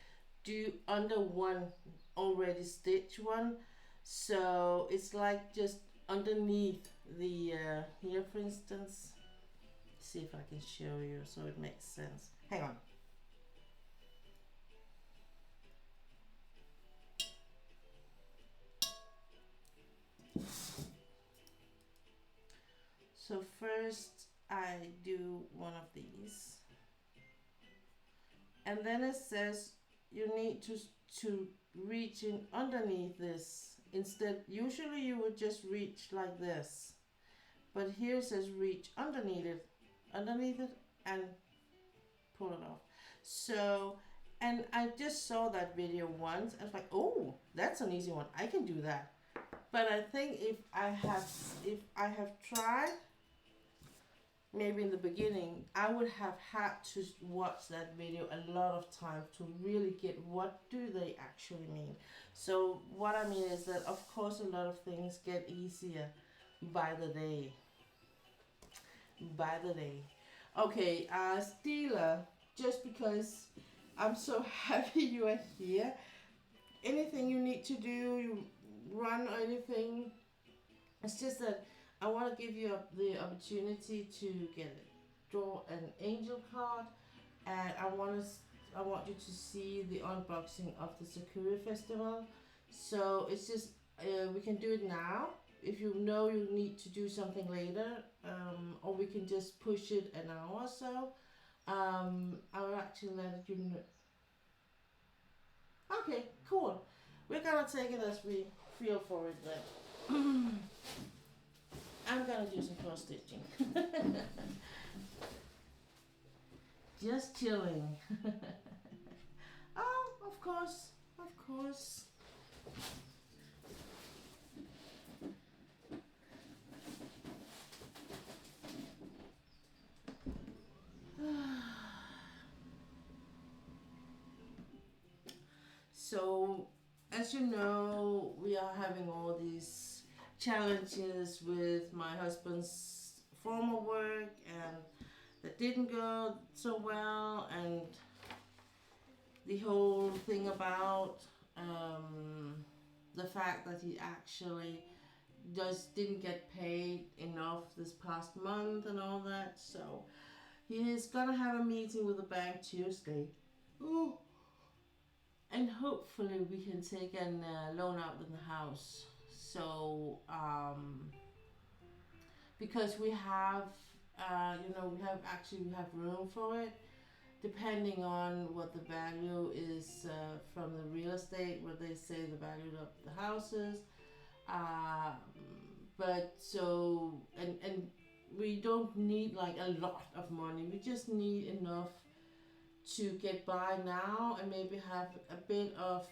do under one already stitch one, so it's like just underneath the here, for instance. See if I can show you so it makes sense. Hang on. So first I do one of these, and then it says you need to reach in underneath this. Instead, usually you would just reach like this, but here it says reach underneath it and pull it off. So, and I just saw that video once. I was like, oh, that's an easy one. I can do that. But I think if I have tried, maybe in the beginning, I would have had to watch that video a lot of times to really get what do they actually mean. So what I mean is that, of course, a lot of things get easier by the day. Okay, Stila, just because I'm so happy you are here. Anything you need to do, you run or anything, it's just that I want to give you the opportunity to draw an angel card, and I want you to see the unboxing of the Sakura Festival. So it's just we can do it now if you know you need to do something later, or we can just push it an hour or so. I'll actually let you know. Okay, cool. We're gonna take it as we feel for it then. I'm gonna do some cross stitching. Just chilling. Oh, of course, of course. So, as you know, we are having all these challenges with my husband's former work, and that didn't go so well, and the whole thing about the fact that he actually didn't get paid enough this past month and all that. So he is gonna have a meeting with the bank Tuesday. Ooh. And hopefully we can take a loan out in the house. So because we have we have room for it, depending on what the value is from the real estate, what they say the value of the houses. But so and we don't need like a lot of money. We just need enough to get by now, and maybe have a bit of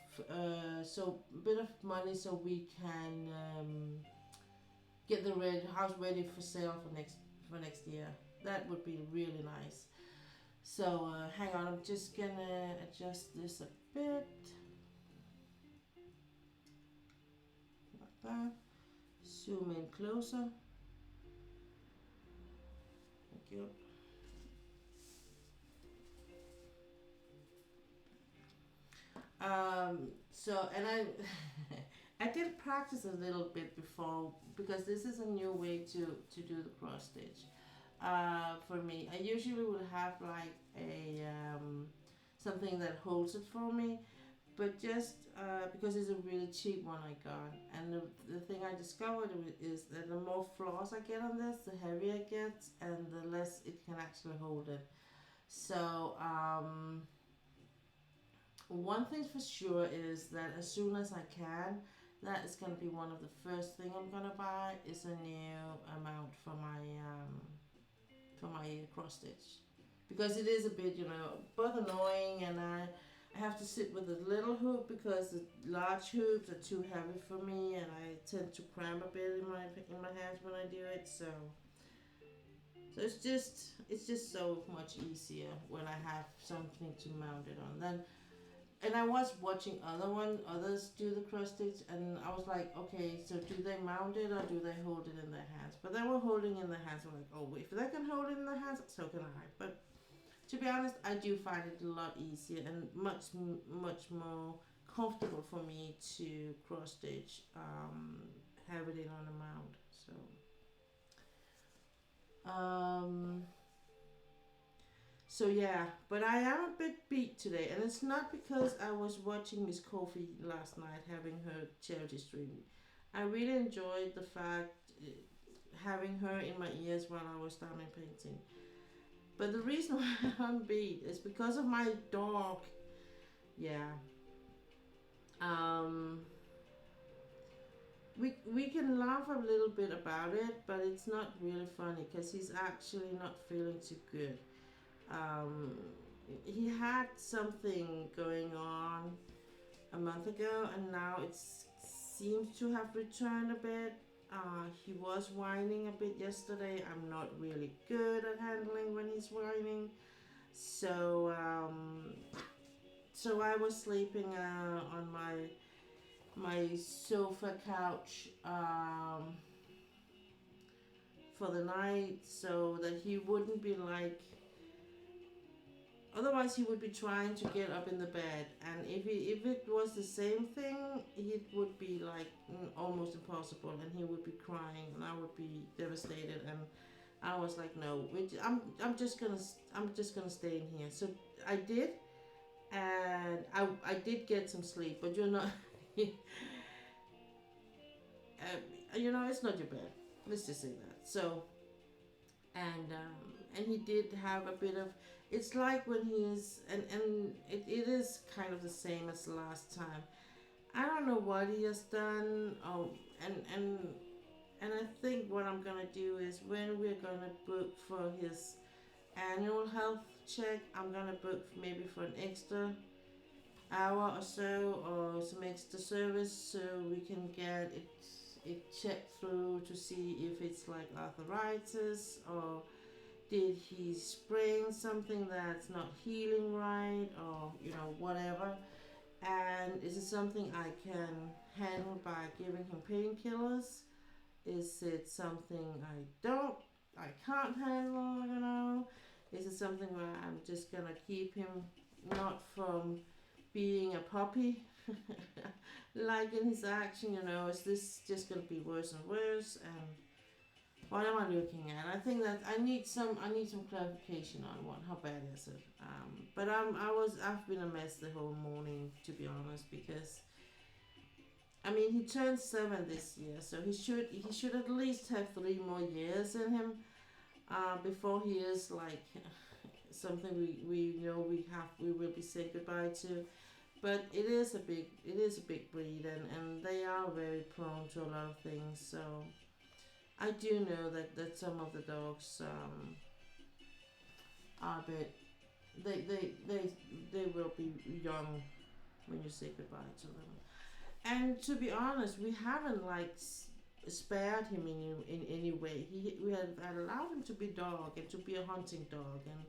money so we can get the house ready for sale for next year. That would be really nice. So hang on, I'm just gonna adjust this a bit like that. Zoom in closer. Thank you. So, and I did practice a little bit before, because this is a new way to do the cross stitch. For me, I usually would have like a something that holds it for me, but just because it's a really cheap one I got, and the thing I discovered is that the more floss I get on this, the heavier it gets, and the less it can actually hold it. So one thing for sure is that as soon as I can, that is going to be one of the first thing I'm going to buy, is a new mount for my cross stitch, because it is a bit, both annoying, and I have to sit with a little hoop because the large hoops are too heavy for me, and I tend to cramp a bit in my hands when I do it. So it's just so much easier when I have something to mount it on. Then, and I was watching others do the cross stitch, and I was like, okay, so do they mount it or do they hold it in their hands? But they were holding in their hands. I'm like, oh, if they can hold it in their hands, so can I. But to be honest, I do find it a lot easier and much more comfortable for me to cross stitch, have it in on a mount. So yeah, but I am a bit beat today, and it's not because I was watching Miss Coffee last night having her charity stream. I really enjoyed the fact having her in my ears while I was diamond painting. But the reason why I'm beat is because of my dog. Yeah. We can laugh a little bit about it, but it's not really funny because he's actually not feeling too good. He had something going on a month ago, and now it seems to have returned a bit. He was whining a bit yesterday. I'm not really good at handling when he's whining, so I was sleeping on my sofa couch for the night, so that he wouldn't be like. Otherwise, he would be trying to get up in the bed, and if it was the same thing, it would be like almost impossible, and he would be crying, and I would be devastated. And I was like, no, I'm just gonna stay in here. So I did, and I did get some sleep, but you're not, it's not your bed. Let's just say that. So, and he did have a bit of. It's like when he is, and it is kind of the same as last time. I don't know what he has done. Oh, and I think what I'm gonna do is when we're gonna book for his annual health check, I'm gonna book maybe for an extra hour or so, or some extra service, so we can get it checked through to see if it's like arthritis, or did he sprain something that's not healing right, or whatever. And is it something I can handle by giving him painkillers? Is it something I can't handle? Is it something where I'm just gonna keep him not from being a puppy? Like in his action, is this just gonna be worse and worse? And what am I looking at? I think that I need some clarification on how bad is it. But I've been a mess the whole morning, to be honest, because I mean he turned 7 this year, so he should at least have 3 more years in him before he is like something we know we will be saying goodbye to. But it is a big breed, and they are very prone to a lot of things. So I do know that some of the dogs are a bit they will be young when you say goodbye to them. And to be honest, we haven't like spared him in any way. We had allowed him to be dog and to be a hunting dog and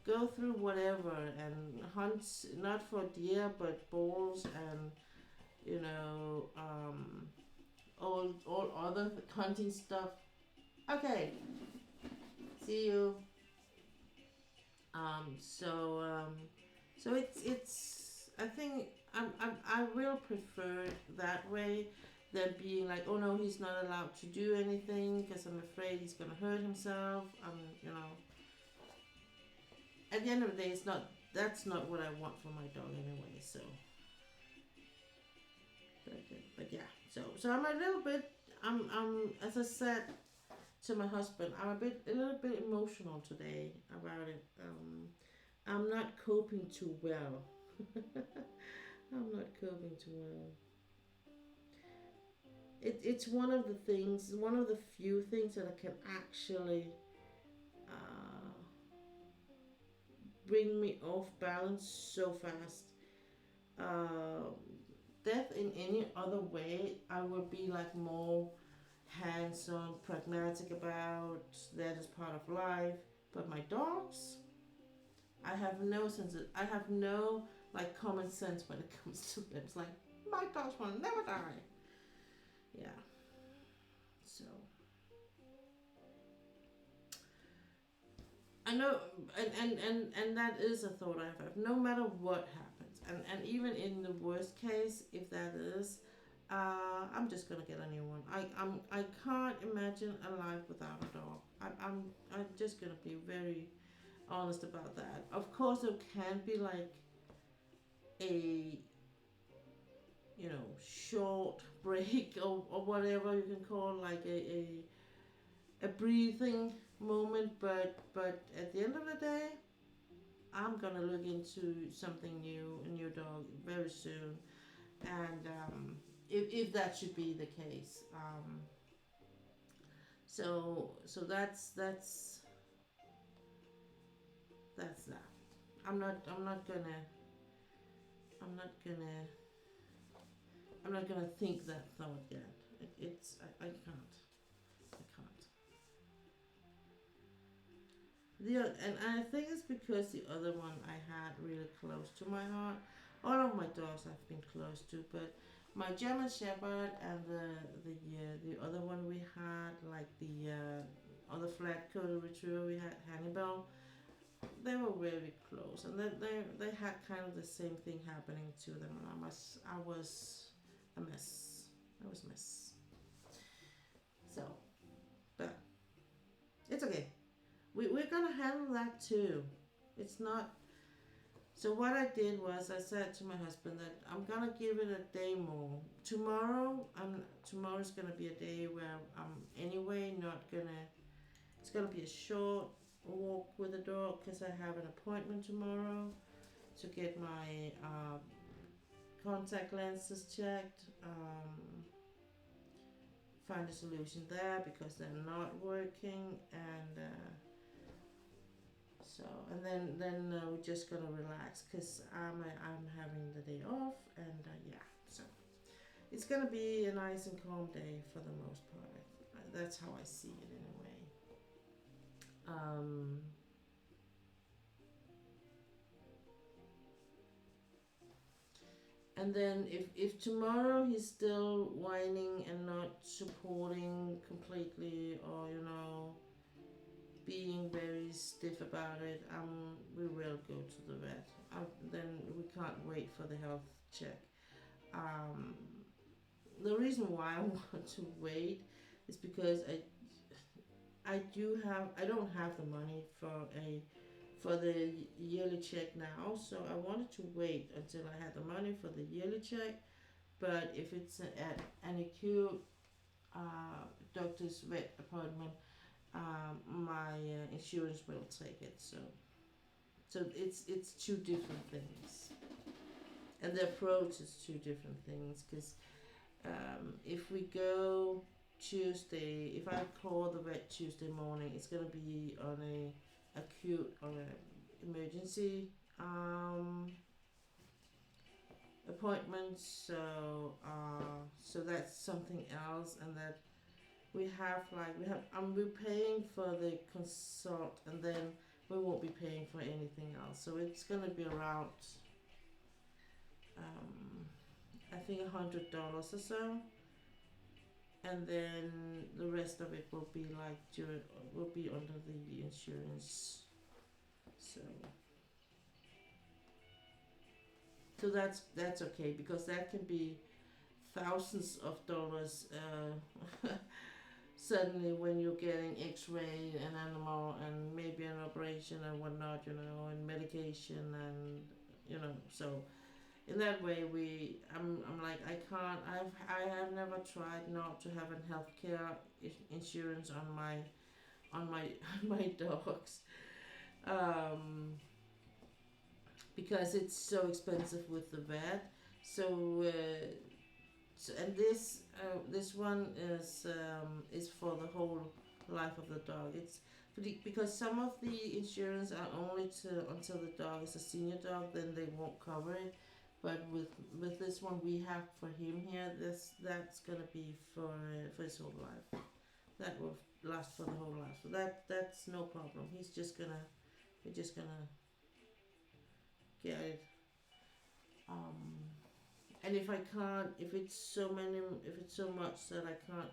go through whatever and hunt not for deer but bulls and all other hunting stuff. Okay, see you. So it's I think I will prefer that way than being like, oh no, he's not allowed to do anything because I'm afraid he's gonna hurt himself. At the end of the day, that's not what I want for my dog anyway. So, but yeah. So I'm a little bit. I'm as I said to my husband, I'm a little bit emotional today about it. I'm not coping too well. I'm not coping too well. It's one of the few things that I can actually bring me off balance so fast. Uh, Death in any other way, I would be like more hands-on, pragmatic about. That is part of life. But my dogs, I have no sense. I have no like common sense when it comes to them. It's like my dogs will never die. Yeah. So I know, and that is a thought I have. No matter what happens, and even in the worst case, if that is, I'm just gonna get a new one. I can't imagine a life without a dog. I'm just gonna be very honest about that. Of course, there can be like a short break or whatever you can call like a breathing moment, but at the end of the day, I'm gonna look into something new, a new dog very soon, and if that should be the case, so that's that. I'm not gonna think that thought yet. I can't. And I think it's because the other one I had really close to my heart. All of my dogs I've been close to, but my German Shepherd and the other one we had, like the other flat-coated retriever we had, Hannibal, they were very close, and they had kind of the same thing happening to them, and I was a mess. I was a mess. So, but it's okay. We're gonna handle that too. It's not. So what I did was I said to my husband that I'm gonna give it a day more. Tomorrow's gonna be a day where I'm anyway not gonna. It's gonna be a short walk with the dog because I have an appointment tomorrow to get my contact lenses checked. Find a solution there because they're not working, and so we're just gonna relax because I'm having the day off, and yeah, so it's gonna be a nice and calm day for the most part. That's how I see it anyway. And then if tomorrow he's still whining and not supporting completely, or being very stiff about it, we will go to the vet. Then we can't wait for the health check. The reason why I want to wait is because I don't have the money for the yearly check now, so I wanted to wait until I had the money for the yearly check. But if it's at an acute doctor's vet appointment, my insurance will take it. So it's two different things, and the approach is two different things. Because if we go Tuesday, if I call the vet Tuesday morning, it's gonna be on a acute or emergency appointment. So that's something else, and that we're paying for the consult, and then we won't be paying for anything else. So it's gonna be around I think $100 or so, and then the rest of it will be will be under the insurance. So that's okay, because that can be thousands of dollars suddenly when you're getting X-ray, an animal, and maybe an operation and whatnot, and medication, and so in that way I'm like, I have never tried not to have a healthcare insurance on my my dogs, because it's so expensive with the vet. So and this one is for the whole life of the dog. It's because some of the insurance are only until the dog is a senior dog, then they won't cover it. But with this one we have for him here, that's gonna be for his whole life. That will last for the whole life. So that's no problem. We're just gonna get it. And if it's so much that I can't,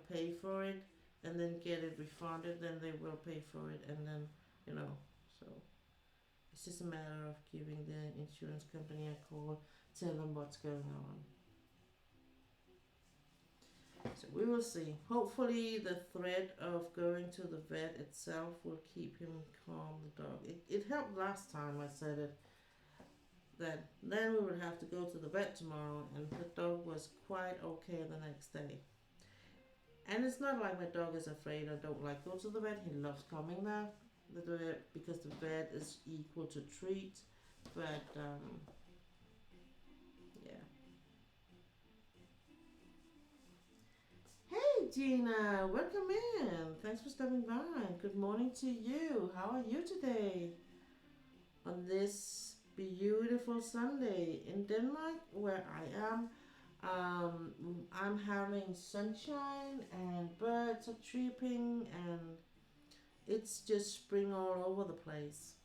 pay for it and then get it refunded, then they will pay for it, and then, so it's just a matter of giving the insurance company a call, tell them what's going on. So we will see. Hopefully the threat of going to the vet itself will keep him calm, the dog. It helped last time I said it, that then we would have to go to the vet tomorrow, and the dog was quite okay the next day. And it's not like my dog is afraid or don't like go to the vet. He loves coming there, because the vet is equal to treat. But yeah. Hey Gina, welcome in. Thanks for stopping by. Good morning to you. How are you today on this beautiful Sunday in Denmark, where I am? I'm having sunshine and birds are chirping, and it's just spring all over the place.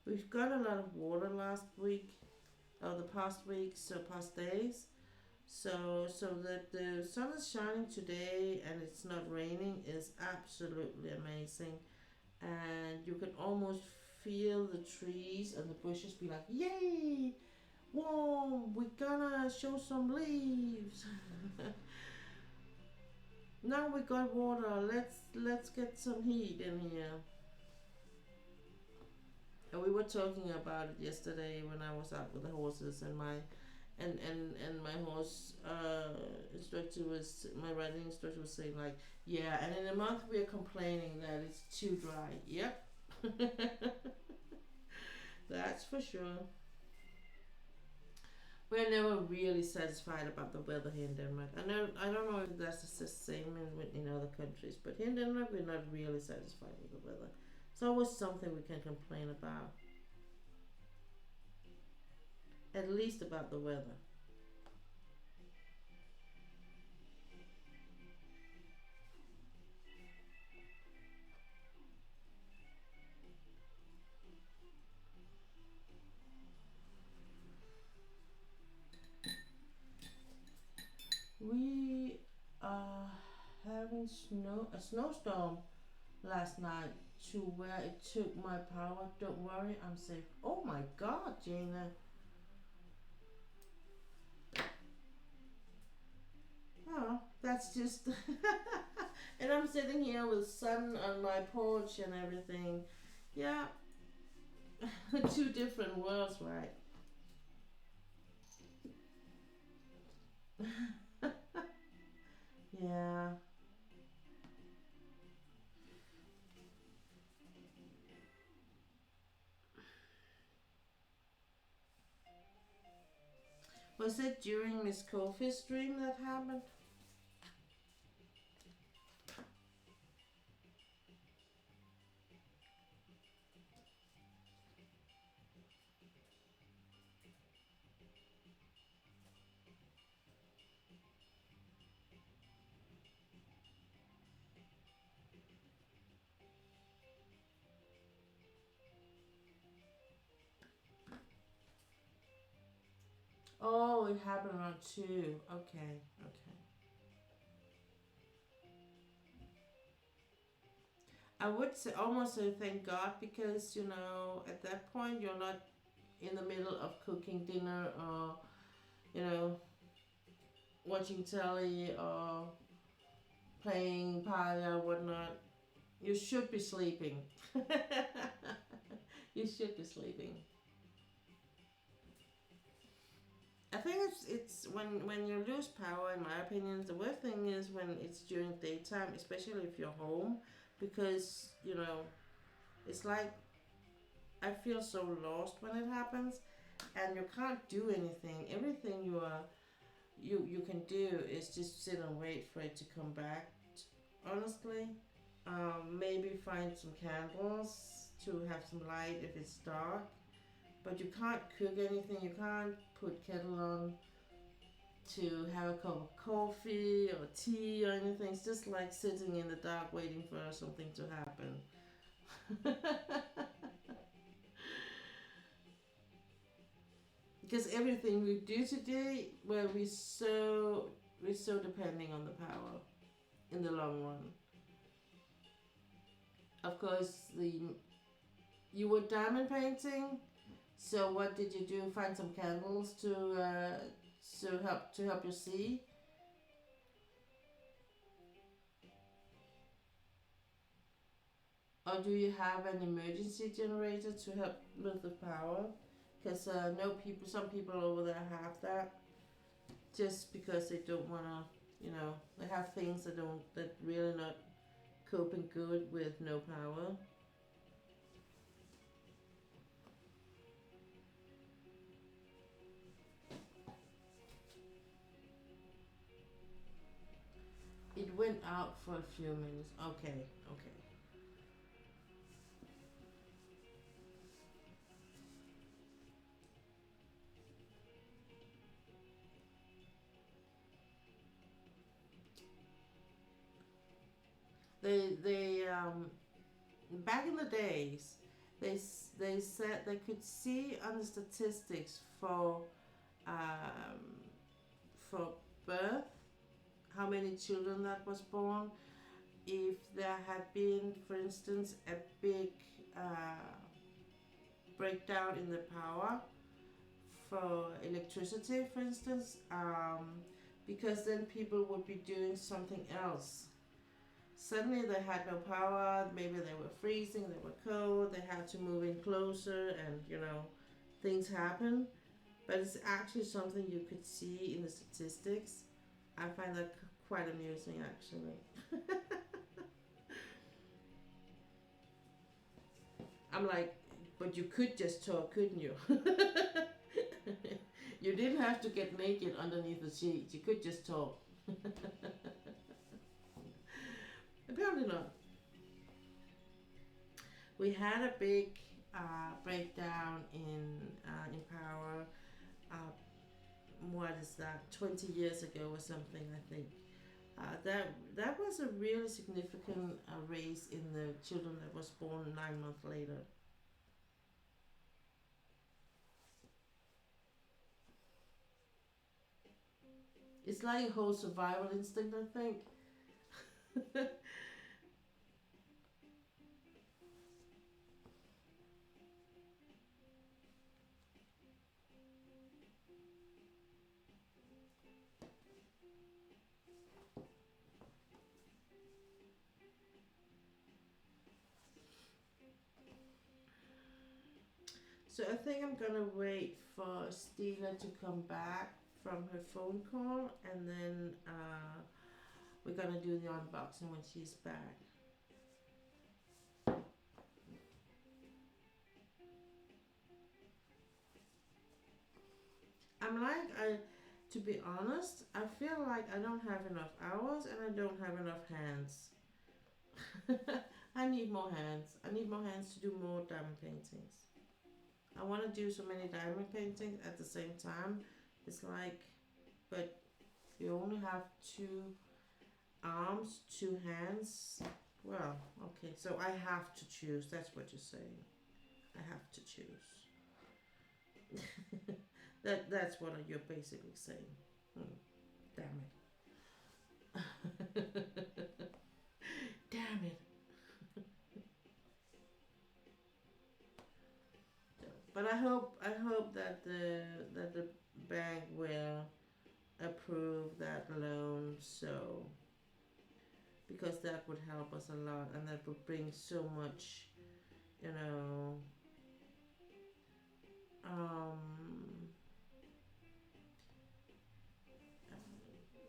We've got a lot of water last week, or the past weeks, so past days. So that the sun is shining today and it's not raining is absolutely amazing. And you can almost feel the trees and the bushes be like, yay! Whoa, we're gonna show some leaves. Now we got water. Let's get some heat in here. And we were talking about it yesterday when I was out with the horses, and my horse instructor my riding instructor was saying, like, yeah, and in a month we are complaining that it's too dry. Yep. That's for sure. we're never really satisfied about the weather here in Denmark. I don't know if that's the same in other countries, but here in Denmark we're not really satisfied with the weather. It's always something we can complain about. At least about the weather. We are having a snowstorm last night to where it took my power. Don't worry, I'm safe. Oh my god, Jana. Oh, that's just. And I'm sitting here with sun on my porch and everything. Yeah, two different worlds, right? Yeah. Was it during Miss Kofi's stream that happened? Oh, it happened around 2. Okay, okay. I would say, almost say thank God because, at that point you're not in the middle of cooking dinner or, you know, watching telly or playing pie or whatnot. You should be sleeping. You should be sleeping. I think it's when you lose power. In my opinion, the worst thing is when it's during daytime, especially if you're home, because it's like I feel so lost when it happens, and you can't do anything. Everything you can do is just sit and wait for it to come back. Honestly, maybe find some candles to have some light if it's dark. But you can't cook anything. You can't put kettle on to have a cup of coffee or tea or anything. It's just like sitting in the dark waiting for something to happen. Because everything we do today, well, we're so depending on the power in the long run. Of course, you were diamond painting. So what did you do? Find some candles to help you see? Or do you have an emergency generator to help with the power? Because no people, some people over there have that. Just because they don't wanna, they have things that really not coping good with no power. It went out for a few minutes. Okay, okay. They back in the days, they said they could see on the statistics um, for birth how many children that was born if there had been, for instance, a big breakdown in the power for electricity, for instance, because then people would be doing something else. Suddenly they had no power, maybe they were freezing, they were cold, they had to move in closer, and things happen. But it's actually something you could see in the statistics. I find that quite amusing, actually. I'm like, but you could just talk, couldn't you? You didn't have to get naked underneath the sheet. You could just talk. Apparently not. We had a big breakdown in power. Uh, what is that? 20 years ago or something, I think. That was a really significant raise in the children that was born 9 months later. It's like a whole survival instinct, I think. So I think I'm gonna wait for Stina to come back from her phone call, and then we're gonna do the unboxing when she's back. I'm like, to be honest, I feel like I don't have enough hours and I don't have enough hands. I need more hands. I need more hands to do more diamond paintings. I want to do so many diamond paintings at the same time. It's like, but you only have 2 arms, 2 hands. Well, okay, so I have to choose. That's what you're saying. I have to choose. That's what you're basically saying. Damn it. Damn it. But I hope that the bank will approve that loan, so because that would help us a lot, and that would bring so much, you know,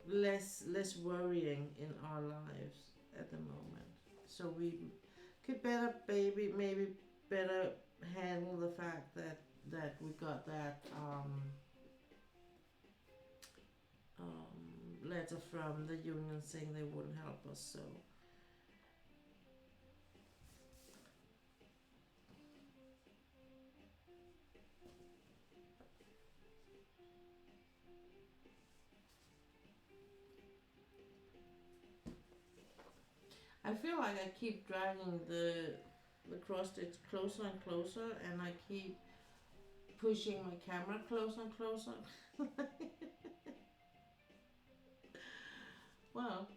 less worrying in our lives at the moment. So we could better maybe better handle the fact that we got that letter from the union saying they wouldn't help us. So I feel like I keep dragging the cross stitch closer and closer, and I keep pushing my camera closer and closer. Well,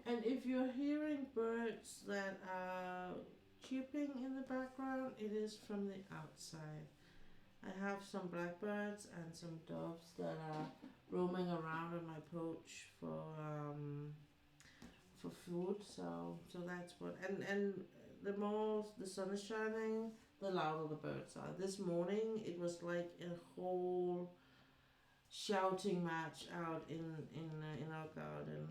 and if you're hearing birds that are chirping in the background, it is from the outside. I have some blackbirds and some doves that are roaming around on my porch for food. So that's what. And the more the sun is shining, the louder the birds are. This morning it was like a whole shouting match out in our garden.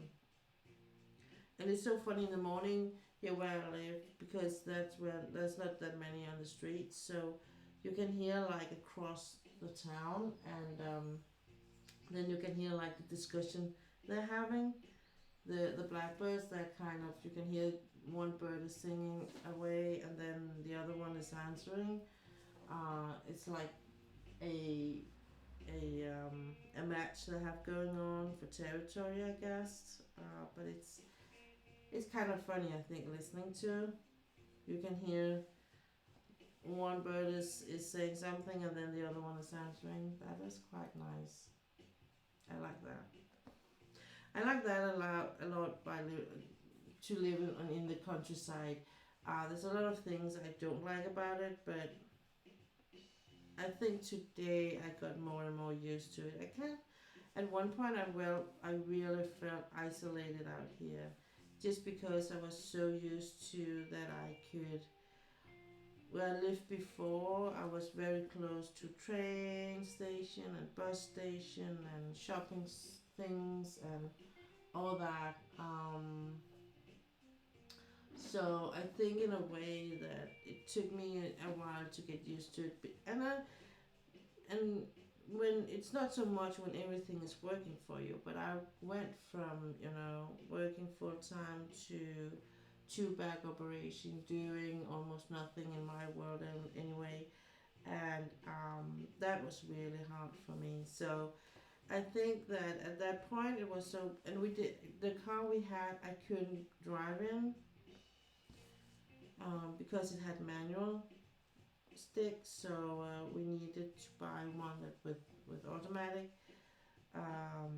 And it's so funny in the morning here where I live because that's where there's not that many on the streets, so you can hear like across the town, and then you can hear like the discussion they're having. The blackbirds, that kind of, you can hear one bird is singing away and then the other one is answering. It's like a a match they have going on for territory, I guess. But it's kind of funny, I think, listening to. You can hear one bird is saying something and then the other one is answering. That is quite nice. I like that. I like that a lot to live in the countryside. There's a lot of things I don't like about it, but I think today I got more and more used to it. I can At one point I really felt isolated out here, just because I was so used to that I could. Where I lived before, I was very close to train station and bus station and shopping things and all that. So I think in a way that it took me a while to get used to it, and when it's not so much when everything is working for you, but I went from working full time to two-bag operation, doing almost nothing in my world anyway, and that was really hard for me. So I think that at that point it was so, and we did the car we had, I couldn't drive in because it had manual sticks, so we needed to buy one that with automatic. Um,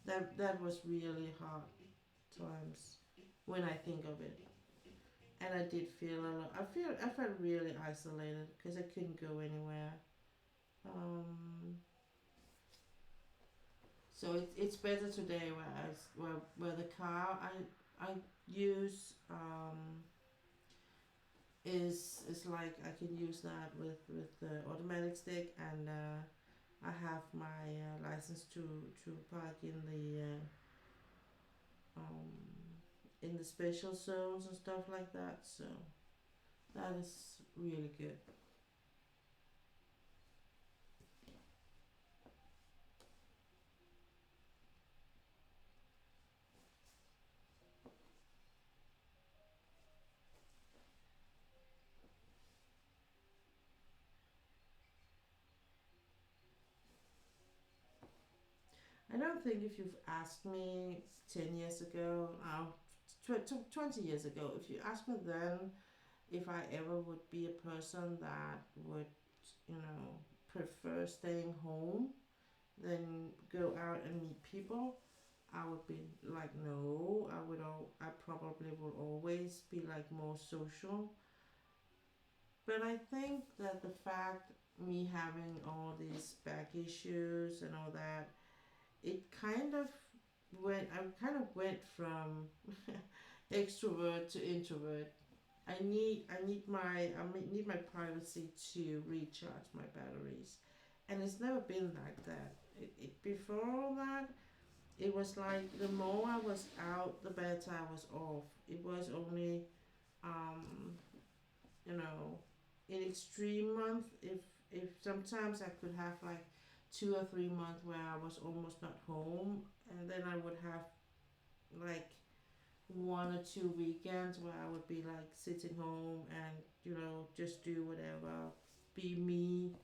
that was really hard times when I think of it, and I did feel a lot. I felt really isolated because I couldn't go anywhere. Um, so it's better today where the car I use is like I can use that with the automatic stick, and I have my license to park um, in the special zones and stuff like that. So that is really good. I don't think if you've asked me 10 years ago, 20 years ago, if you asked me then if I ever would be a person that would, prefer staying home than go out and meet people, I would be like, no. I probably would always be like more social. But I think that the fact me having all these back issues and all that, it kind of went from extrovert to introvert. I need my privacy to recharge my batteries, and it's never been like that. Before all that, it was like the more I was out, the better I was off. It was only, um, you know, in extreme month, if sometimes I could have like 2 or 3 months where I was almost not home, and then I would have like 1 or 2 weekends where I would be like sitting home and just do whatever, be me,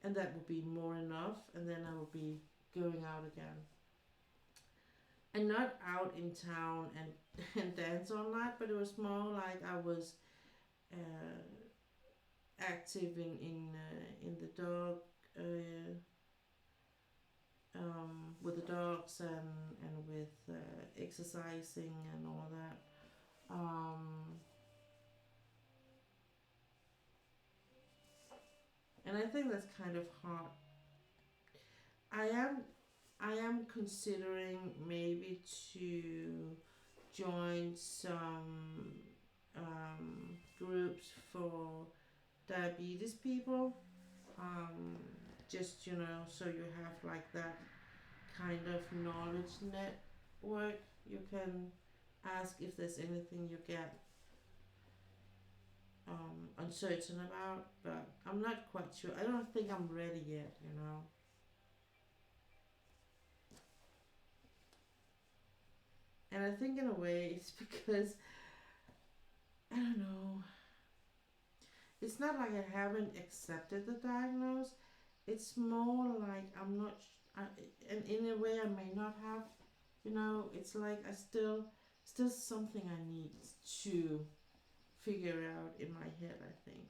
and that would be more enough, and then I would be going out again, and not out in town and and dance all night, but it was more like I was uh, active in the dog uh, with the dogs, and with exercising and all that. Um, And I think that's kind of hard. I am I am considering maybe to join some groups for diabetes people. Um, just so you have like that kind of knowledge network. You can ask if there's anything you get uncertain about, but I'm not quite sure. I don't think I'm ready yet. And I think in a way it's because I don't know. It's not like I haven't accepted the diagnosis. It's more like I'm not, and in a way I may not have. It's like I still something I need to figure out in my head. I think.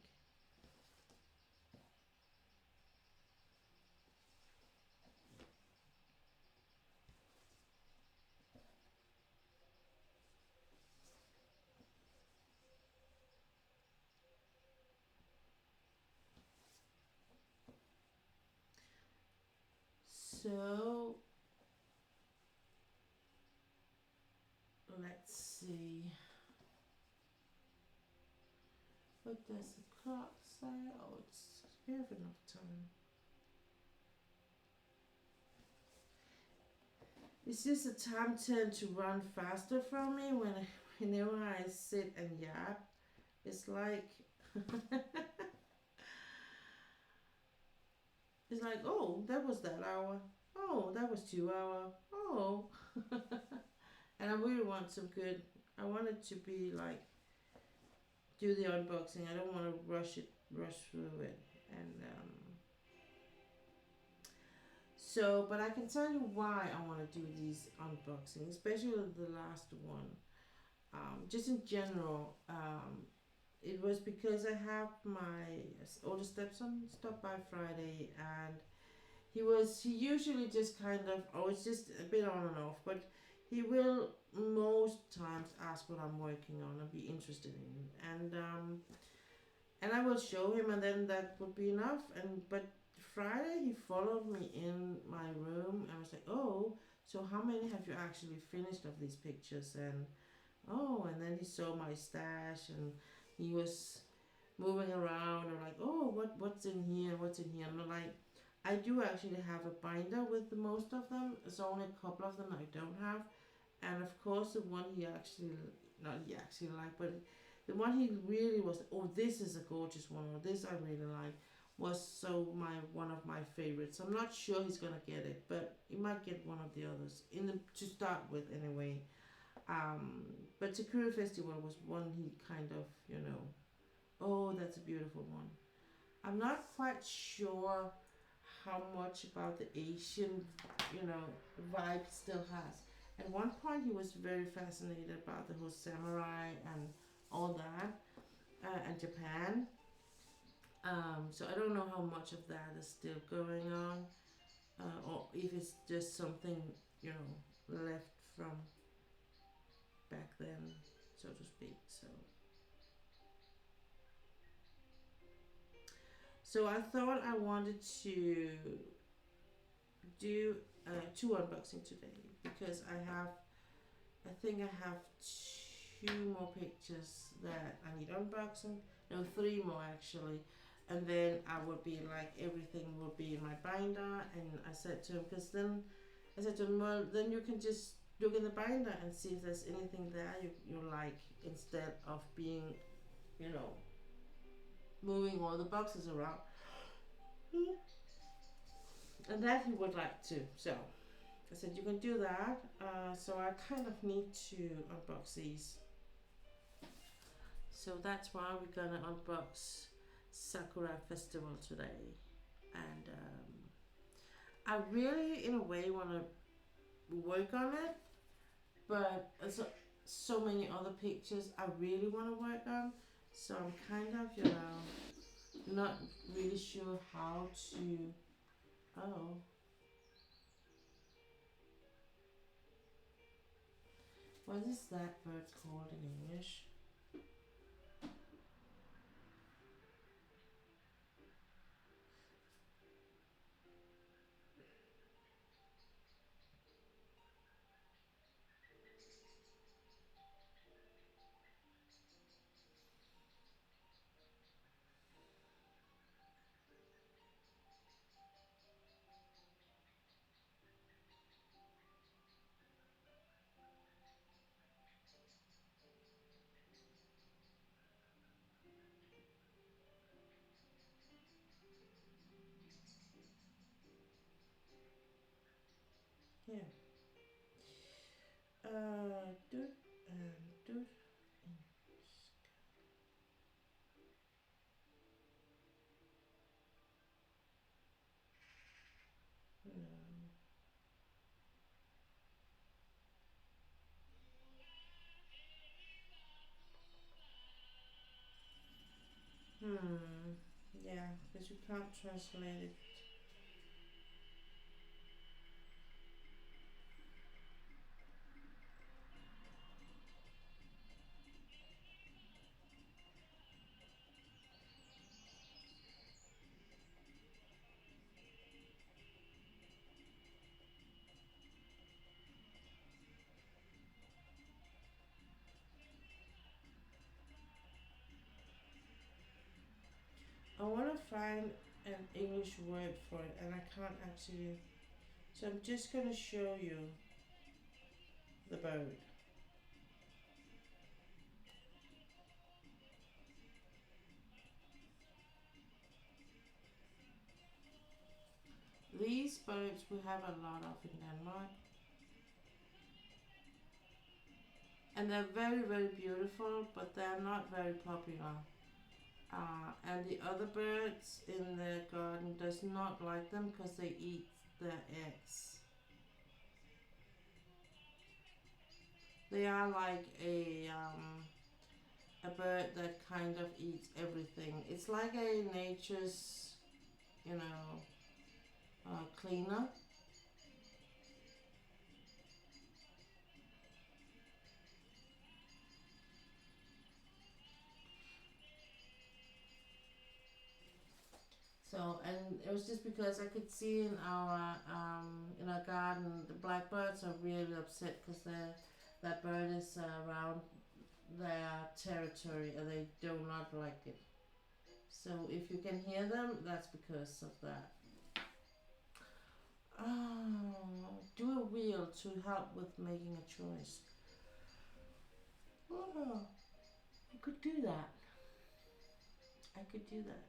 So let's see. What does the clock say? Oh, we have enough time. It's just a time tend to run faster for me whenever I sit and yap. It's like it's like, oh, that was that hour. Oh, that was 2 hour. Oh, and I really want some good. I want it to be like do the unboxing. I don't want to rush through it, and but I can tell you why I want to do these unboxing, especially the last one. Just in general, it was because I have my older stepson stop by Friday, and he usually just kind of, oh, it's just a bit on and off, but he will most times ask what I'm working on and be interested in, and I will show him, and then that would be enough. And but Friday he followed me in my room and was like, oh, so how many have you actually finished of these pictures? And oh, and then he saw my stash, and he was moving around and like, oh, what's in here? What's in here? And I'm like, I do actually have a binder with the most of them. There's only a couple of them I don't have, and of course the one he actually not he actually liked, but the one he really was, oh, this is a gorgeous one, or this I really like, was my one of my favorites. I'm not sure he's gonna get it, but he might get one of the others to start with anyway. Um, but Sakura Festival was one he kind of, oh, that's a beautiful one. I'm not quite sure how much about the Asian, vibe he still has. At one point, he was very fascinated about the whole samurai and all that, and Japan. So I don't know how much of that is still going on, or if it's just something, left from back then, so to speak. So I thought I wanted to do two unboxing today because I think I have two more pictures that I need unboxing. No, three more actually. And then I would be like, everything will be in my binder. And I said to him, well, then you can just look in the binder and see if there's anything there you like, instead of being, you know, moving all the boxes around. And that he would like to. So I said, you can do that. So I kind of need to unbox these. So that's why we're gonna unbox Sakura Festival today. And I really, in a way, want to work on it, but so many other pictures I really want to work on. So I'm kind of, not really sure how to. Oh, what is that bird called in English? Here. Doot and doot. Yeah, because you can't translate it. I want to find an English word for it, and I can't actually. So I'm just gonna show you the bird. These birds we have a lot of in Denmark, and they're very, very beautiful, but they're not very popular. And the other birds in the garden does not like them because they eat their eggs. They are like a bird that kind of eats everything. It's like a nature's, you know, cleaner. So, and it was just because I could see in our garden the blackbirds are really upset because that bird is around their territory and they do not like it. So if you can hear them, that's because of that. Oh, do a wheel to help with making a choice. Oh, I could do that. I could do that.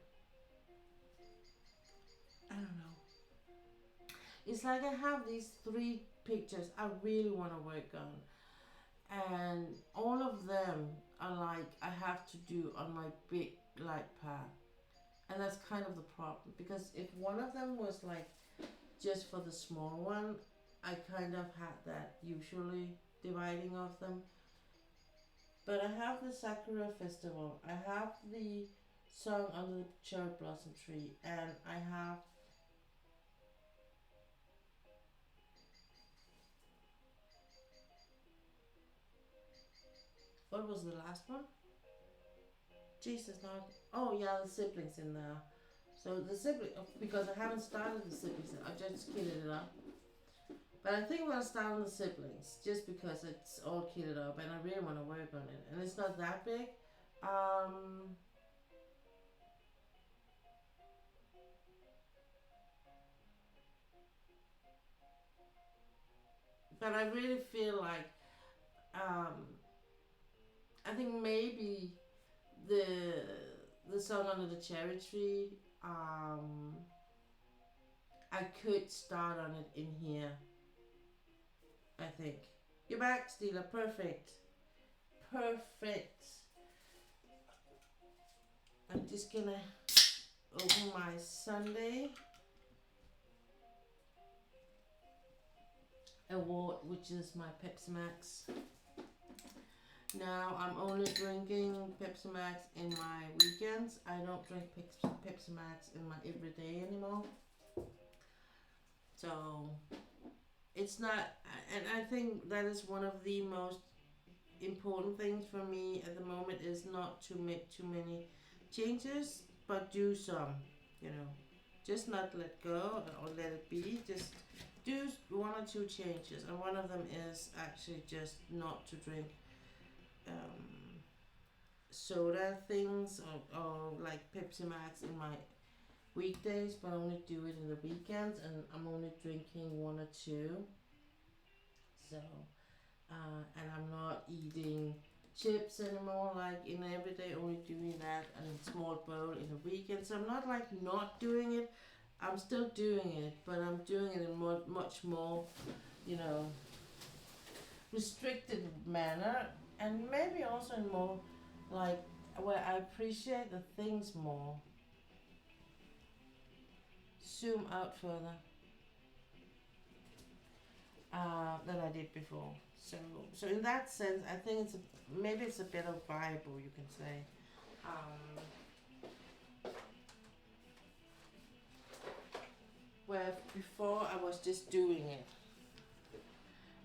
I don't know. It's like I have these three pictures I really want to work on, and all of them are like I have to do on my big light path, and that's kind of the problem because if one of them was like just for the small one, I kind of had that usually dividing of them. But I have the Sakura Festival, I have the song under the cherry blossom tree, and I have. What was the last one? Jesus, not. Oh, yeah, the siblings in there. So the sibling, because I haven't started the siblings, I just kitted it up. But I think we'll start on the siblings, just because it's all kitted up, and I really want to work on it. And it's not that big. Um, but I really feel like, um, I think maybe the the song under the cherry tree, I could start on it in here. I think. You're back, Stila. Perfect. Perfect. I'm just gonna open my Sunday award, which is my Pepsi Max. Now I'm only drinking Pepsi Max in my weekends. I don't drink Pepsi Max in my everyday anymore. So it's not, and I think that is one of the most important things for me at the moment is not to make too many changes, but do some, you know, just not let go or let it be. Just do one or two changes, and one of them is actually just not to drink um, soda things or like Pepsi Max in my weekdays, but only do it in the weekends, and I'm only drinking one or two. So, and I'm not eating chips anymore, like in every day, only doing that and a small bowl in a weekend. So I'm not like not doing it. I'm still doing it, but I'm doing it in much more, you know, restricted manner, and maybe also in more like where I appreciate the things more. Zoom out further than I did before. So in that sense, I think maybe it's a better viable, you can say. Where before I was just doing it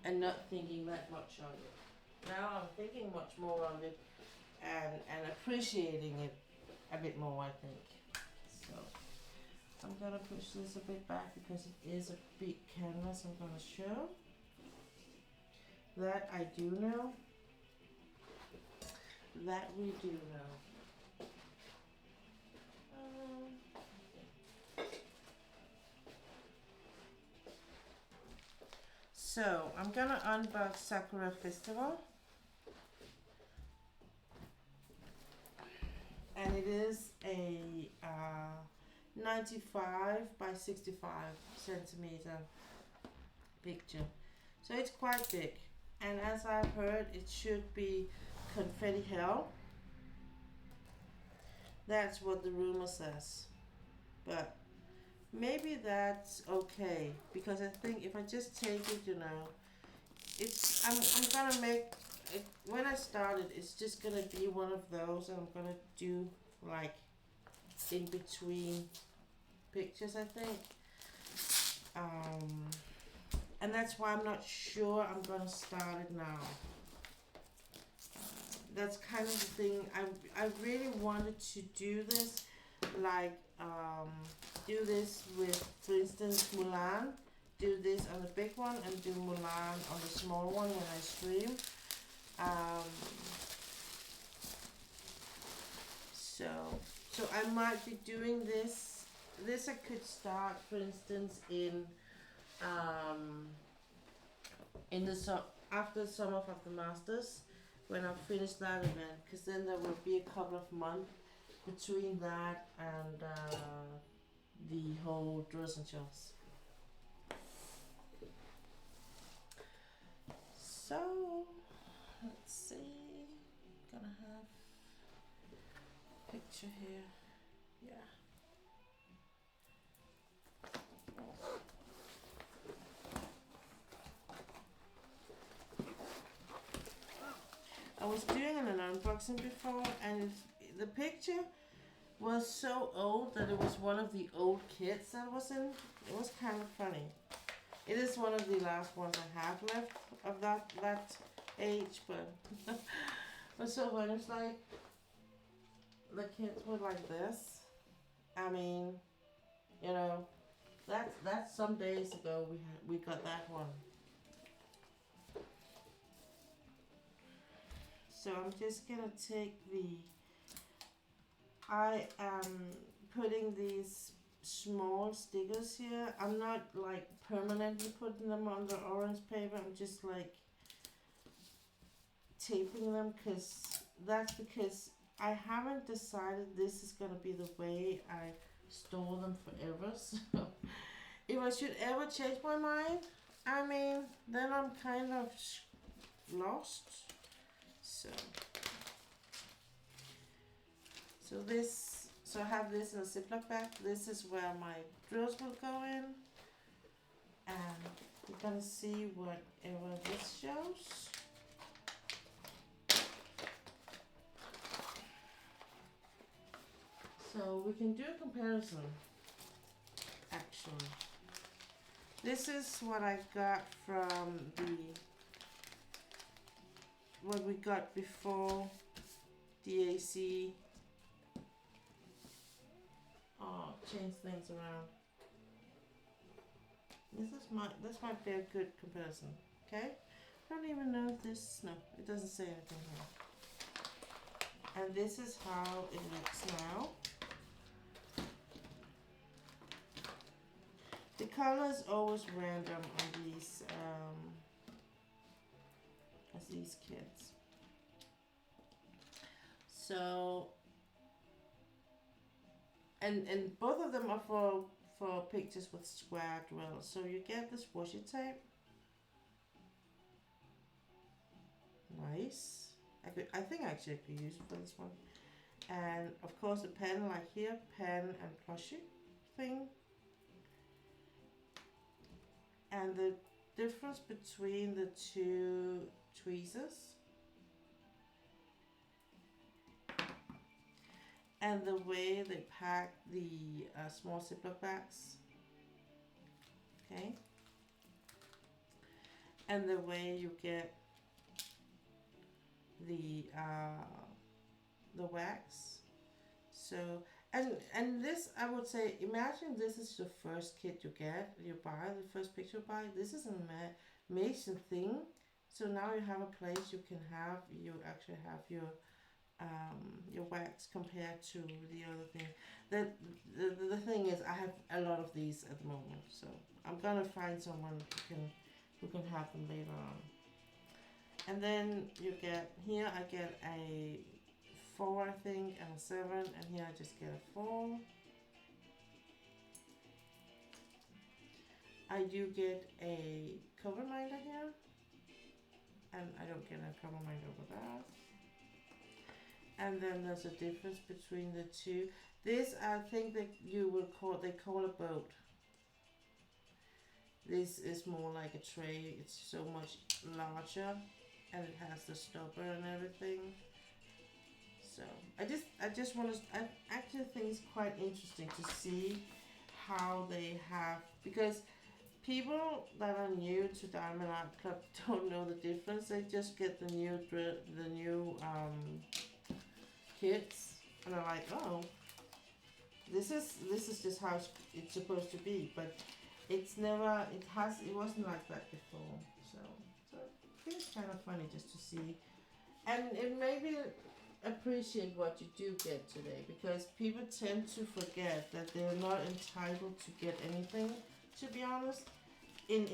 and not thinking that much of it. Now I'm thinking much more of it and appreciating it a bit more, I think. So I'm gonna push this a bit back because it is a big canvas I'm gonna show. That I do know. That we do know. So I'm gonna unbox Sakura Festival. And it is a 95 by 65 centimeter picture. So it's quite big. And as I've heard, it should be confetti hell. That's what the rumor says. But maybe that's okay, because I think if I just take it, you know, I'm gonna make it, when I started, it's just gonna be one of those, and I'm gonna do like in between pictures, I think. And that's why I'm not sure I'm gonna start it now. That's kind of the thing. I really wanted to do this, like do this with, for instance, Mulan. Do this on the big one and do Mulan on the small one when I stream. So I might be doing this. This I could start, for instance, in the after Summer of the Masters, when I finish that event, because then there will be a couple of months between that and the whole Dresden shows. So let's see, gonna have a picture here. Yeah. I was doing an unboxing before, and the picture was so old that it was one of the old kits that was in. It was kind of funny. It is one of the last ones I have left of that age, but but so when it's like the kids were like this. I mean, you know, that's some days ago we got that one. So I'm just gonna take I am putting these small stickers here. I'm not like permanently putting them on the orange paper. I'm just like taping them, because I haven't decided this is gonna be the way I store them forever. So if I should ever change my mind, I mean, then I'm kind of lost. So I have this in a Ziploc bag. This is where my drills will go in, and we're gonna see whatever this shows. So we can do a comparison, actually. This is what I got from what we got before DAC change things around. This might be a good comparison. Okay? I don't even know if this, no, it doesn't say anything here. And this is how it looks now. The color is always random on these as these kits. So and both of them are for pictures with square drills. So you get this washi tape, place. I think actually I could use it for this one. And of course a pen like here, pen and plushie thing. And the difference between the two tweezers and the way they pack the small Ziploc bags, okay, and the way you get the wax. So and this, I would say, imagine this is the first kit you get, you buy, the first picture you buy. This is an amazing thing. So now you have a place you can have, you actually have your wax compared to the other thing. The thing is, I have a lot of these at the moment, so I'm gonna find someone who can have them later on. And then you get, here I get a 4 I think, and a 7, and here I just get a 4. I do get a cover minder here, and I don't get a cover minder over that. And then there's a difference between the two. This I think that they call a boat. This is more like a tray. It's so much larger, and it has the stopper and everything. So I just want to, I actually think it's quite interesting to see how they have, because people that are new to Diamond Art Club don't know the difference. They just get the new kits and are like, oh, this is just how it's supposed to be, but it wasn't like that before. So I think it's kind of funny just to see, and it made me appreciate what you do get today, because people tend to forget that they're not entitled to get anything, to be honest, in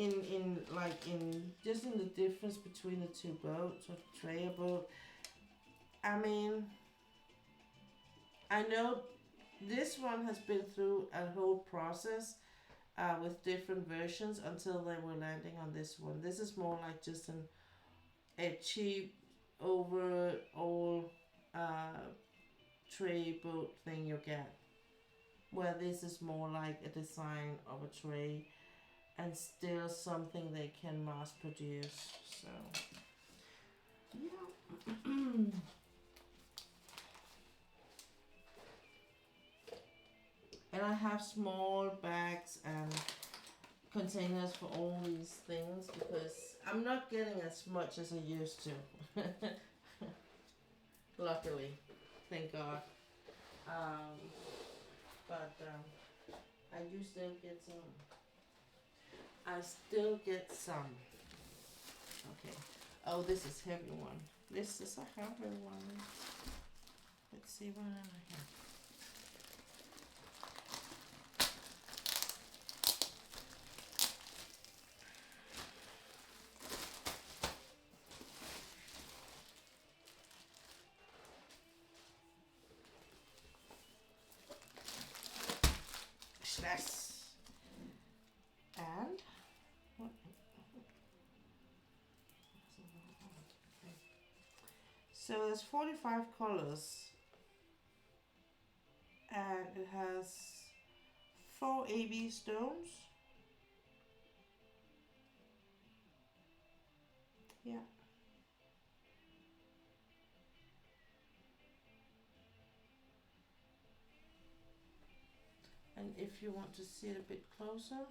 just in the difference between the two boats, or tray or boat. I mean, I know this one has been through a whole process with different versions until they were landing on this one. This is more like just a cheap overall tray boat thing you get, where this is more like a design of a tray and still something they can mass produce. So yeah. And I have small bags and containers for all these things, because I'm not getting as much as I used to. Luckily, thank God. But I do still get some. I still get some. Okay. Oh, this is heavy one. This is a heavy one. Let's see what I have. And what? So there's 45 colors, and it has 4 AB stones. Yeah. And if you want to see it a bit closer,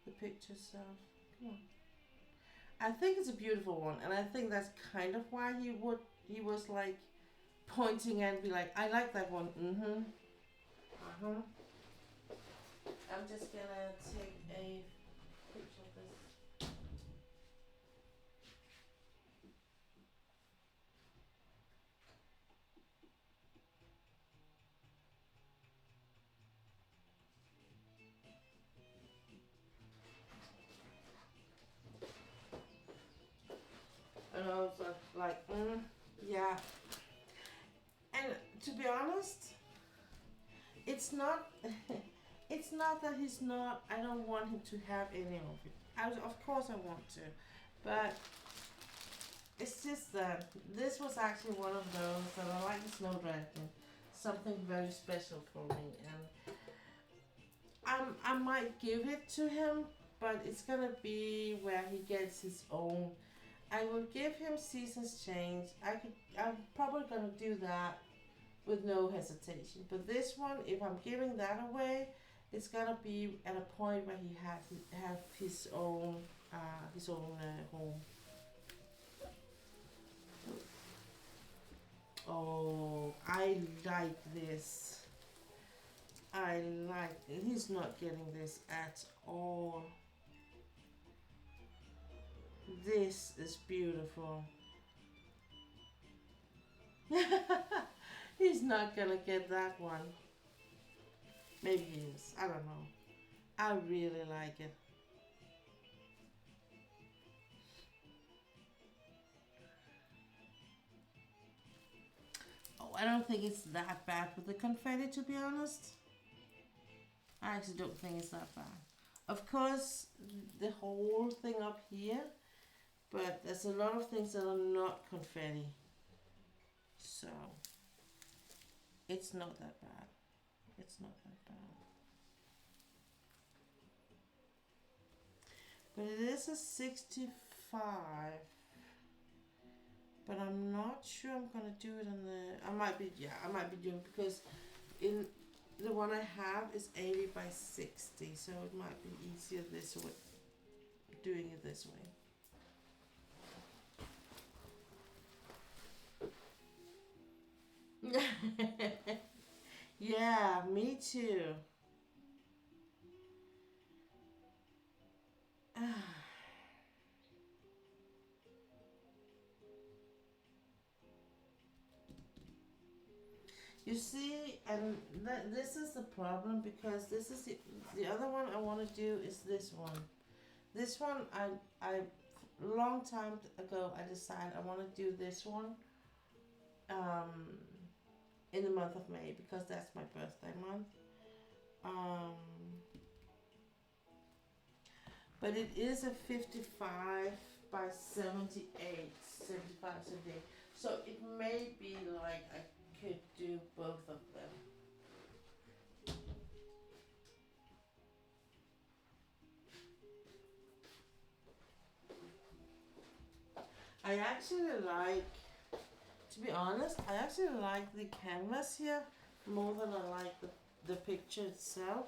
the picture itself, come on. I think it's a beautiful one, and I think that's kind of why he was like pointing and be like, I like that one. I'm just gonna take a picture of this. And I was like, yeah. And to be honest, it's not it's not that he's not, I don't want him to have any of it. Of course I want to, but It's just that this was actually one of those that I like the snow dragon. Something very special for me, and I might give it to him, but it's gonna be where he gets his own. I will give him Seasons Change. I'm probably gonna do that with no hesitation. But this one, if I'm giving that away, it's gonna be at a point where he have his own home. Oh, I like this. I like it. He's not getting this at all. This is beautiful. He's not gonna get that one. Maybe he is. I don't know. I really like it. Oh, I don't think it's that bad with the confetti, to be honest. I actually don't think it's that bad. Of course, the whole thing up here, but there's a lot of things that are not confetti. So, it's not that bad. It's not that bad. But it is a 65. But I'm not sure I'm gonna do it on the. I might be doing because in the one I have is 80 by 60, so it might be easier this way, doing it this way. Yeah, me too. You see, and this is the problem because this is the other one I want to do is this one. This one I long time ago I decided I want to do this one um, in the month of May because that's my birthday month. Um, but it is a 55 by 78, 75, 78. So it may be like I could do both of them. I actually like, to be honest, I actually like the canvas here more than I like the picture itself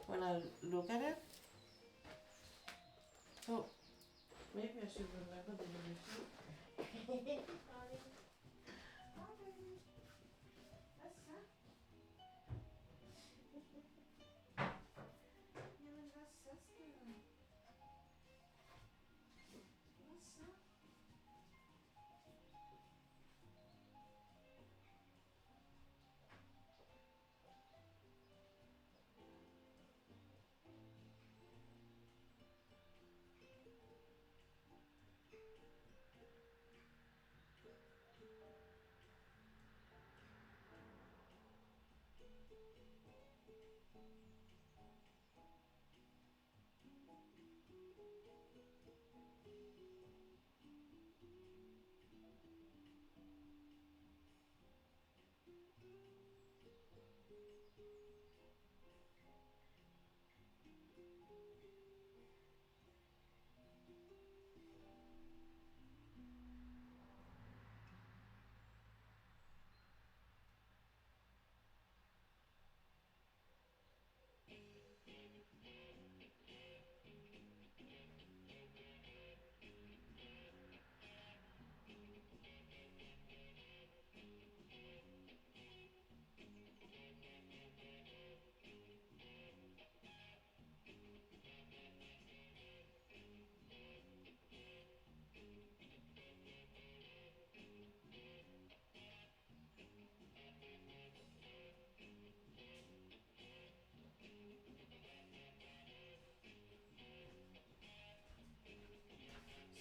when I look at it. So maybe I should remember the name.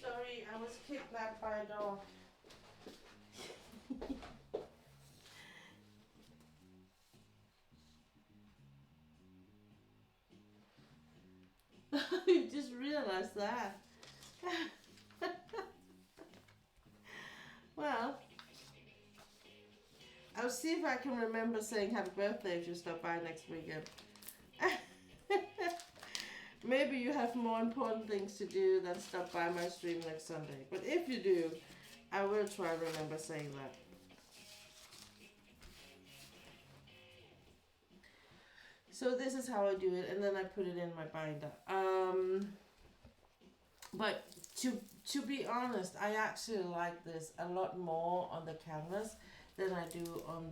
Sorry, I was kidnapped by a dog. You just realized that. I'll see if I can remember saying happy birthday if you stop by next weekend. Maybe you have more important things to do than stop by my stream next Sunday. But if you do, I will try to remember saying that. So this is how I do it, and then I put it in my binder. But to be honest, I actually like this a lot more on the canvas than I do on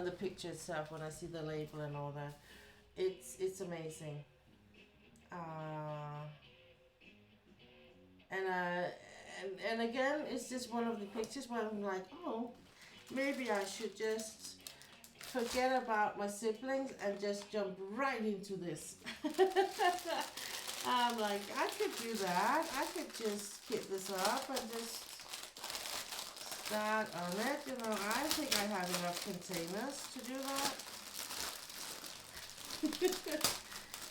the picture itself when I see the label and all that. It's amazing. And again, it's just one of the pictures where I'm like, oh, maybe I should just forget about my siblings and just jump right into this. I'm like, I could do that. I could just kit this up and just start on it. You know, I think I have enough containers to do that.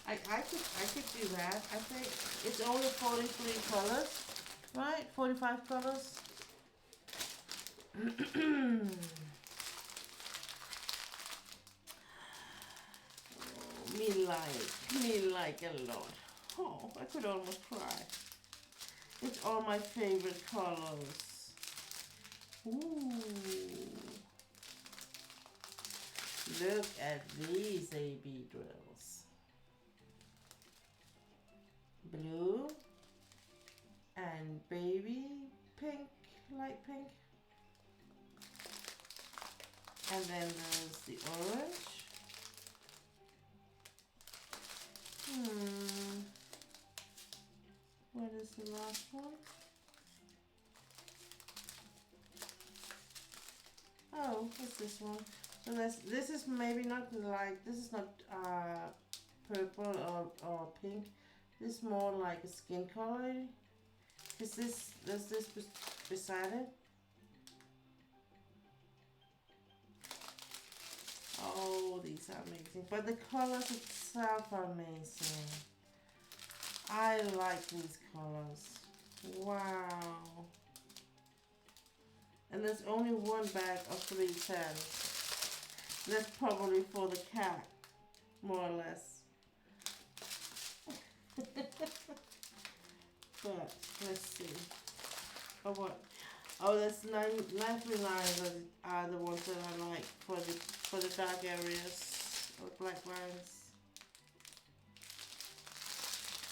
I could do that. I think it's only 43 colors, right? 45 colors. Me like a lot. Oh, I could almost cry. It's all my favorite colors. Ooh. Look at these AB drills. Blue and baby pink, light pink. And then there's the orange. What is the last one? Oh, what's this one? So this is maybe not like, this is not purple or pink. This is more like a skin color. Is this, there's this beside it? Oh, these are amazing. But the colors itself are amazing. I like these colors. Wow. And there's only one bag of 310. That's probably for the cat, more or less. But let's see. Oh, what? Oh, that's 939 are the ones that I like for the dark areas or black lines.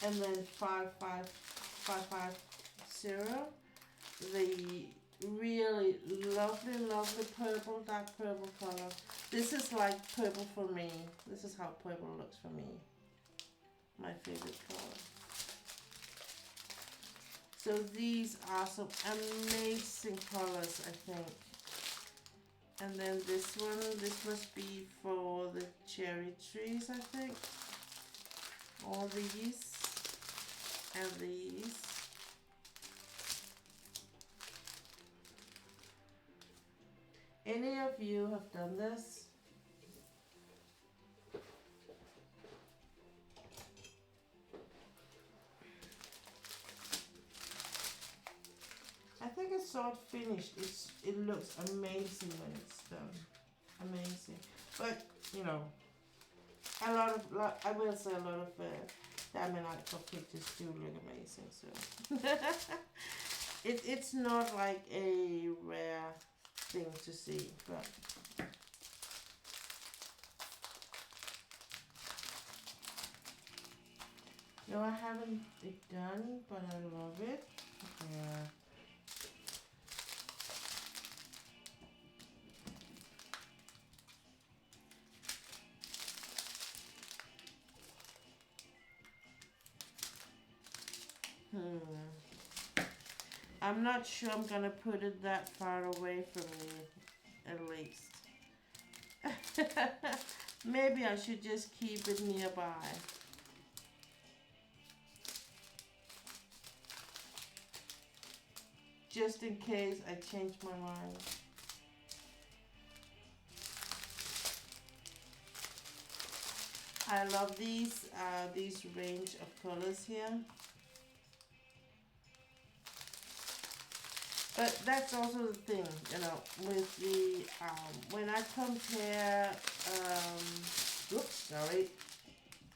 And then 55550, the really lovely purple, dark purple color. This is like purple for me. This is how purple looks for me. My favorite color. So these are some amazing colors, I think. And then this one, this must be for the cherry trees, I think. All these and these. Any of you have done this? I think it's sort of finished. It looks amazing when it's done. Amazing. But, you know, I will say a lot of diamond art pictures do look amazing. So it's not like a rare thing to see, but no, I haven't it done, but I love it. Yeah. I'm not sure I'm gonna put it that far away from me, at least. Maybe I should just keep it nearby. Just in case I change my mind. I love these range of colors here. But that's also the thing, you know, with the, when I compare, oops, sorry,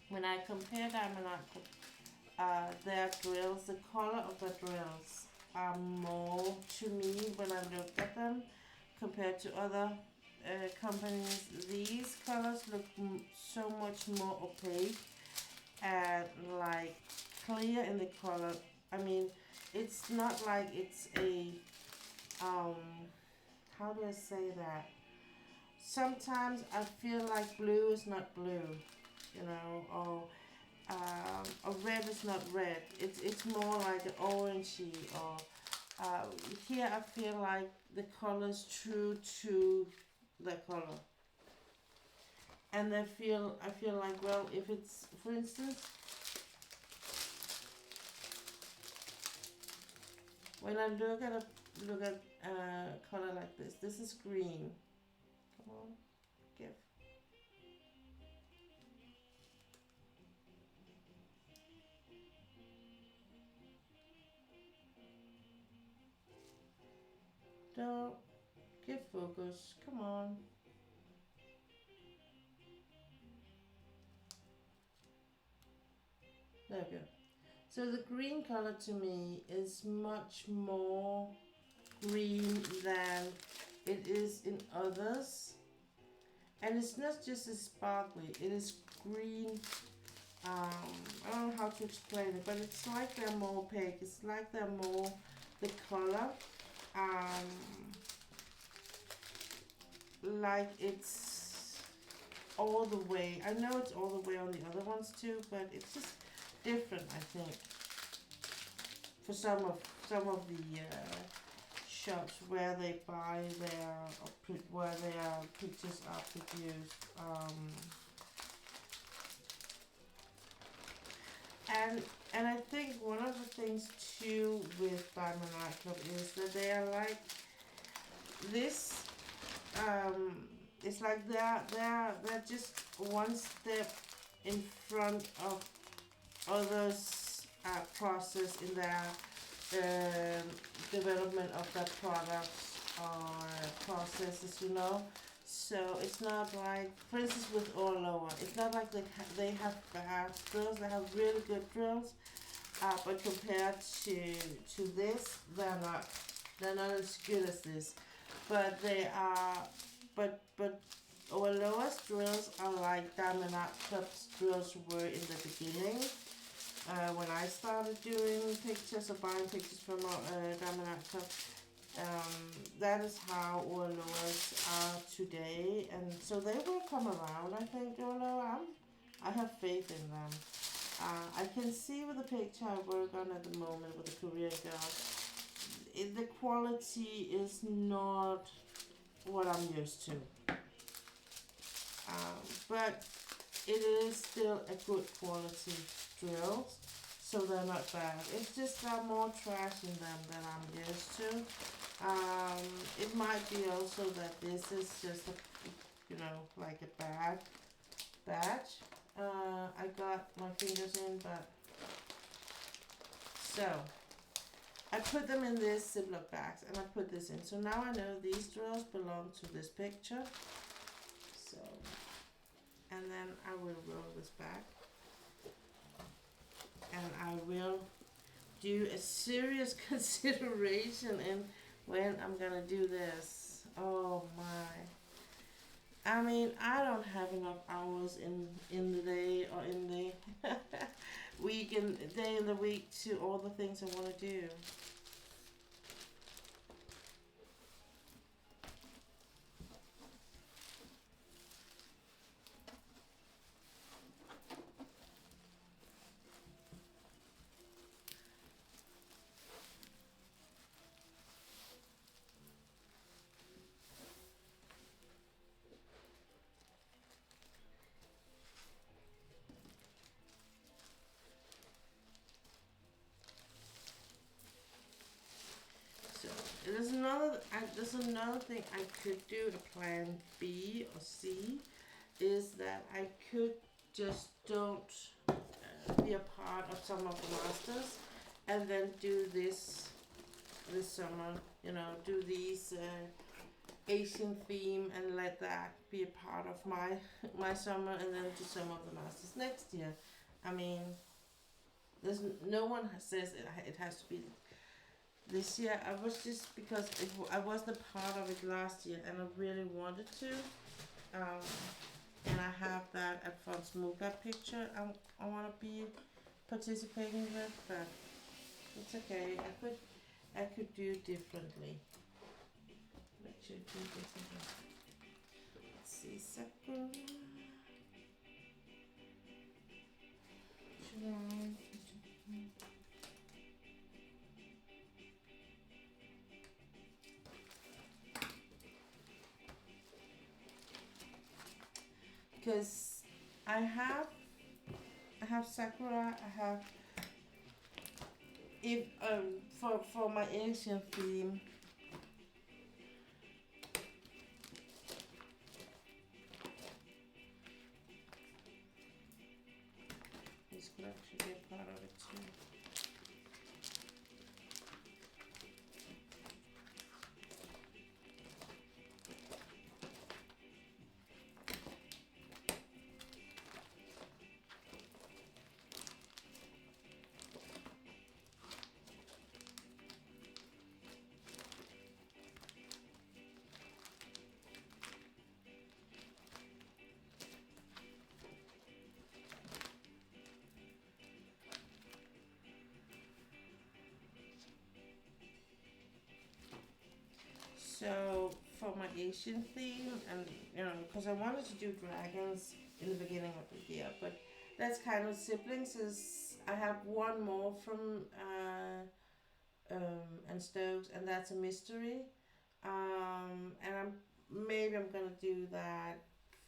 when I compare Diamond Art, their drills, the color of the drills are more to me when I look at them compared to other companies. These colors look so much more opaque and like clear in the color. I mean, it's not like it's a um how do I say that? Sometimes I feel like blue is not blue, you know, or red is not red. It's more like an orangey or here I feel like the color is true to the color. And I feel like, well, if it's, for instance, when I look at a color like this is green. Come on, give. Don't give focus. Come on. There we go. So the green color to me is much more green than it is in others. And it's not just as sparkly, it is green. I don't know how to explain it, but it's like they're more opaque. It's like they're more the color. Like it's all the way. I know it's all the way on the other ones too, but it's just different, I think. For some of the shops where they buy where their pictures are produced. And I think one of the things too with Diamond Art Club is that they are like this. It's like they're just one step in front of others' process in their development of their products or processes, you know. So it's not like, for instance, with Orloa, it's not like they have bad drills. They have really good drills, but compared to this, they're not as good as this. But they are, but Orloa's drills are like Diamond Art Club's drills were in the beginning. When I started doing pictures or buying pictures from Diamond Art Club, that is how Orloas are today, and so they will come around. I think Orloa. I have faith in them. I can see with the picture I work on at the moment with the Korean girl, the quality is not what I'm used to, but it is still a good quality drill, so they're not bad. It's just got more trash in them than I'm used to. It might be also that this is just a, you know, like a bad batch. I got my fingers in, but so I put them in this Ziploc bags and I put this in. So now I know these drills belong to this picture. So, and then I will roll this back. And I will do a serious consideration in when I'm gonna do this. Oh my. I mean, I don't have enough hours in the day or in the day in the week to all the things I want to do. There's another thing I could do. A plan B or C is that I could just don't be a part of some of the masters, and then do this this summer. You know, do these Asian theme and let that be a part of my summer, and then do some of the masters next year. I mean, there's no one says it has to be this year. I was just because I wasn't a part of it last year, and I really wanted to. And I have that at Frans Muga picture I want to be participating with, but it's okay. I could do differently. What should do differently? Let's see, Sakura. Should I? Because I have Sakura. I have if for my Asian theme. This could actually be a part of it too. So for my Asian theme, and you know, because I wanted to do dragons in the beginning of the year, but that's kind of siblings. Is I have one more from and Stokes, and that's a mystery. And I'm gonna do that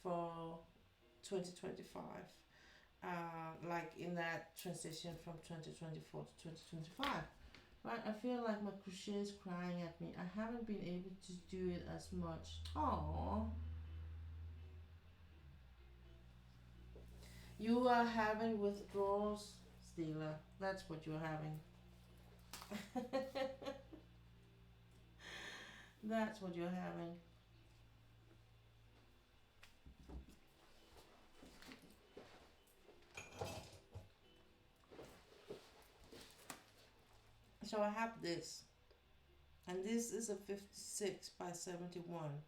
for 2025. Like in that transition from 2024 to 2025. Right, I feel like my crochet is crying at me. I haven't been able to do it as much. Aww. You are having withdrawals, Stila. That's what you're having. That's what you're having. So I have this. And this is a 56 by 71.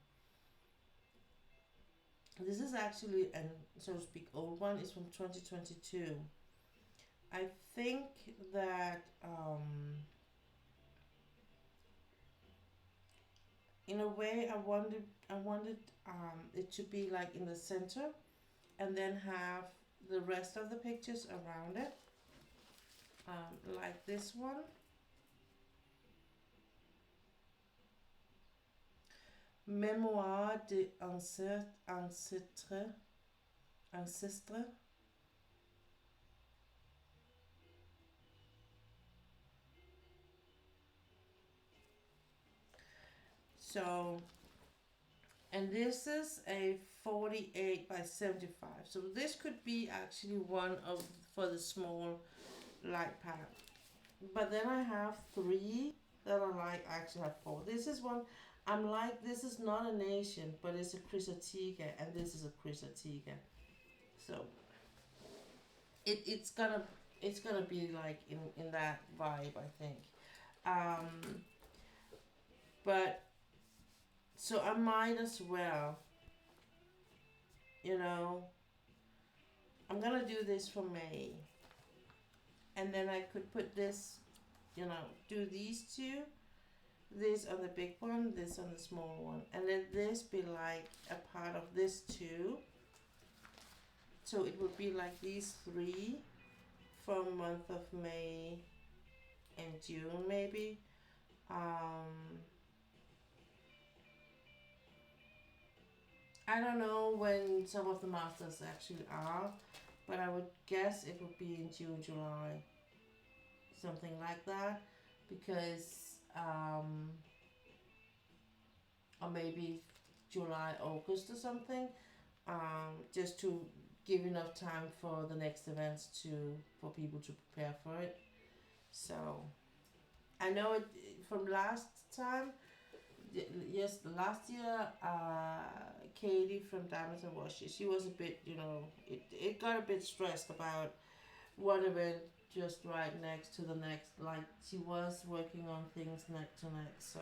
This is actually an, so to speak, old one. It's from 2022. I think that in a way I wanted it to be like in the center, and then have the rest of the pictures around it, like this one. Mémoire de ancêtre. So, and this is a 48 by 75. So this could be actually one of for the small light pattern. But then I have three that are like, I actually have four. This is one I'm like, this is not a nation, but it's a Chrysatica, and this is a Chrysatica. So it's gonna be like in that vibe, I think. Um, but so I might as well, you know, I'm gonna do this for May, and then I could put this, you know, do these two, this on the big one, this on the small one, and then this be like a part of this too. So it would be like these three from month of May and June maybe. I don't know when some of the masters actually are, but I would guess it would be in June, July, something like that, because or maybe July, August or something, just to give enough time for the next events for people to prepare for it. So I know it from last time. Yes, last year, Katie from Diamonds and Washi, she was a bit, it got a bit stressed about one event just right next to the next. Like she was working on things next to next, so.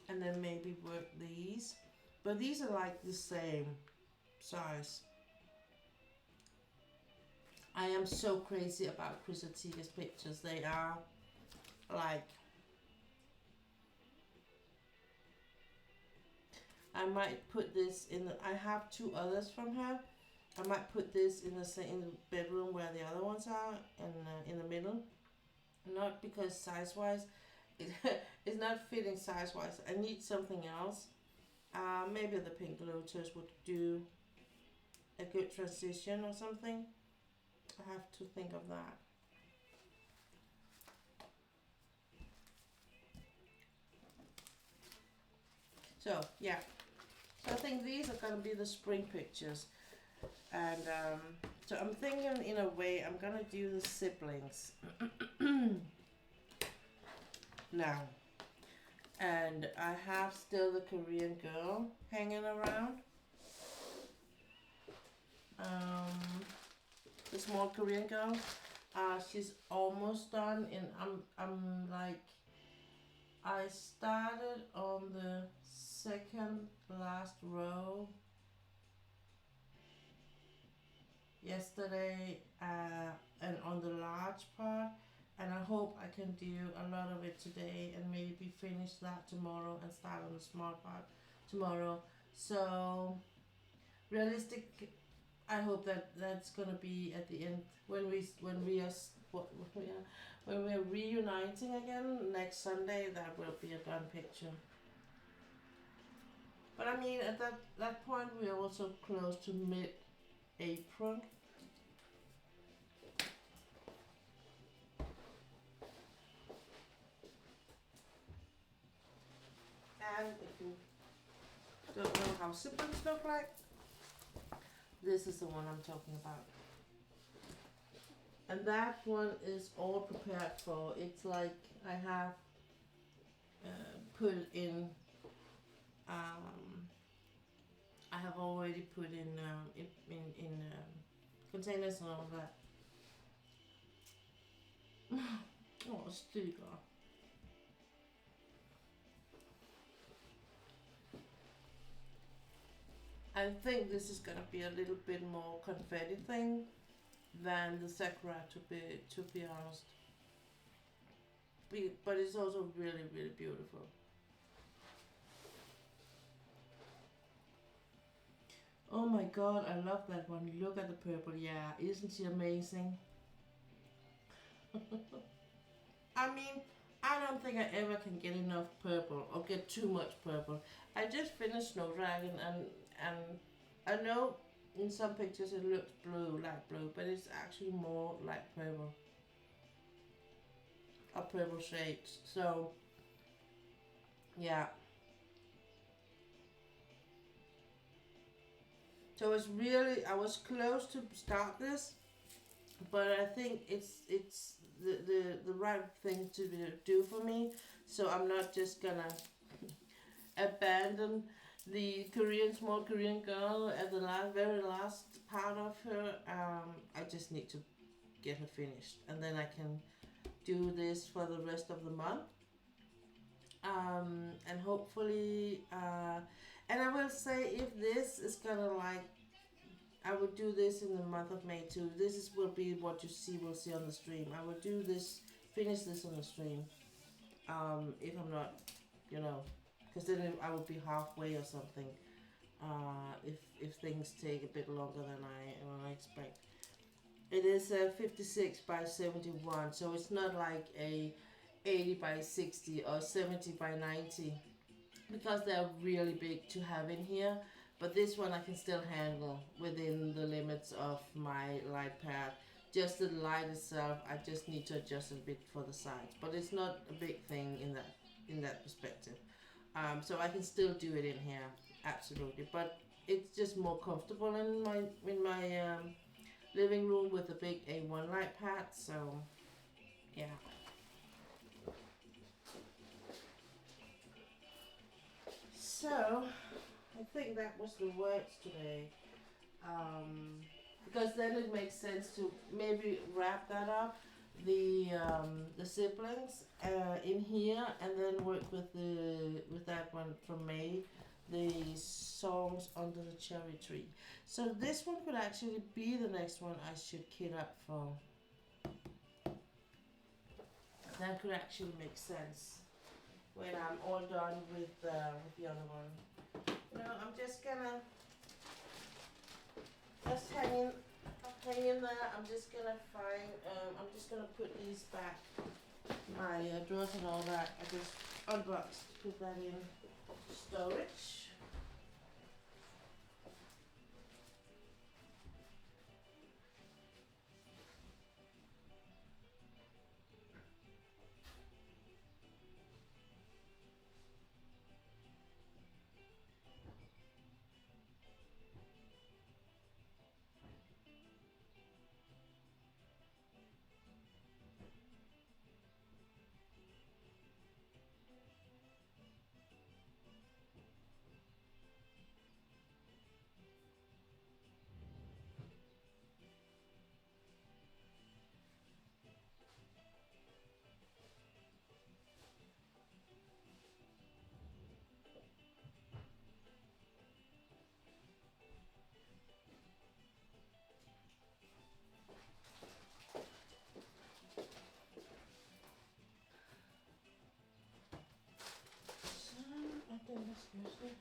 And then maybe work these. But these are like the same size. I am so crazy about Chris Ortiga's pictures. They are like, I might put this in the, I have two others from her. I might put this in the same in the bedroom where the other ones are, in the middle. Not because size wise, it, it's not fitting size wise. I need something else. Maybe the pink lotus would do a good transition or something. I have to think of that. So yeah, so I think these are gonna be the spring pictures, and so I'm thinking in a way I'm gonna do the siblings now, and I have still the Korean girl hanging around. The small Korean girl. She's almost done, and I'm like, I started on the second last row yesterday, and on the large part, and I hope I can do a lot of it today and maybe finish that tomorrow and start on the small part tomorrow. So realistic, I hope that that's gonna be at the end when we are when we are reuniting again next Sunday. That will be a done picture. But I mean, at that point, we are also close to mid-April. And if you don't know how siblings look like, this is the one I'm talking about. And that one is all prepared for. It's like I have put in, I have already put in containers and all that. Oh, sticker. I think this is gonna be a little bit more confetti thing than the sakura, to be honest. But it's also really, really beautiful. Oh my god, I love that one. Look at the purple. Yeah, isn't she amazing? I mean, I don't think I ever can get enough purple or get too much purple. I just finished Snow Dragon, and I know in some pictures it looks blue, light blue, but it's actually more like purple. Or purple shades. So yeah. So it's really, I was close to start this, but I think it's the right thing to do for me. So I'm not just gonna abandon the small Korean girl at the very last part of her. I just need to get her finished, and then I can do this for the rest of the month. And hopefully, and I will say, if this is gonna like, I would do this in the month of May too. Will be what we'll see on the stream. I will do this, finish this on the stream. If I'm not, because then I would be halfway or something. If things take a bit longer than I expect. It is a 56 by 71, so it's not like a 80 by 60 or 70 by 90, because they're really big to have in here. But this one I can still handle within the limits of my light pad. Just the light itself, I just need to adjust a bit for the sides, but it's not a big thing in that perspective. So I can still do it in here, absolutely. But it's just more comfortable in my living room with a big A1 light pad. So yeah. So I think that was the words today. Because then it makes sense to maybe wrap that up, the siblings in here, and then work with that one from May, the songs under the cherry tree. So this one could actually be the next one I should kit up for. That could actually make sense when I'm all done with the other one. No, I'm just gonna just hang in there. I'm just gonna find. I'm just gonna put these back, my drawers and all that. I just unboxed, put that in storage. So I think that's good.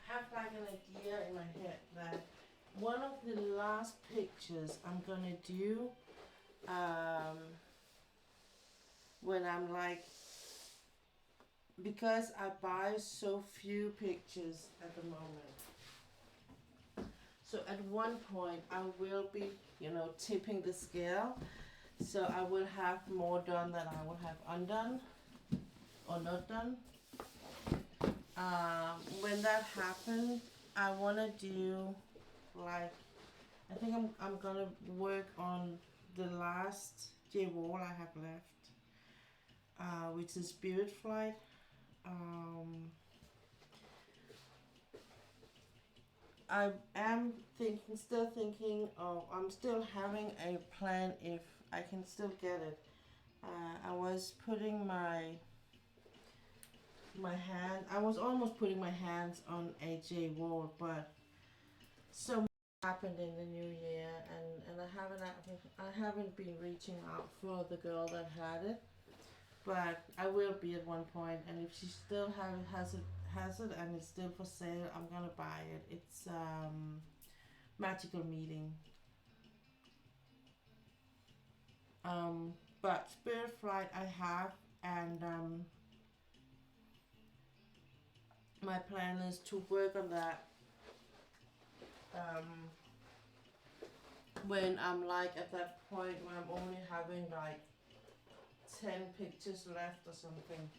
Have like an idea in my head that one of the last pictures I'm gonna do when I'm like, because I buy so few pictures at the moment. So at one point I will be, tipping the scale. So I will have more done than I will have undone or not done. When that happens, I want to do like, I think I'm gonna work on the last J-Wall I have left, which is Spirit Flight. I am still thinking of, I'm still having a plan if I can still get it. I was putting my hand, I was almost putting my hands on a J-Wall, but so much happened in the new year, and I haven't been reaching out for the girl that had it, but I will be at one point, and if she still has it and it's still for sale, I'm gonna buy it. It's Magical Meeting. But Spirit Flight I have, and my plan is to work on that when I'm like at that point where I'm only having like 10 pictures left or something.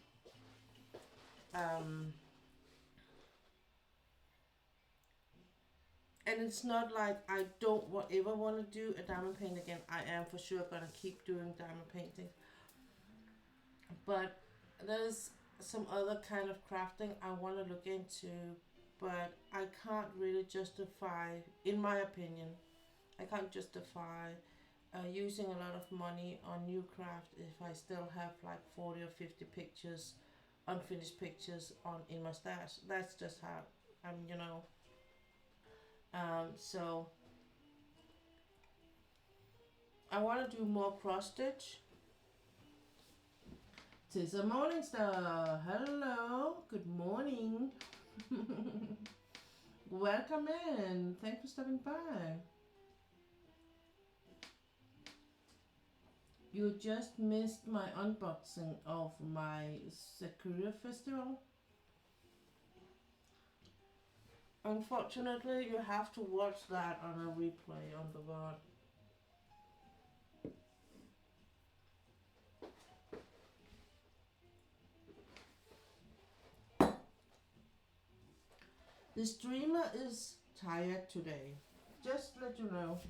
And it's not like I don't ever want to do a diamond paint again. I am for sure gonna keep doing diamond painting, but there's some other kind of crafting I want to look into, but I can't really justify, in my opinion, I can't justify using a lot of money on new craft if I still have like 40 or 50 pictures, unfinished pictures in my stash. That's just how I'm. So I want to do more cross stitch. Tis a morning star. Hello. Good morning. Welcome in. Thanks for stopping by. You just missed my unboxing of my Sakura festival. Unfortunately, you have to watch that on a replay on the VOD. The streamer is tired today. Just let you know.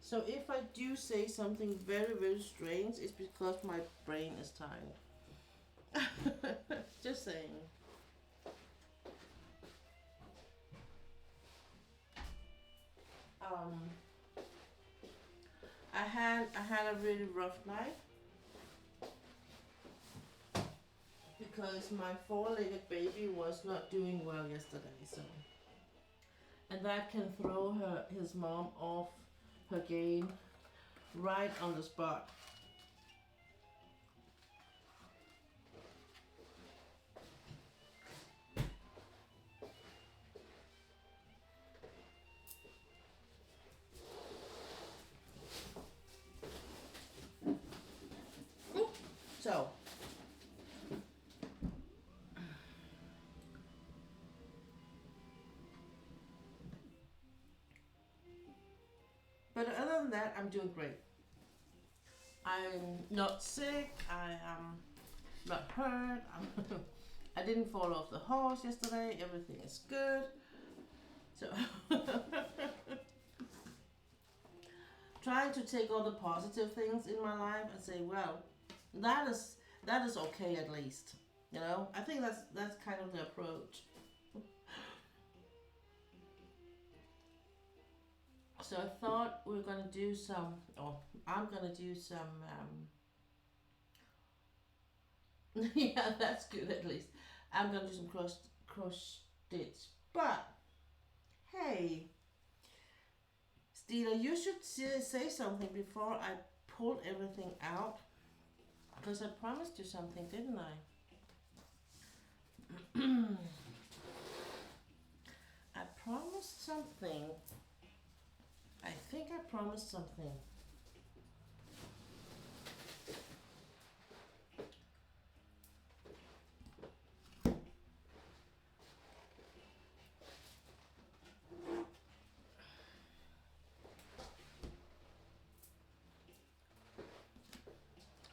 So if I do say something very, very strange, it's because my brain is tired. Just saying. I had a really rough night because my four-legged baby was not doing well yesterday, so and that can throw his mom off her game right on the spot. So but other than that, I'm doing great. I'm not sick. I am not hurt. I didn't fall off the horse yesterday. Everything is good. So trying to take all the positive things in my life and say, well, that is okay at least. You know, I think that's kind of the approach. So I thought we were gonna do some, or I'm gonna do some. Yeah, that's good at least. I'm gonna do some cross stitch. But hey, Stina, you should say something before I pull everything out, because I promised you something, didn't I? I promised something. I think I promised something.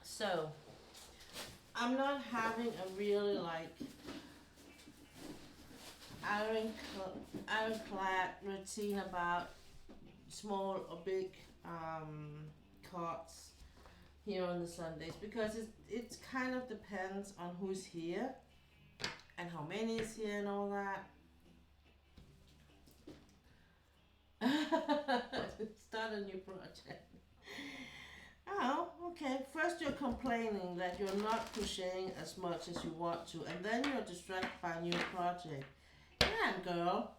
So, I'm not having a really like ironclad routine about small or big cards here on the Sundays, because it kind of depends on who's here and how many is here and all that. Start a new project. Oh, okay. First you're complaining that you're not crocheting as much as you want to, and then you're distracted by a new project. Yeah, girl.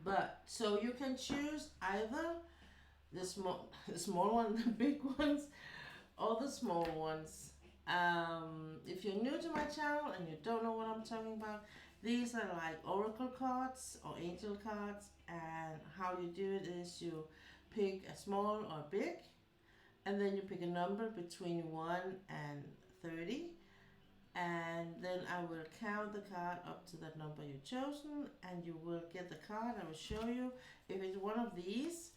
But so you can choose either the small one, the big ones, or the small ones. If you're new to my channel and you don't know what I'm talking about, these are like oracle cards or angel cards, and how you do it is you pick a small or a big, and then you pick a number between 1 and 30, and then I will count the card up to that number you've chosen, and you will get the card. I will show you. If it's one of these,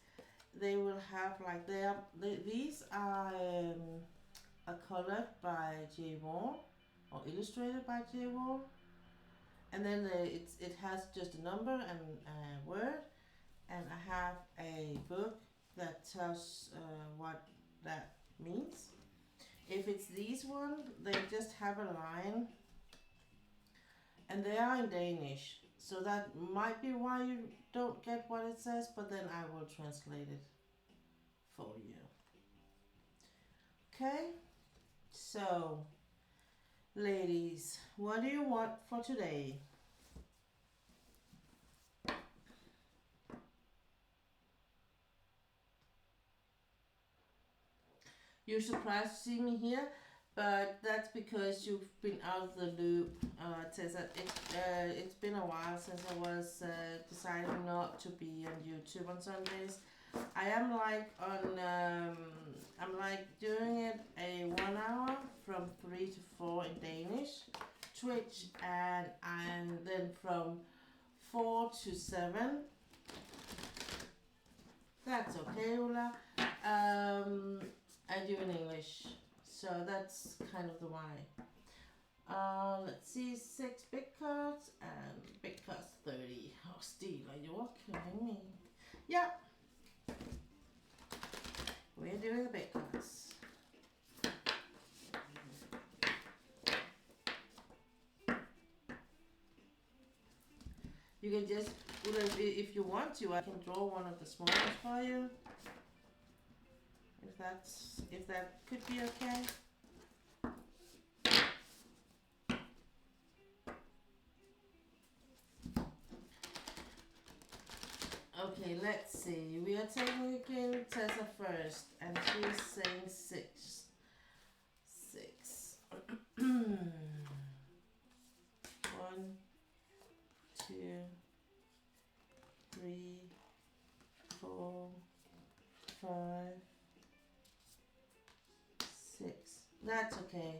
they will have like these are colored by J. Wall or illustrated by J. Wall, and then it has just a number and a word, and I have a book that tells what that means. If it's these one, they just have a line, and they are in Danish, so that might be why you don't get what it says, but then I will translate it for you. Okay, so ladies, what do you want for today? You're surprised to see me here. But that's because you've been out of the loop, Tessa. It's been a while since I was deciding not to be on YouTube on Sundays. I am like I'm like doing it a 1 hour from 3 to 4 in Danish, Twitch, and then from 4 to 7. That's okay, Ulla. I do in English, so that's kind of the why. Let's see, 6 big cards and big cards 30. Oh, Steve, are you killing me? Yeah, we're doing the big cards. You can just, if you want to, I can draw one of the small ones for you. If that could be okay. Okay, let's see. We are taking Tessa first, and she's saying 6. 6. 1, 2, 3, 4, 5, 6. That's okay.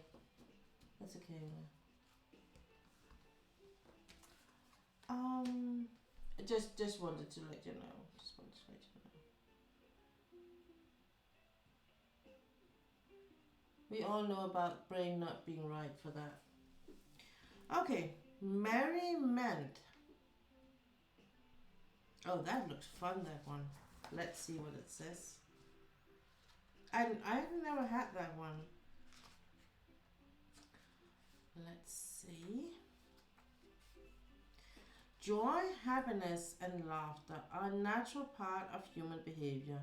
That's okay. Just wanted to let you know. Just wanted to let you know. We all know about brain not being right for that. Okay, merriment. Oh, that looks fun, that one. Let's see what it says. I've never had that one. Let's see. Joy, happiness, and laughter are a natural part of human behavior.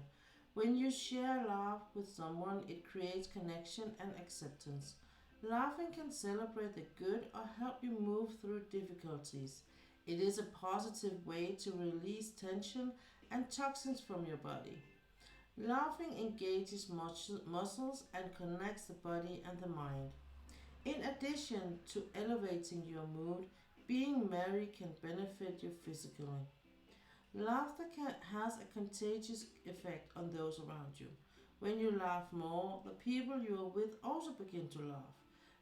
When you share laugh with someone, it creates connection and acceptance. Laughing can celebrate the good or help you move through difficulties. It is a positive way to release tension and toxins from your body. Laughing engages muscles and connects the body and the mind. In addition to elevating your mood, being merry can benefit you physically. Laughter has a contagious effect on those around you. When you laugh more, the people you are with also begin to laugh.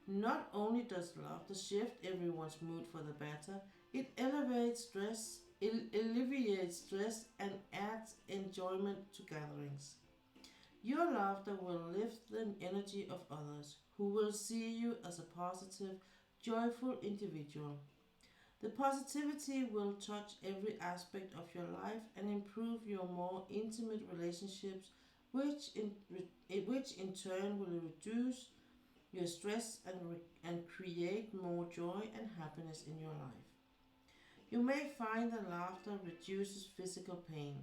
Not only does laughter shift everyone's mood for the better, it alleviates stress, and adds enjoyment to gatherings. Your laughter will lift the energy of others, who will see you as a positive, joyful individual. The positivity will touch every aspect of your life and improve your more intimate relationships, which in turn will reduce your stress and create more joy and happiness in your life. You may find that laughter reduces physical pain.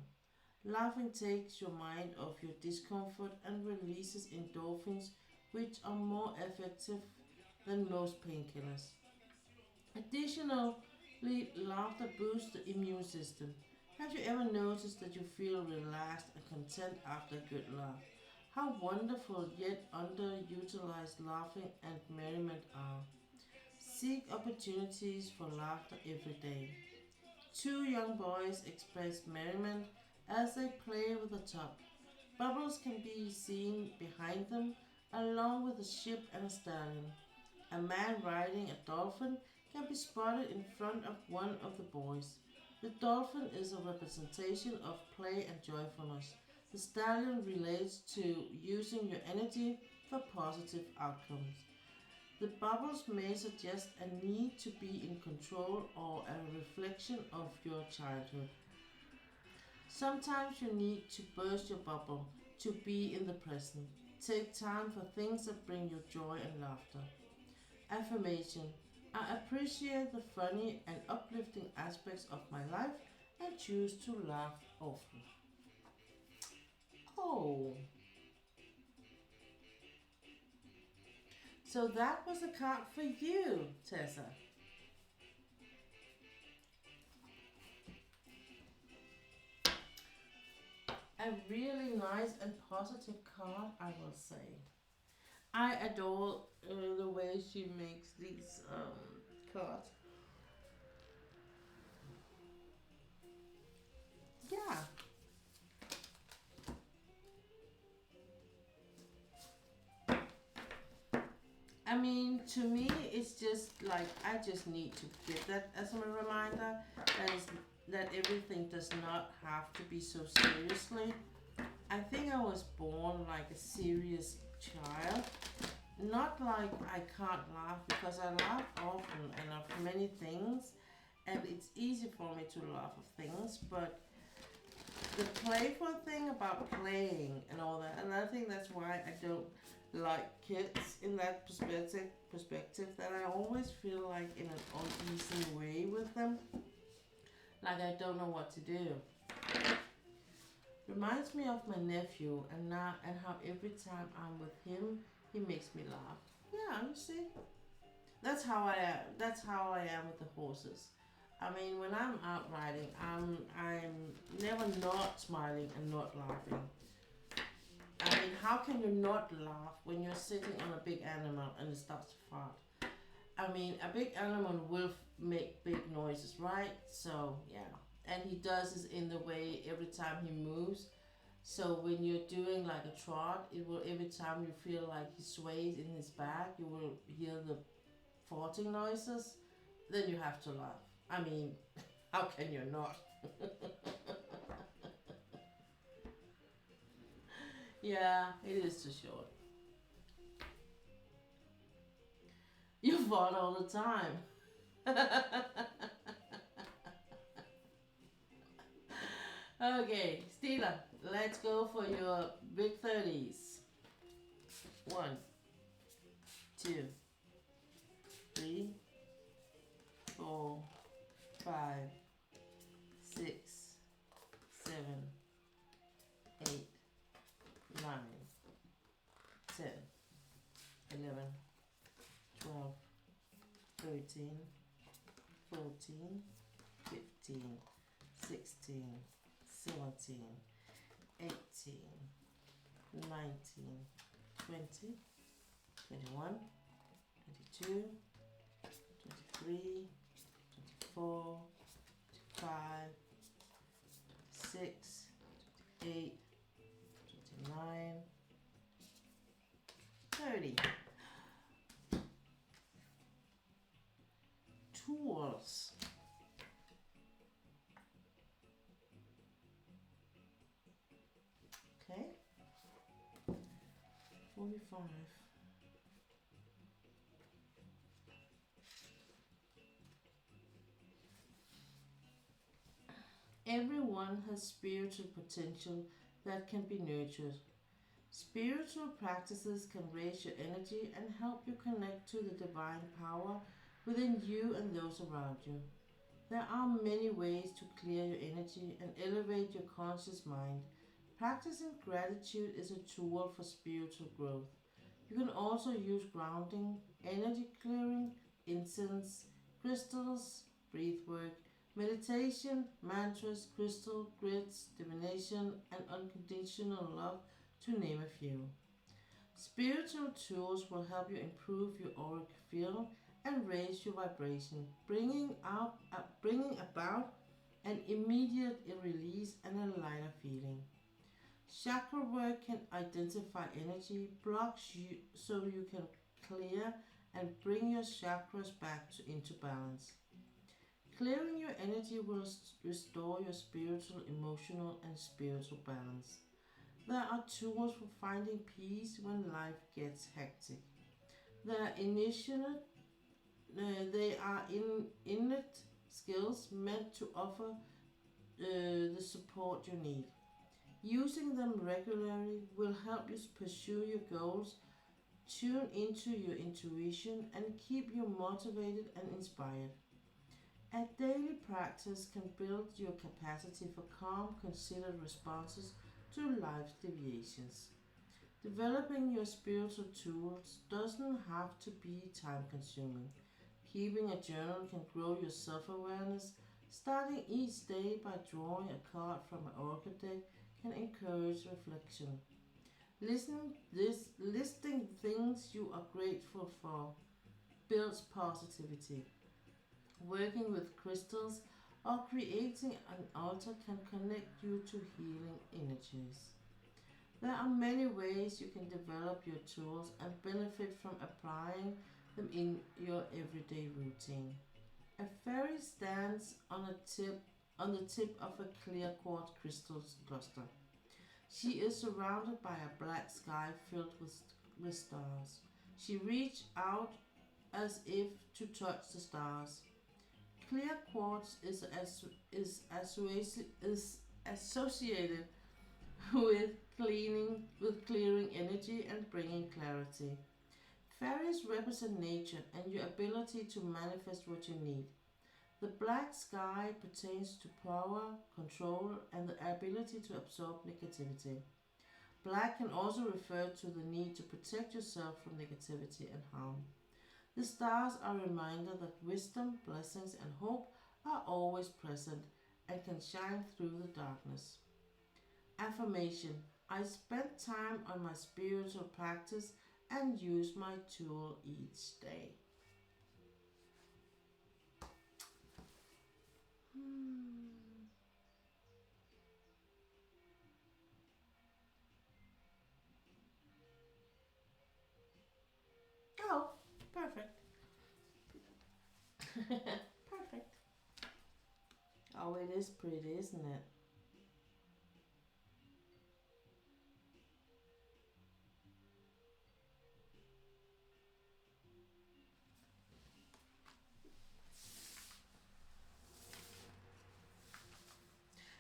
Laughing takes your mind off your discomfort and releases endorphins, which are more effective than most painkillers. Additionally, laughter boosts the immune system. Have you ever noticed that you feel relaxed and content after a good laugh? How wonderful yet underutilized laughing and merriment are. Seek opportunities for laughter every day. 2 young boys express merriment as they play with a top. Bubbles can be seen behind them, along with a ship and a stallion. A man riding a dolphin can be spotted in front of one of the boys. The dolphin is a representation of play and joyfulness. The stallion relates to using your energy for positive outcomes. The bubbles may suggest a need to be in control or a reflection of your childhood. Sometimes you need to burst your bubble to be in the present. Take time for things that bring you joy and laughter. Affirmation: I appreciate the funny and uplifting aspects of my life and choose to laugh often. Oh, so that was a card for you, Tessa. A really nice and positive card, I will say. I adore the way she makes these cards. Yeah, I mean, to me, it's just like I just need to get that as a reminder that is that everything does not have to be so seriously. I think I was born like a serious child. Not like I can't laugh because I laugh often and of many things, and it's easy for me to laugh of things, but the playful thing about playing and all that, and I think that's why I don't like kids in that perspective that I always feel like in an uneasy way with them, like I don't know what to do. Reminds me of my nephew and how every time I'm with him, he makes me laugh. Yeah, you see, that's how I am. That's how I am with the horses. I mean, when I'm out riding, I'm never not smiling and not laughing. I mean, how can you not laugh when you're sitting on a big animal and it starts to fart? I mean, a big animal will make big noises, right? So yeah, and he does this in the way every time he moves. So when you're doing like a trot, it will every time you feel like he sways in his back, you will hear the farting noises. Then you have to laugh. I mean, how can you not? Yeah, it is too short. You fart all the time. Okay, Stila, let's go for your big 30s. One, two, three, four, five, six, seven, eight, nine, 10, 11, 12, 13, 14, 15, 16, 17, 18, 19, 20, 21, 22, 23, 24, 25, 6, 8, 29, 30. Tools. Okay. 45. Everyone has spiritual potential that can be nurtured. Spiritual practices can raise your energy and help you connect to the divine power within you and those around you. There are many ways to clear your energy and elevate your conscious mind. Practicing gratitude is a tool for spiritual growth. You can also use grounding, energy clearing, incense, crystals, breath work, meditation, mantras, crystal, grids, divination, and unconditional love, to name a few. Spiritual tools will help you improve your auric field and raise your vibration, bringing about an immediate release and a lighter feeling. Chakra work can identify energy blocks you so you can clear and bring your chakras into balance. Clearing your energy will restore your spiritual, emotional, and spiritual balance. There are tools for finding peace when life gets hectic. There are they are innate skills meant to offer the support you need. Using them regularly will help you pursue your goals, tune into your intuition, and keep you motivated and inspired. A daily practice can build your capacity for calm, considered responses to life's deviations. Developing your spiritual tools doesn't have to be time consuming. Keeping a journal can grow your self awareness. Starting each day by drawing a card from an oracle deck can encourage reflection. Listing things you are grateful for builds positivity. Working with crystals or creating an altar can connect you to healing energies. There are many ways you can develop your tools and benefit from applying them in your everyday routine. A fairy stands on the tip of a clear quartz crystal cluster. She is surrounded by a black sky filled with stars. She reached out as if to touch the stars. Clear quartz is associated with clearing energy and bringing clarity. Fairies represent nature and your ability to manifest what you need. The black sky pertains to power, control, and the ability to absorb negativity. Black can also refer to the need to protect yourself from negativity and harm. The stars are a reminder that wisdom, blessings, and hope are always present and can shine through the darkness. Affirmation: I spend time on my spiritual practice and use my tool each day. Oh, perfect. Perfect. Oh, it is pretty, isn't it?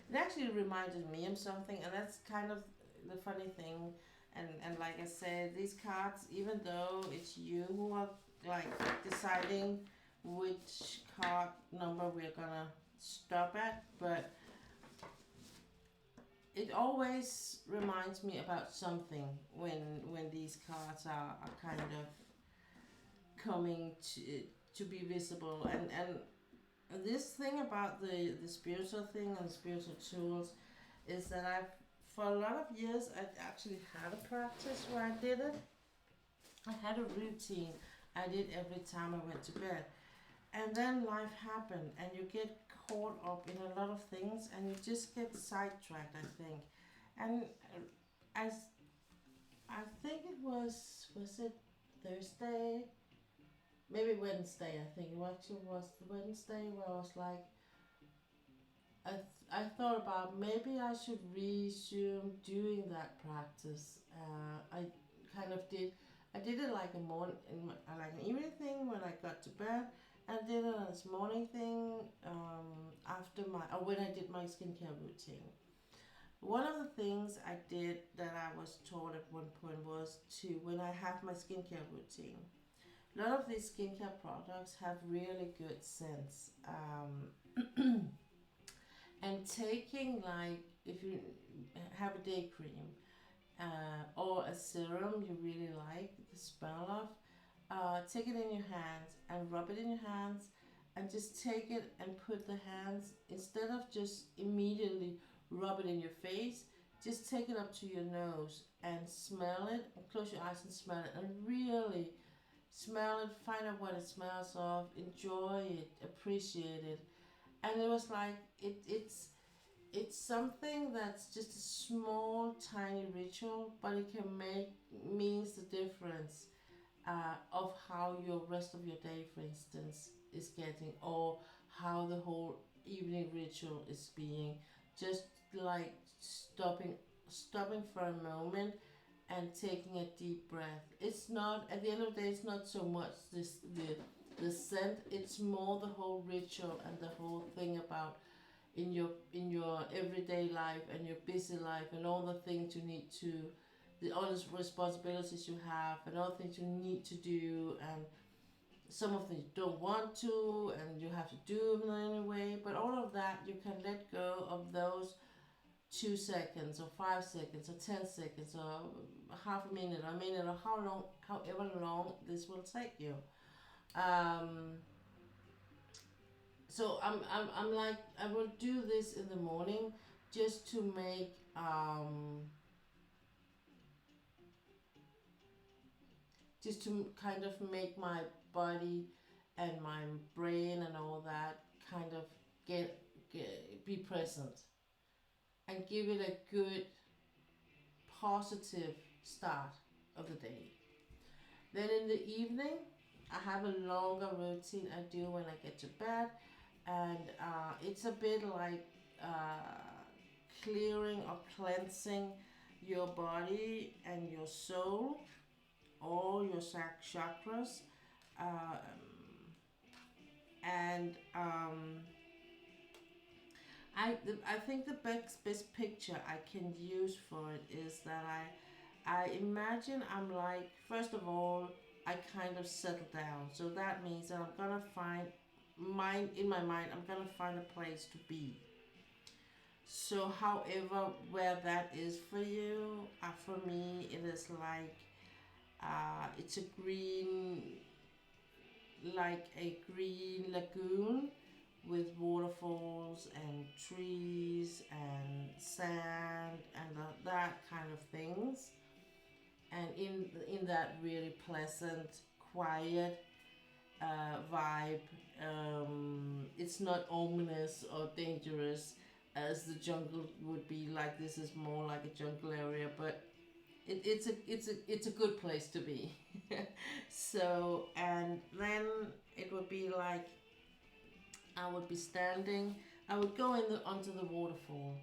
It actually reminded me of something, and that's kind of the funny thing. And like I said, these cards, even though it's you who are like deciding which card number we're gonna stop at, but it always reminds me about something when these cards are kind of coming to be visible. And this thing about the spiritual thing and spiritual tools is that I've for a lot of years I actually had a practice where I did it. I had a routine I did every time I went to bed. And then life happened and you get caught up in a lot of things and you just get sidetracked, I think. And as I think it was it Thursday? Maybe Wednesday, I think it actually was Wednesday where I was like, I thought about maybe I should resume doing that practice. I kind of did. I did it like a like an evening thing when I got to bed. I did it as morning thing after or when I did my skincare routine. One of the things I did that I was taught at one point was to when I have my skincare routine. A lot of these skincare products have really good scents. And taking like if you have a day cream or a serum you really like the smell of, take it in your hands and rub it in your hands and just take it and put the hands instead of just immediately rub it in your face. Just take it up to your nose and smell it and close your eyes and smell it and really smell it, find out what it smells of, enjoy it, appreciate it. And it was like it's something that's just a small tiny ritual but it can make means the difference of how your rest of your day for instance is getting or how the whole evening ritual is being. Just like stopping for a moment and taking a deep breath. It's not at the end of the day it's not so much the scent, it's more the whole ritual and the whole thing about in your everyday life and your busy life and all the things you need to all the responsibilities you have and all the things you need to do and some of them you don't want to and you have to do them anyway, but all of that you can let go of those 2 seconds or 5 seconds or 10 seconds or half a minute or however long this will take you. um, so I'm like I will do this in the morning just to make just to kind of make my body and my brain and all that kind of be present and give it a good positive start of the day. Then in the evening, I have a longer routine I do when I get to bed, and it's a bit like clearing or cleansing your body and your soul, all your chakras, um, and I think the best picture I can use for it is that I imagine I'm like, first of all, I kind of settle down. So that means that I'm gonna find in my mind, I'm gonna find a place to be. So however where that is for you, for me it is like it's a green, like a green lagoon with waterfalls and trees and sand and that kind of things, and in that really pleasant, quiet vibe. It's not ominous or dangerous as the jungle would be. Like, this is more like a jungle area, but it's a good place to be. So, and then it would be like I would be standing. I would go onto the waterfall,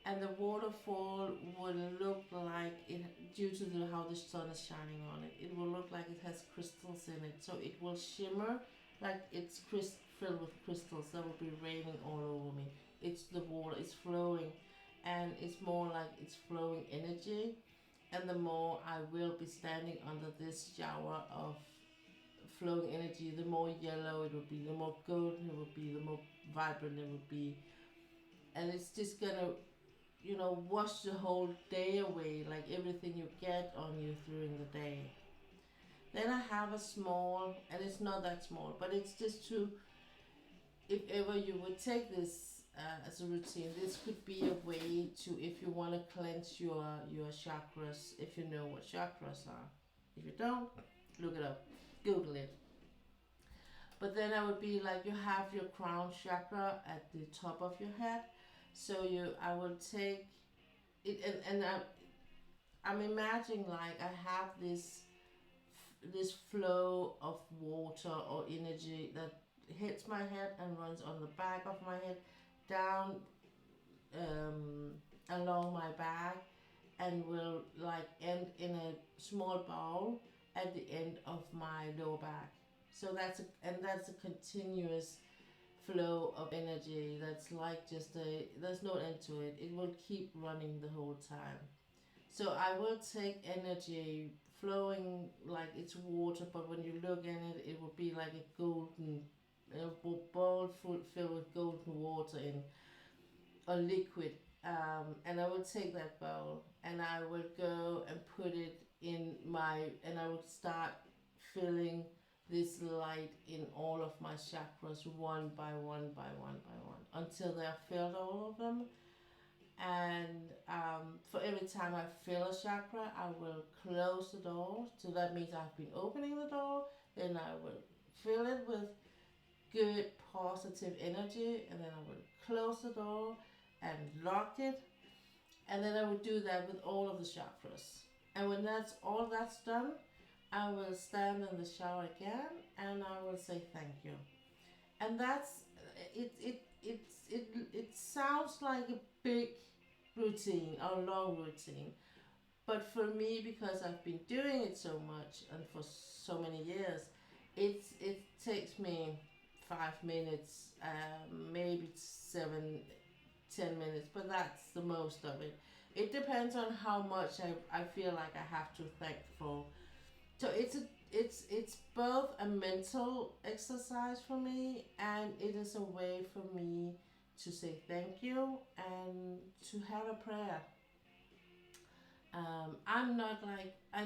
and the waterfall would look like it, due to how the sun is shining on it. It will look like it has crystals in it, so it will shimmer like it's filled with crystals that will be raining all over me. It's the water, it's flowing, and it's more like it's flowing energy. And the more I will be standing under this shower of flowing energy, the more yellow it will be, the more golden it will be, the more vibrant it will be. And it's just gonna, wash the whole day away, like everything you get on you during the day. Then I have a small, and it's not that small, but it's just to, if ever you would take this as a routine, this could be a way to, if you want to cleanse your chakras, if you know what chakras are. If you don't, look it up, Google it. But then I would be like, you have your crown chakra at the top of your head. So I will take it, and I'm imagining like I have this flow of water or energy that hits my head and runs on the back of my head, down along my back, and will like end in a small bowl at the end of my lower back. So that's a continuous flow of energy that's like there's no end to it. It will keep running the whole time. So I will take energy flowing like it's water, but when you look in it, it will be like a golden bowl filled with golden water in a liquid. And I will take that bowl and I will go and put it and I would start filling this light in all of my chakras, one by one by one by one, until they're filled, all of them. And for every time I fill a chakra, I will close the door. So that means I've been opening the door. Then I will fill it with good positive energy, and then I will close the door and lock it. And then I will do that with all of the chakras. And when that's done, I will stand in the shower again and I will say thank you. And that's it. It sounds like a big routine or long routine, but for me, because I've been doing it so much and for so many years, it takes me 5 minutes, maybe 7-10 minutes, but that's the most of it. It depends on how much I feel like I have to thank for. So it's both a mental exercise for me, and it is a way for me to say thank you and to have a prayer. I'm not like I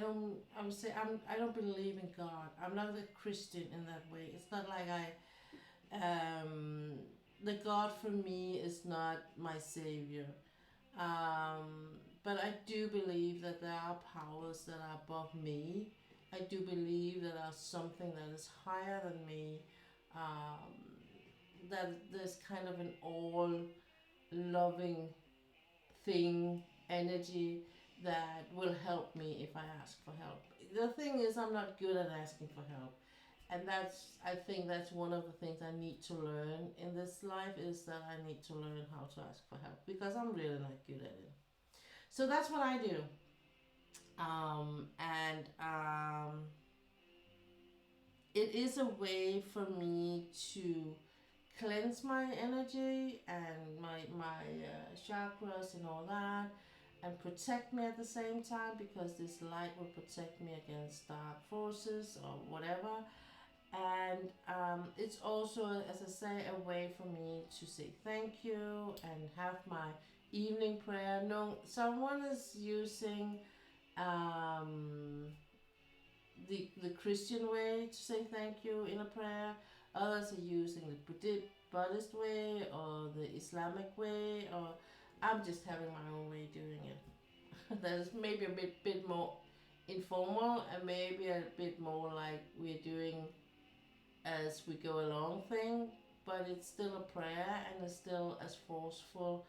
would say I don't believe in God. I'm not a Christian in that way. It's not like the God for me is not my savior. But I do believe that there are powers that are above me, I do believe that there's something that is higher than me, um, that there's kind of an all loving thing, energy that will help me if I ask for help. The thing is, I'm not good at asking for help. And I think that's one of the things I need to learn in this life is that I need to learn how to ask for help because I'm really not good at it. So that's what I do. And it is a way for me to cleanse my energy and my chakras and all that, and protect me at the same time because this light will protect me against dark forces or whatever. And it's also, as I say, a way for me to say thank you and have my evening prayer. No, someone is using um, the Christian way to say thank you in a prayer. Others are using the Buddhist way or the Islamic way, or I'm just having my own way doing it. That is maybe a bit more informal and maybe a bit more like we're doing as we go along thing, but it's still a prayer and it's still as forceful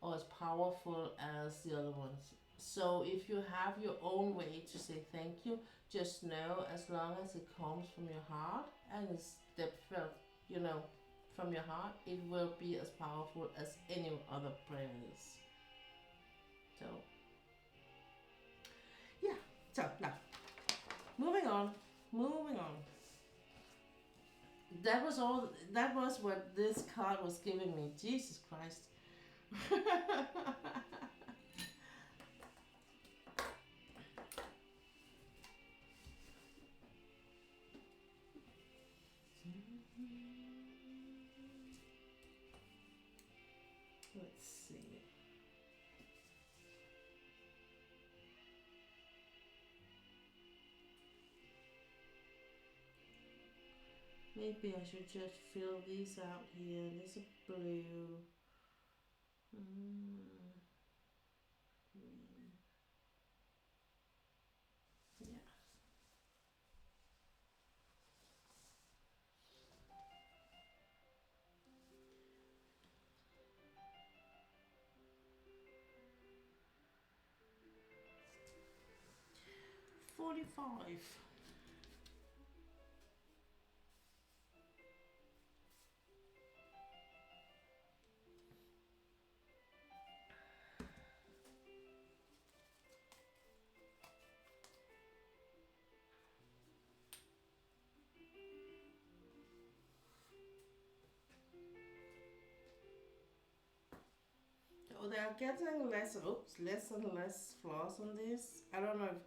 or as powerful as the other ones. So if you have your own way to say thank you, just know as long as it comes from your heart and it's felt, from your heart, it will be as powerful as any other prayer is. So, yeah. So now, moving on. That was all. That was what this card was giving me. Jesus Christ. Let's see. Maybe I should just fill these out here. There's a blue. Green. Yeah. 45. So they are getting less and less flaws on this. I don't know if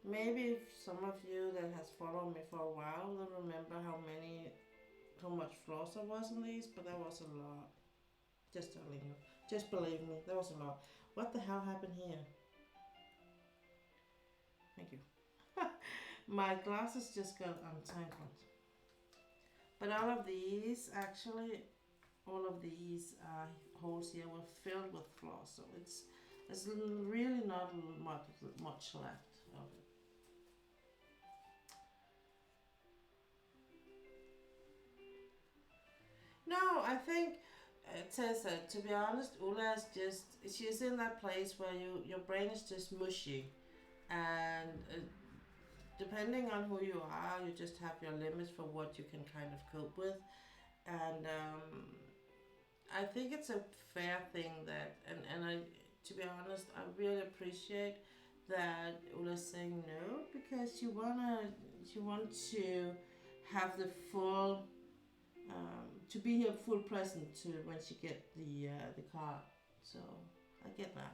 maybe if some of you that has followed me for a while will remember how much flaws there was on these, but that was a lot. Just telling you. Just believe me, that was a lot. What the hell happened here? Thank you. My glasses just got untangled. But all of these holes here were filled with flaws, so there's really not much left of it. No, I think Tessa, to be honest, Ulla is she's in that place where your brain is just mushy, and depending on who you are, you just have your limits for what you can kind of cope with, and I think it's a fair thing that, and I, to be honest, I really appreciate that Ulla's saying no because she want to have the full, to be here full present to when she get the car. So I get that.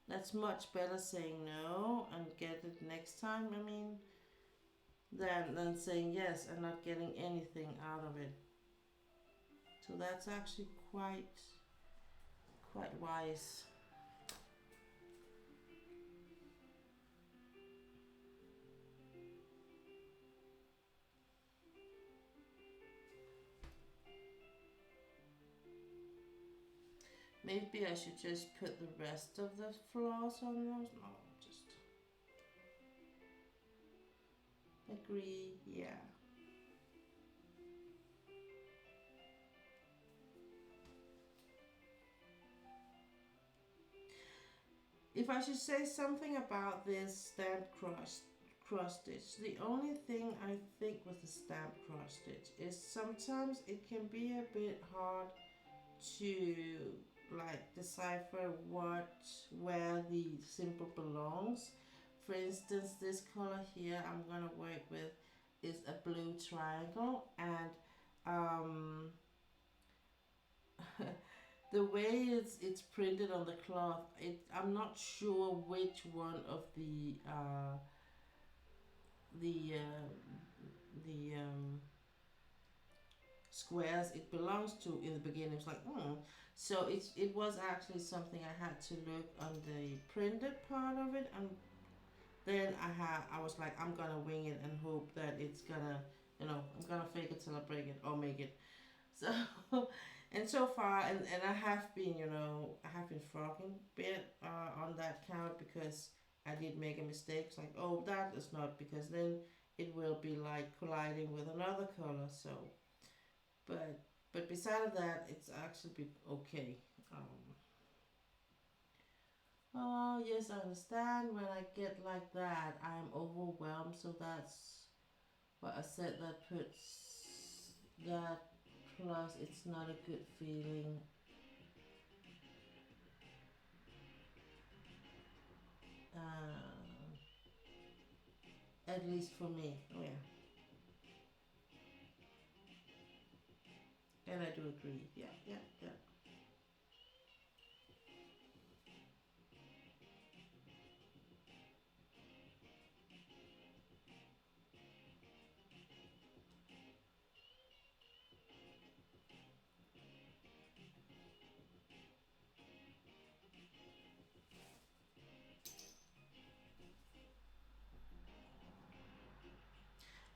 That's much better saying no and get it next time. I mean, than saying yes and not getting anything out of it. So that's actually quite wise. Maybe I should just put the rest of the flaws on those. No, just Agree, yeah. If I should say something about this stamp cross stitch, the only thing I think with the stamp cross stitch is sometimes it can be a bit hard to like decipher where the symbol belongs. For instance, this color here I'm gonna work with is a blue triangle, and um, the way it's printed on the cloth, I'm not sure which one of the squares it belongs to in the beginning. It's like, so it was actually something I had to look on the printed part of it, and then I was like, I'm gonna wing it and hope that it's gonna, I'm gonna fake it till I break it or make it. So and so far, and I have been, I have been frogging a bit on that count because I did make a mistake. It's like, oh, that is not, because then it will be like colliding with another color. So, but beside of that, it's actually been okay. Oh yes, I understand. When I get like that, I'm overwhelmed. So that's what I said. That puts that plus. It's not a good feeling. Uh, at least for me. Oh yeah, and I do agree. Yeah, yeah, yeah.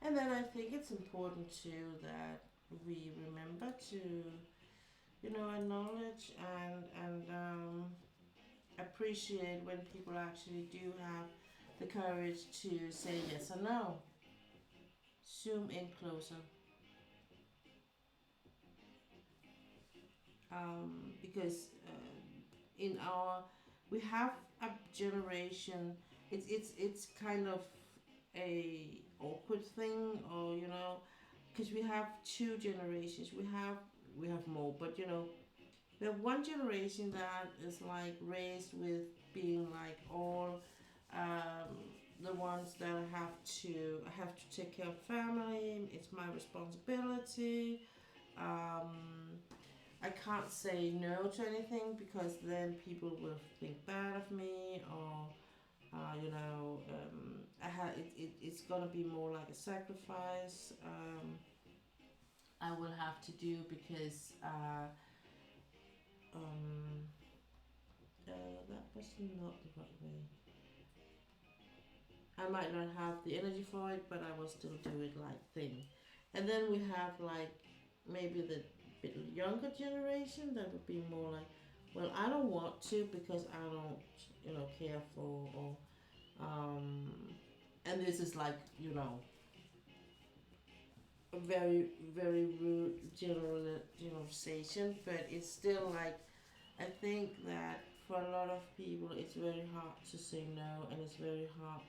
And then I think it's important too that we remember to, acknowledge and appreciate when people actually do have the courage to say yes or no. Zoom in closer, because in our we have a generation. It's kind of a awkward thing, or because we have two generations. We have more, but we have one generation that is like raised with being like all um, the ones that I have to take care of family. It's my responsibility. Um, I can't say no to anything because then people will think bad of me, or it's gonna be more like a sacrifice I will have to do because um, that was not the right way. I might not have the energy for it, but I will still do it like thing. And then we have like maybe the bit younger generation that would be more like, well, I don't want to because I don't, care for, or um, and this is like, a very very rude generalization, but it's still like, I think that for a lot of people it's very hard to say no, and it's very hard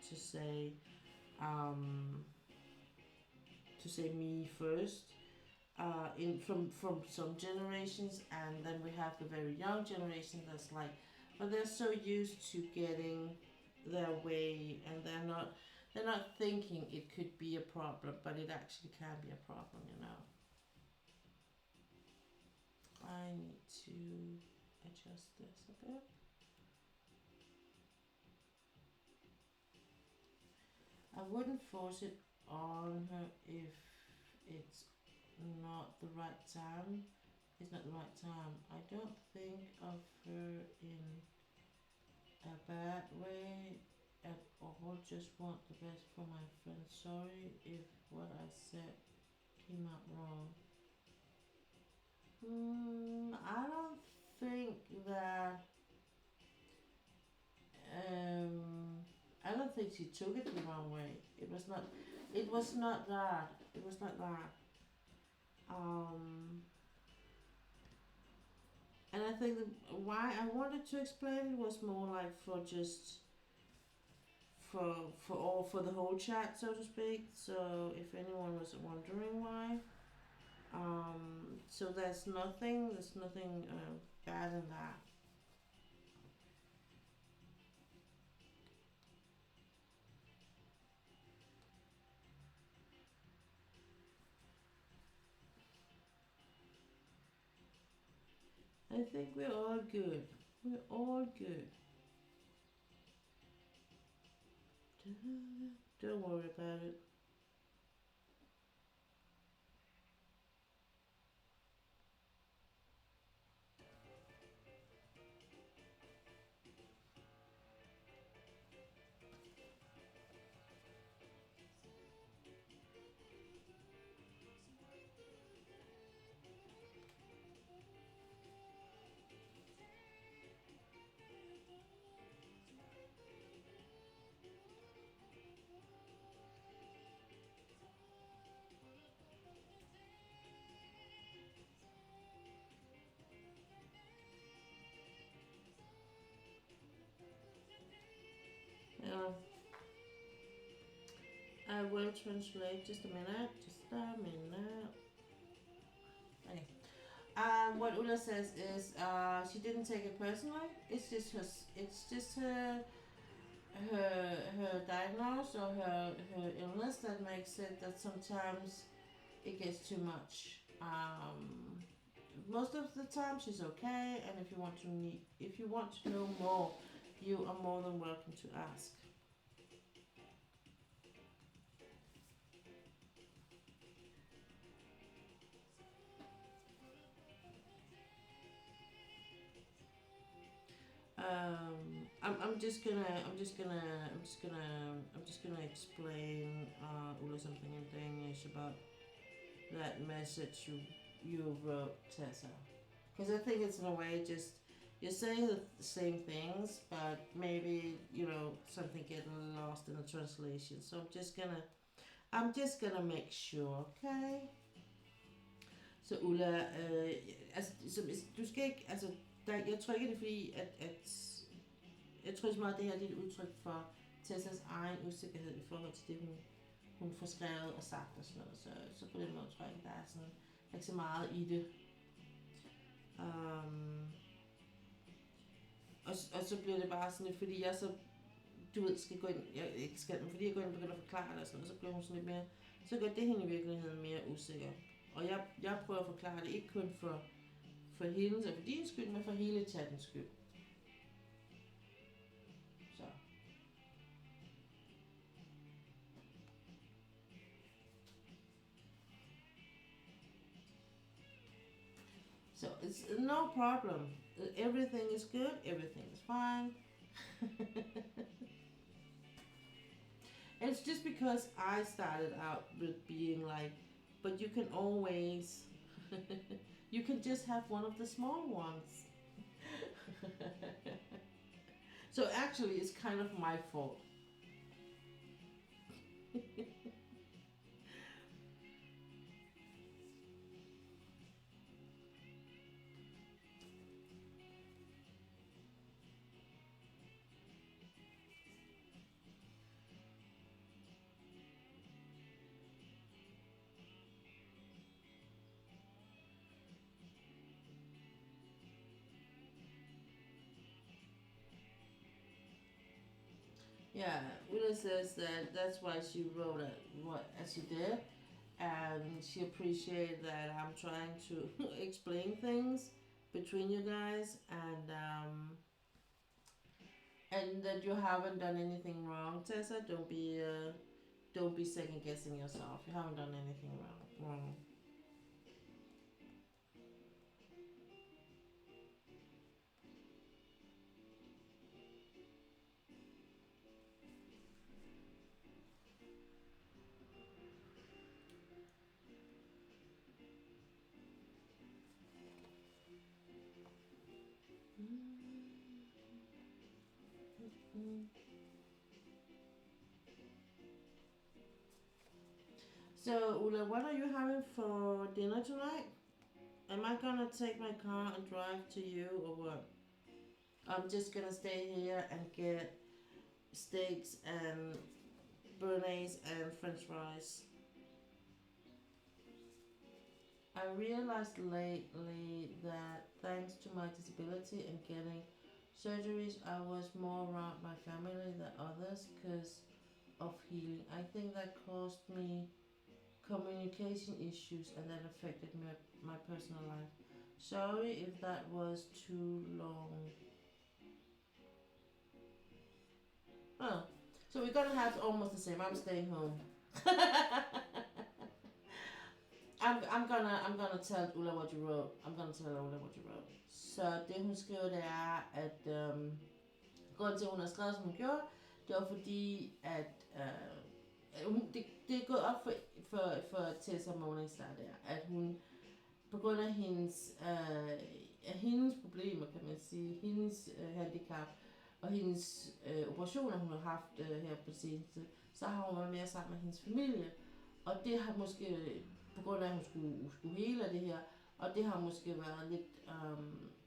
um, to say me first. In from some generations, and then we have the very young generation that's like, but they're so used to getting their way, and they're not thinking it could be a problem, but it actually can be a problem. I need to adjust this a bit. I wouldn't force it on her if it's not the right time. It's not the right time. I don't think of her in a bad way at all. Just want the best for my friend. Sorry if what I said came out wrong. I don't think that. Um, I don't think she took it the wrong way. It was not. It was not that. It was not that. Um, and I think why I wanted to explain it was more like for just for the whole chat, so to speak. So if anyone was wondering why, so there's nothing bad in that. I think we're all good. We're all good. Don't worry about it. Yeah, I will translate. Just a minute. Just a minute. Okay. What Ulla says is she didn't take it personally. It's just her. It's just her diagnosis or her illness that makes it that sometimes it gets too much. Most of the time she's okay, and if you want to know more, you are more than welcome to ask. I'm just gonna explain Ulla something in Danish about that message you wrote, Tessa. Because I think it's in a way just you're saying the same things, but maybe something getting lost in the translation. So I'm just gonna make sure, okay? Så Ulla, du skal ikke, jeg tror ikke det er fordi, jeg tror så meget, det her det er et udtryk for Tessas egen usikkerhed i forhold til det, hun får skrevet og sagt og sådan noget. Så på den måde tror jeg ikke, der er sådan, ikke så meget i det. Og så bliver det bare sådan lidt, fordi jeg så, du ved, skal gå ind, jeg ikke skal, men fordi jeg går ind og begynder at forklare det og sådan noget, så bliver hun sådan lidt mere, så gør det hende i virkeligheden mere usikker. Og jeg prøver at forklare det, ikke kun for hendes og for din skyld, men for hele chattens skyld. Så. So it's no problem. Everything is good, everything is fine. It's just because I started out with being like, but you can always, you can just have one of the small ones. So actually, it's kind of my fault. Yeah, Willa says that that's why she wrote it what as she did, and she appreciated that I'm trying to explain things between you guys, and that you haven't done anything wrong, Tessa. Don't be second guessing yourself. You haven't done anything wrong. So, Ula, what are you having for dinner tonight? Am I gonna take my car and drive to you or what? I'm just gonna stay here and get steaks and béarnaise and french fries. I realized lately that thanks to my disability and getting surgeries, I was more around my family than others because of healing. I think that caused me communication issues and that affected my personal life. Sorry if that was too long. Oh, so we're gonna have almost the same. I'm staying home. I'm gonna tell Ulla what you wrote. I'm gonna tell Ulla what you wrote. Så det hun skriver, det er, at grunden til, at hun har skrevet, som hun gjorde, det var fordi, at det er gået op for Tessa Morningstar der, at hun på grund af hendes problemer, kan man sige, hendes handicap og hendes operationer, hun har haft her på det seneste, så har hun været mere sammen med hendes familie. Og det har måske, på grund af at hun skulle hele det her, og det har måske været lidt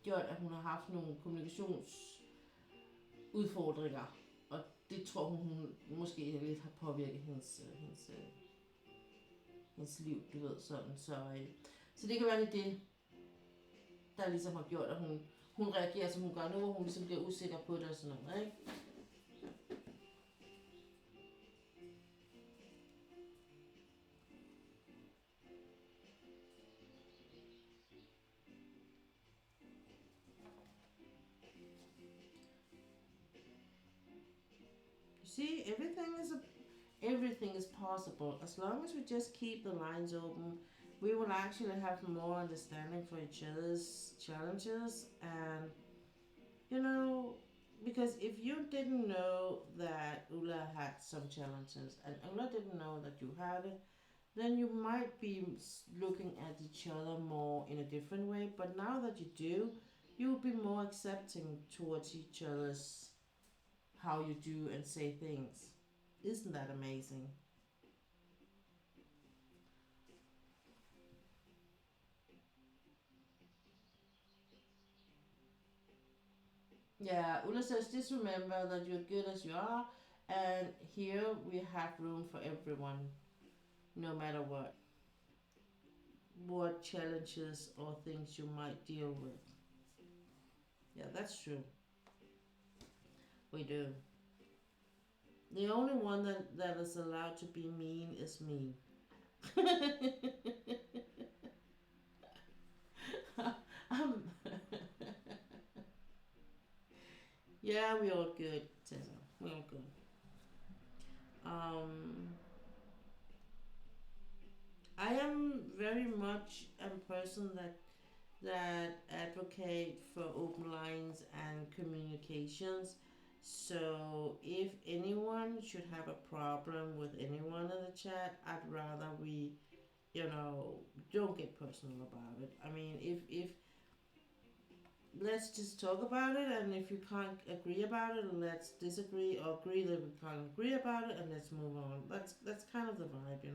gjort, at hun har haft nogle kommunikationsudfordringer. Og det tror hun måske lidt har påvirket hendes liv, du ved, sådan. Så det kan være det, der ligesom har gjort, at hun reagerer, som hun gør nu, og hun ligesom bliver usikker på det og sådan noget, ikke? See, everything is possible as long as we just keep the lines open. We will actually have more understanding for each other's challenges, and you know, because if you didn't know that Ulla had some challenges and Ulla didn't know that you had it, then you might be looking at each other more in a different way. But now that you do, you will be more accepting towards each other's how you do and say things. Isn't that amazing? Yeah, Ulla says, just remember that you're good as you are, and here we have room for everyone, no matter what challenges or things you might deal with. Yeah, that's true. We do. The only one that is allowed to be mean is me. I'm yeah, we all good, Tessa. We all good. Um, I am very much a person that advocate for open lines and communications. So if anyone should have a problem with anyone in the chat, I'd rather we, don't get personal about it. I mean, if let's just talk about it, and if you can't agree about it, let's disagree or agree that we can't agree about it, and let's move on. That's kind of the vibe.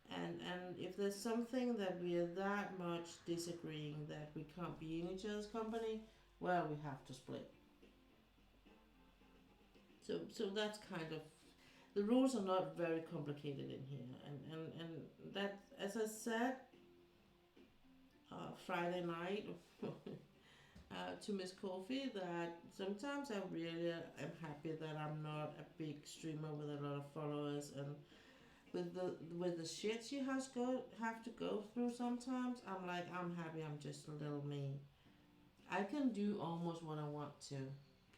And if there's something that we are that much disagreeing that we can't be in each other's company, well, we have to split. So that's kind of, the rules are not very complicated in here, and that, as I said, Friday night to Miss Coffee, that sometimes I really am happy that I'm not a big streamer with a lot of followers, and with the shit she have to go through sometimes, I'm happy I'm just a little me. I can do almost what I want to,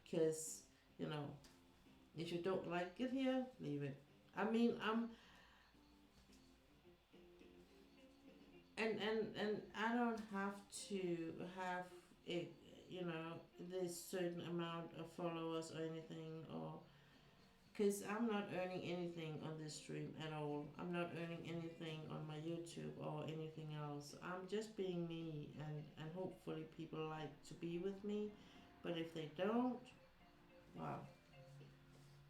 because if you don't like it here, leave it. I mean, and I don't have to have it, this certain amount of followers or anything, or because I'm not earning anything on this stream at all. I'm not earning anything on my YouTube or anything else. I'm just being me, and hopefully people like to be with me. But if they don't, wow,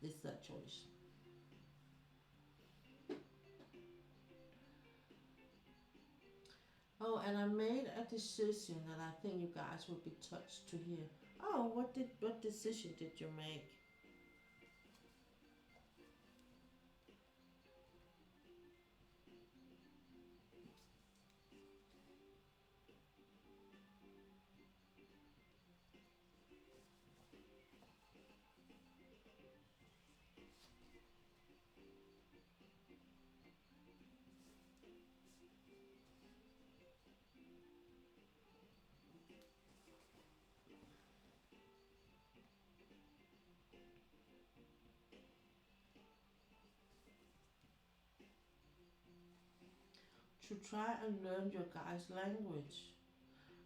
it's that choice. Oh, and I made a decision that I think you guys would be touched to hear. Oh, what decision did you make? To try and learn your guys' language.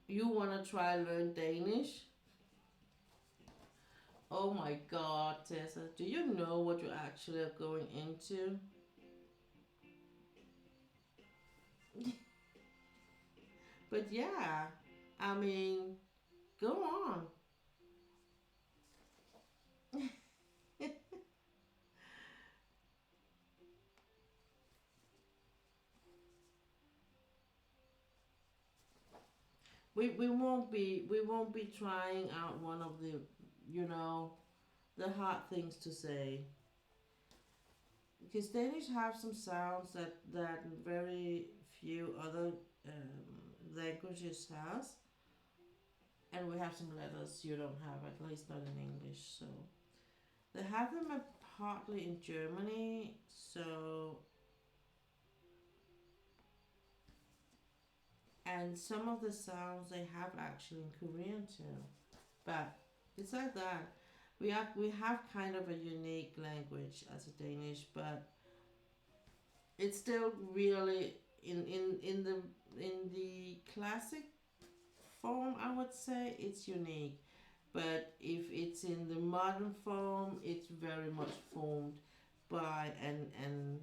You wanna try learn Danish? Oh my God, Tessa, do you know what you actually are going into? But yeah, I mean, go on. We won't be trying out one of the, you know, the hard things to say, because Danish have some sounds that very few other languages has, and we have some letters you don't have, at least not in English. So they have them partly in Germany. So, and some of the sounds they have actually in Korean too. But besides that, we have kind of a unique language as a Danish, but it's still really in the classic form. I would say it's unique, but if it's in the modern form, it's very much formed by and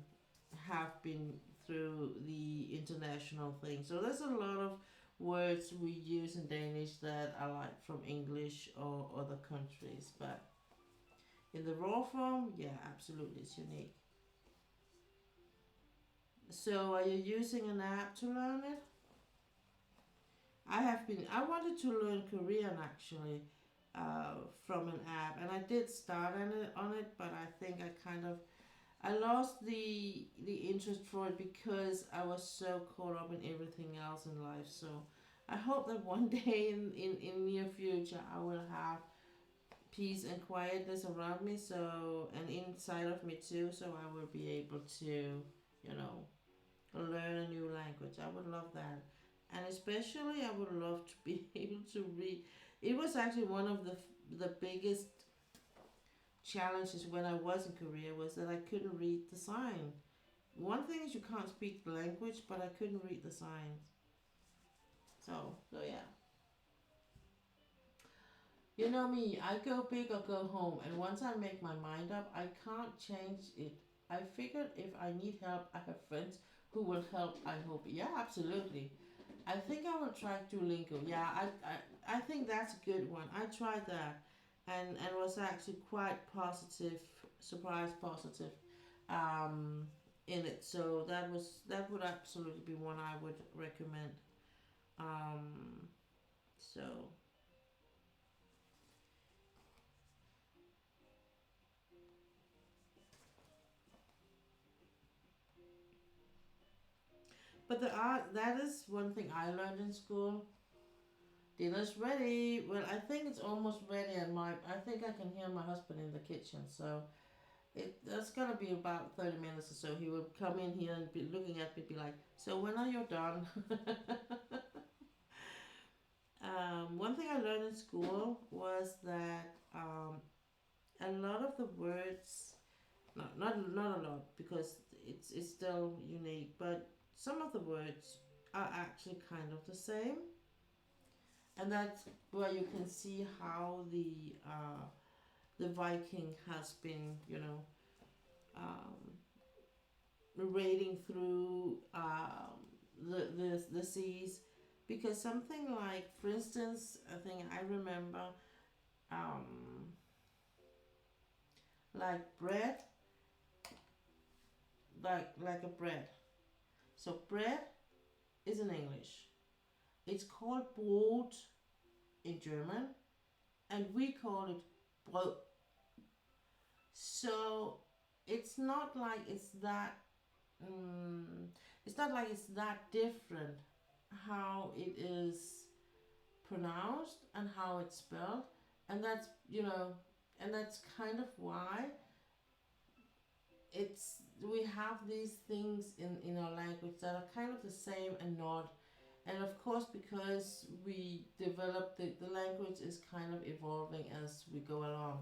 have been through the international thing. So there's a lot of words we use in Danish that are like from English or other countries, but in the raw form, yeah, absolutely, it's unique. So, are you using an app to learn it? I wanted to learn Korean actually from an app, and I did start on it, but I think I lost the interest for it because I was so caught up in everything else in life. So, I hope that one day in near future I will have peace and quietness around me, so, and inside of me too, so I will be able to, learn a new language. I would love that. And especially I would love to be able to read. It was actually one of the biggest challenges when I was in Korea was that I couldn't read the sign. One thing is you can't speak the language, but I couldn't read the signs. So yeah. You know me, I go big or go home, and once I make my mind up, I can't change it. I figured if I need help, I have friends who will help, I hope. Yeah, absolutely. I think I will try Duolingo. Yeah, I think that's a good one. I tried that and was actually quite positive, surprise positive in it. So that would absolutely be one I would recommend. Um, so but that is one thing I learned in school. Dinner's ready. Well, I think it's almost ready, and I think I can hear my husband in the kitchen. So that's gonna be about 30 minutes or so. He will come in here and be looking at me, be like, "So when are you done?" One thing I learned in school was that a lot of the words, not a lot, because it's still unique, but some of the words are actually kind of the same, and that's where you can see how the Viking has been, raiding through the seas, because something like, for instance, I think I remember, um, like bread, like a bread. So bread is in English. It's called Brot in German, and we call it Brot. So it's not like it's that. Um, it's not like it's that different how it is pronounced and how it's spelled, and that's and that's kind of why it's we have these things in our language that are kind of the same and not. And of course, because we develop the language is kind of evolving as we go along.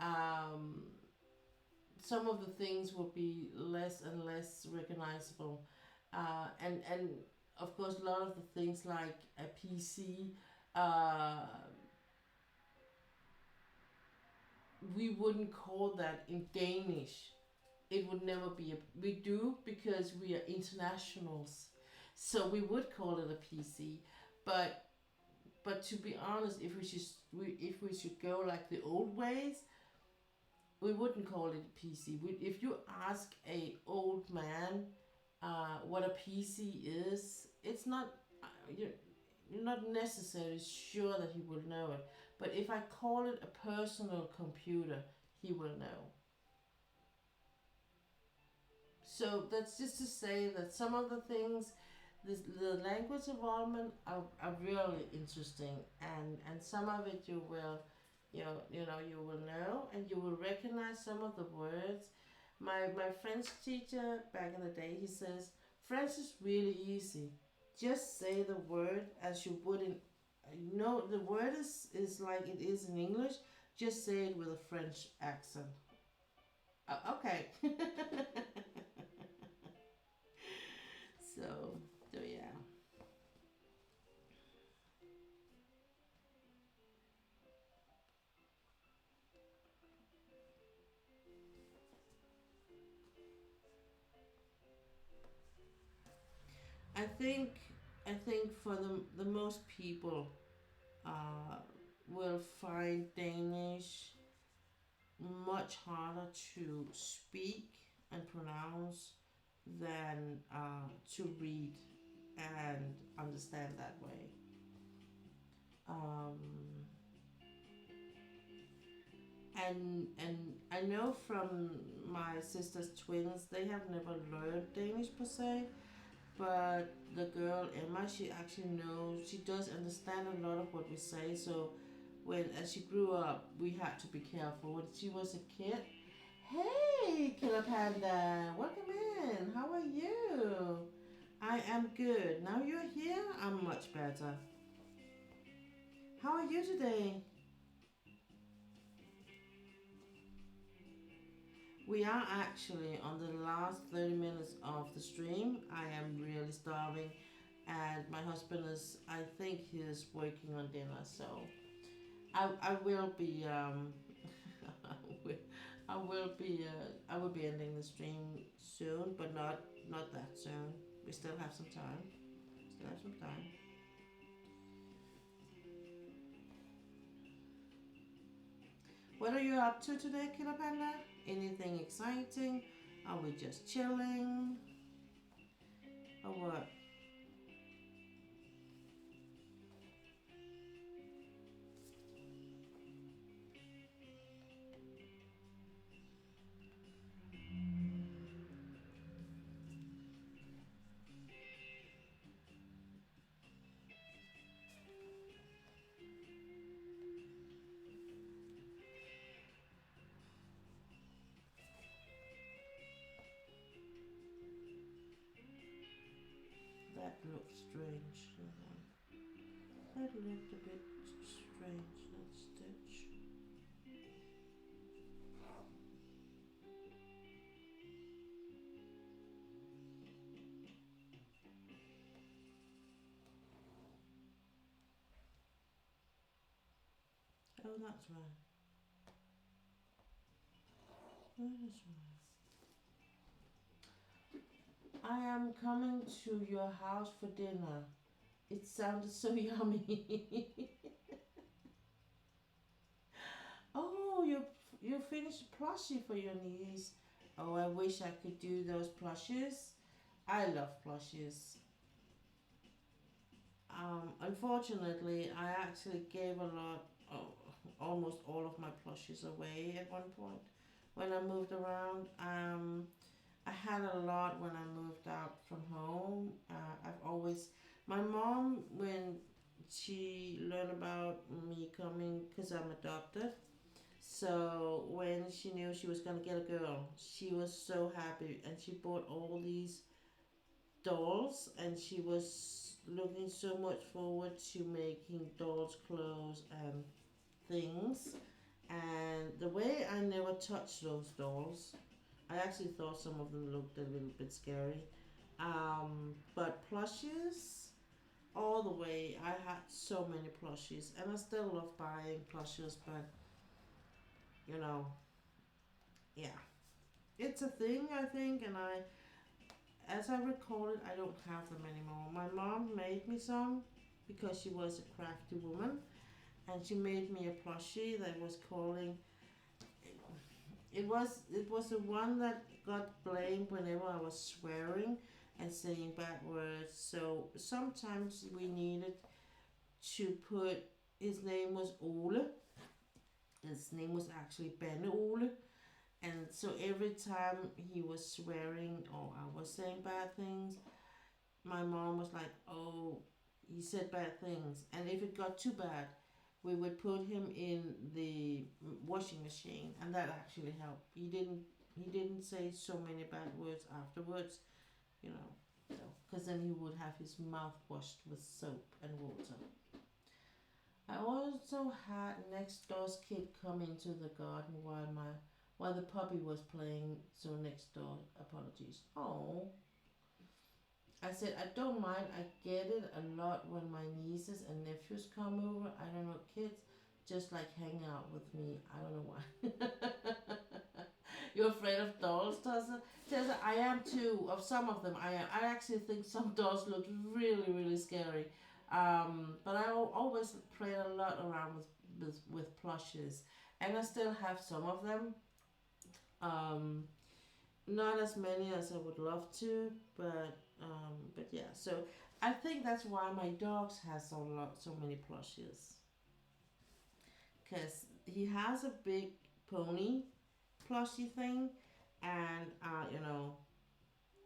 Um, some of the things will be less and less recognizable, and of course, a lot of the things like a PC, uh, we wouldn't call that in Danish. It would never be a. We do because we are internationals, so we would call it a PC. But to be honest, if we should go like the old ways, we wouldn't call it a PC. If you ask a old man what a PC is, it's not you're not necessarily sure that he will know it. But if I call it a personal computer, he will know. So that's just to say that some of the things, the language involvement are really interesting, and some of it you will, you will know, and you will recognize some of the words. My French teacher back in the day, he says French is really easy. Just say the word as you would in. The word is like it is in English. Just say it with a French accent. Okay. So yeah. I think I think for the most people uh, will find Danish much harder to speak and pronounce than to read and understand that way. Um, and I know from my sister's twins, they have never learned Danish per se, but the girl Emma, she actually knows, she does understand a lot of what we say. So when as she grew up, we had to be careful. When she was a kid, hey, Killer Panda, welcome in. How are you? I am good. Now you're here, I'm much better. How are you today? We are actually on the last 30 minutes of the stream. I am really starving, and my husband is, I think he's working on dinner, so I will be, I will I will be ending the stream soon, but not that soon. We still have some time. Still have some time. What are you up to today, Killer Panda? Anything exciting? Are we just chilling? Or what? That looks strange. That looked a bit strange, that stitch. Oh, that's right. That is right. I am coming to your house for dinner. It sounded so yummy. Oh, you finished a plushie for your niece. Oh, I wish I could do those plushies. I love plushies. Unfortunately, I actually gave a lot, almost all of my plushies away at one point when I moved around. I had a lot when I moved out from home. I've always, my mom, when she learned about me coming, because I'm adopted, so when she knew she was gonna get a girl, she was so happy and she bought all these dolls and she was looking so much forward to making dolls clothes and things. And the way I never touched those dolls, I actually thought some of them looked a little bit scary. But plushies, all the way. I had so many plushies, and I still love buying plushies, but you know, yeah, it's a thing I think, and as I recall it, I don't have them anymore. My mom made me some because she was a crafty woman, and she made me a plushie that was calling. It was the one that got blamed whenever I was swearing and saying bad words. So sometimes we needed to put. His name was Ole. His name was actually Ben Ole. And so every time he was swearing or I was saying bad things, my mom was like, "Oh, he said bad things." And if it got too bad, we would put him in the washing machine, and that actually helped. He didn't say so many bad words afterwards, you know, so because then he would have his mouth washed with soap and water. I also had next door's kid come into the garden while the puppy was playing. So next door, apologies. Oh, I said I don't mind. I get it a lot when my nieces and nephews come over. I don't know, kids just like hang out with me. I don't know why. You're afraid of dolls, Tessa? Tessa, I am too. Of some of them, I am. I actually think some dolls look really, really scary. But I always play a lot around with plushes, and I still have some of them. Um, Not as many as I would love to, but yeah. So I think that's why my dogs has so many plushes, cause he has a big pony plushie thing, and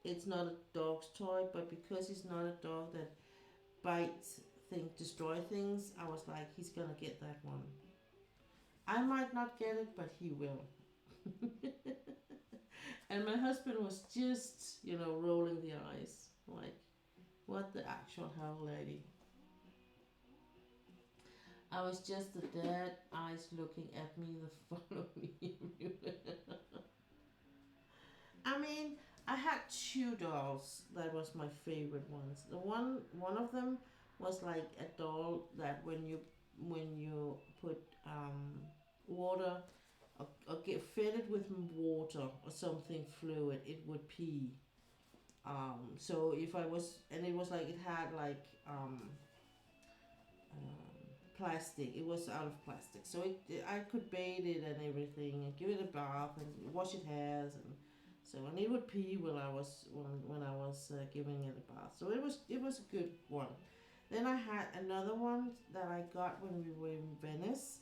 it's not a dog's toy, but because he's not a dog that bites things, destroy things, I was like, he's gonna get that one. I might not get it, but he will. And my husband was just, rolling the eyes, like, what the actual hell, lady? I was just the dead eyes looking at me, the follow me. I mean, I had two dolls that was my favorite ones. One of them was like a doll that when you put water or get fed it with water or something fluid, it would pee. So if I was, and it was like it had like plastic. It was out of plastic, so I could bathe it and everything, and give it a bath and wash its hairs, and it would pee when I was giving it a bath. So it was a good one. Then I had another one that I got when we were in Venice,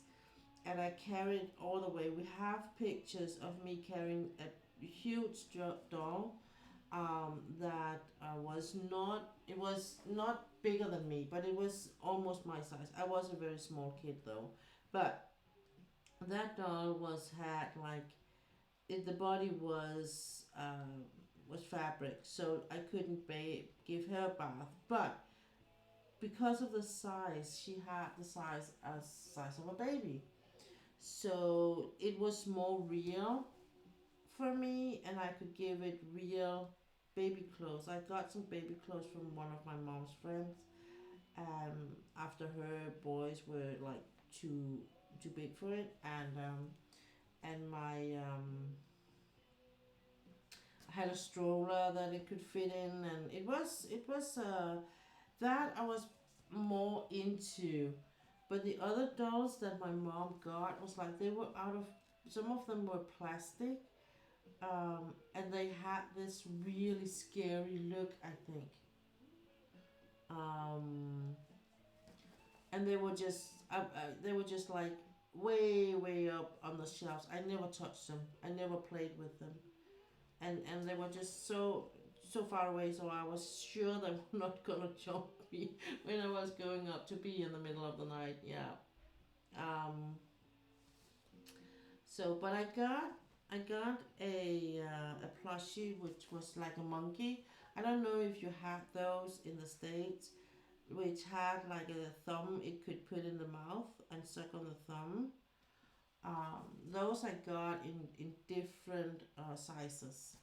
and I carried all the way. We have pictures of me carrying a huge doll that was not bigger than me, but it was almost my size. I was a very small kid though, but that doll had like the body was fabric, so I couldn't give her a bath, but because of the size, she had the size of a baby, so it was more real for me, and I could give it real baby clothes. I got some baby clothes from one of my mom's friends. After her boys were like too big for it, and my I had a stroller that it could fit in, and it was that I was more into. But the other dolls that my mom got was like they were out of. Some of them were plastic, and they had this really scary look, I think. Um, and they were just like way up on the shelves. I never touched them. I never played with them, and they were just so far away. So I was sure they were not gonna jump me when I was going up to be in the middle of the night. Yeah. Um. So, but I got a plushie which was like a monkey. I don't know if you had those in the States, which had like a thumb it could put in the mouth and suck on the thumb. Those I got in different sizes,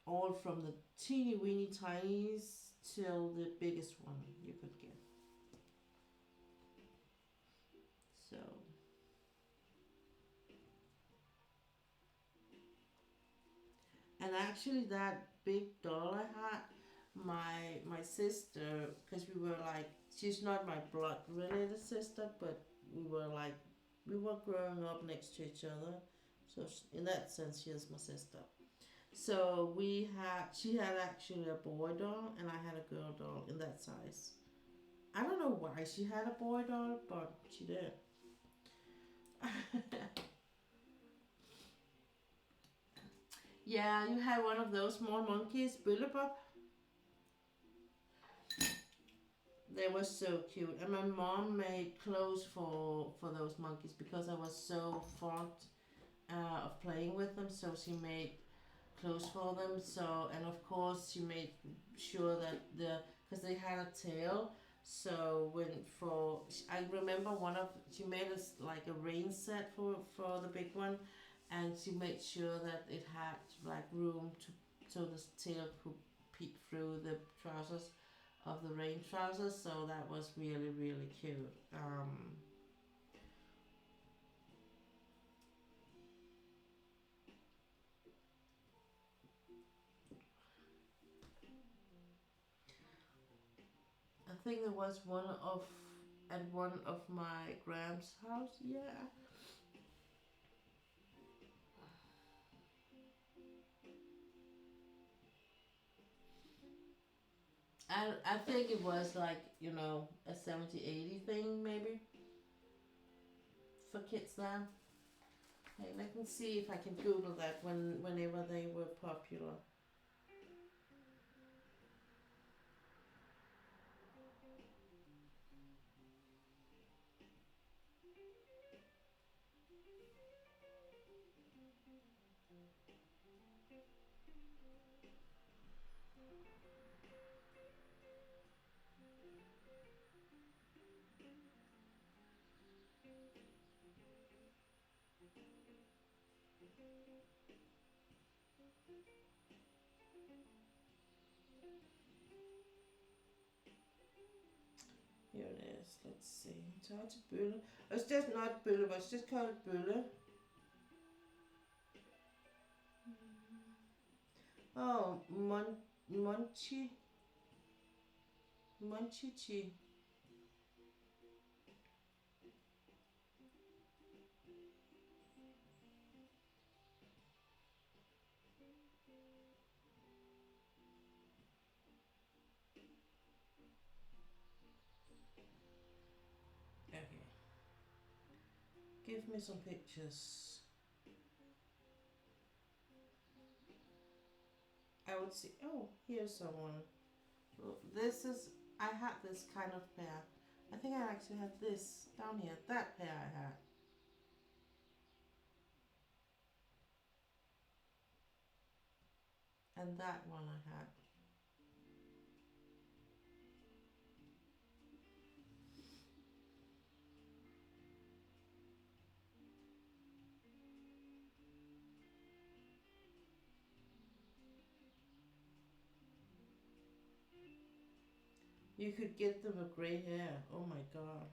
all from the teeny weeny tinies till the biggest one you could get. So, and actually, that big doll I had, my sister, because we were like, she's not my blood related sister, but we were like, we were growing up next to each other. So in that sense, she is my sister. So she had actually a boy doll, and I had a girl doll in that size. I don't know why she had a boy doll, but she did. Yeah, you had one of those small monkeys, Bøllebop. They were so cute, and my mom made clothes for those monkeys because I was so fond of playing with them. So she made clothes for them. So, and of course she made sure that because they had a tail. So I remember she made us like a rain set for the big one, and she made sure that it had like room to so the tail could peek through the trousers of the rain trousers. So that was really cute. I think there was one of at one of my grand's house. Yeah. I think it was like, a 70-80 thing maybe for kids now. Hey, let me see if I can Google that whenever they were popular. Here it is. Let's see. So it's Bølle. It's just not Bølle, but it's just called Bølle. Oh, Monchi. Monchichi. Okay. Give me some pictures. I would see. Oh, here's someone. Well, I had this kind of pair. I think I actually had this down here. That pair I had. And that one I had. You could get them with gray hair. Oh my god.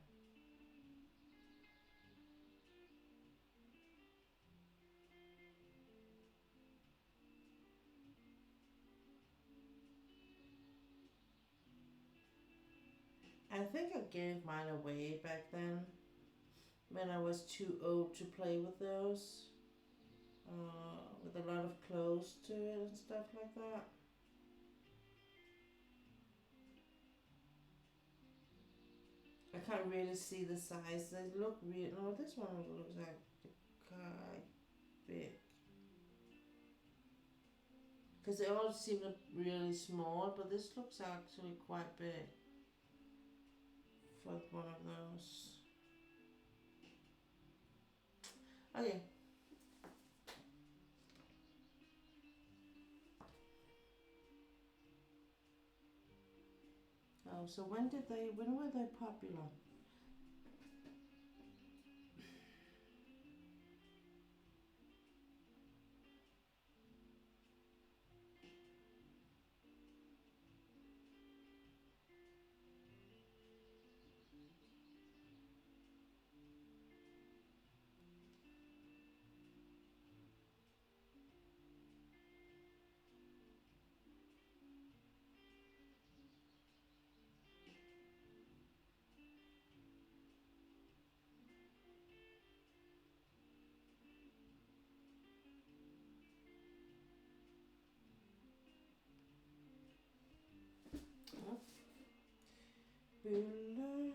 I think I gave mine away back then when I was too old to play with those. With a lot of clothes to it and stuff like that. can't really see the size. They look real. No, this one looks like quite big. Because they all seem really small, but this looks actually quite big for one of those. Okay. Oh, so when were they popular? Bølle.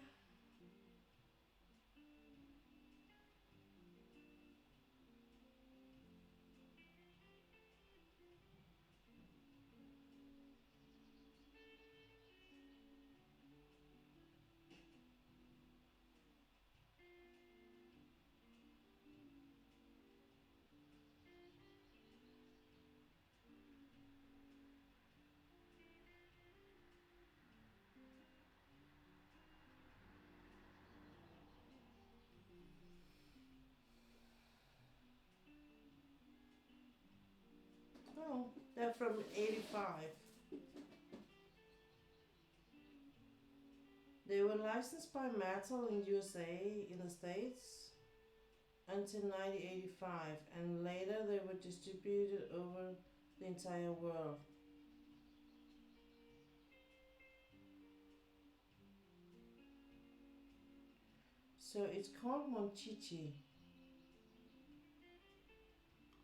Oh, they're from 85. They were licensed by Mattel in USA in the States until 1985, and later they were distributed over the entire world. So it's called Monchichi.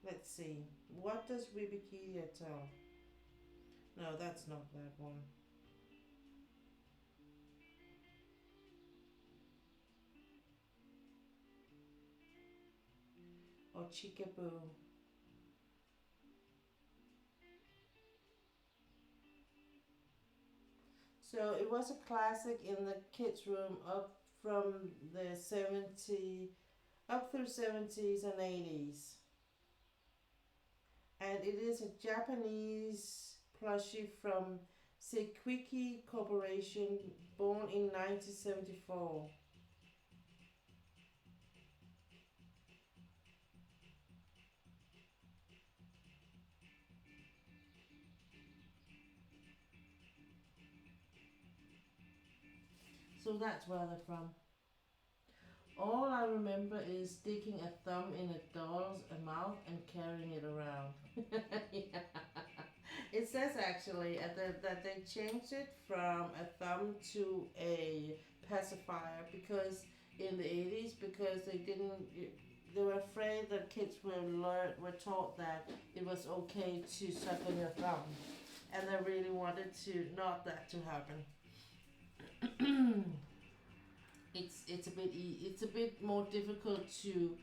Let's see. What does Wikipedia tell? No, that's not that one. Or Chickaboo. So it was a classic in the kids' room up from the 70s, up through 70s and 80s. And it is a Japanese plushie from Sequiki Corporation, born in 1974. So that's where they're from. All I remember is sticking a thumb in a doll's mouth and carrying it around. Yeah. It says actually that they changed it from a thumb to a pacifier because in the 80s because they were afraid that kids were taught that it was okay to suck on your thumb, and they really wanted to not that to happen. It's a bit more difficult to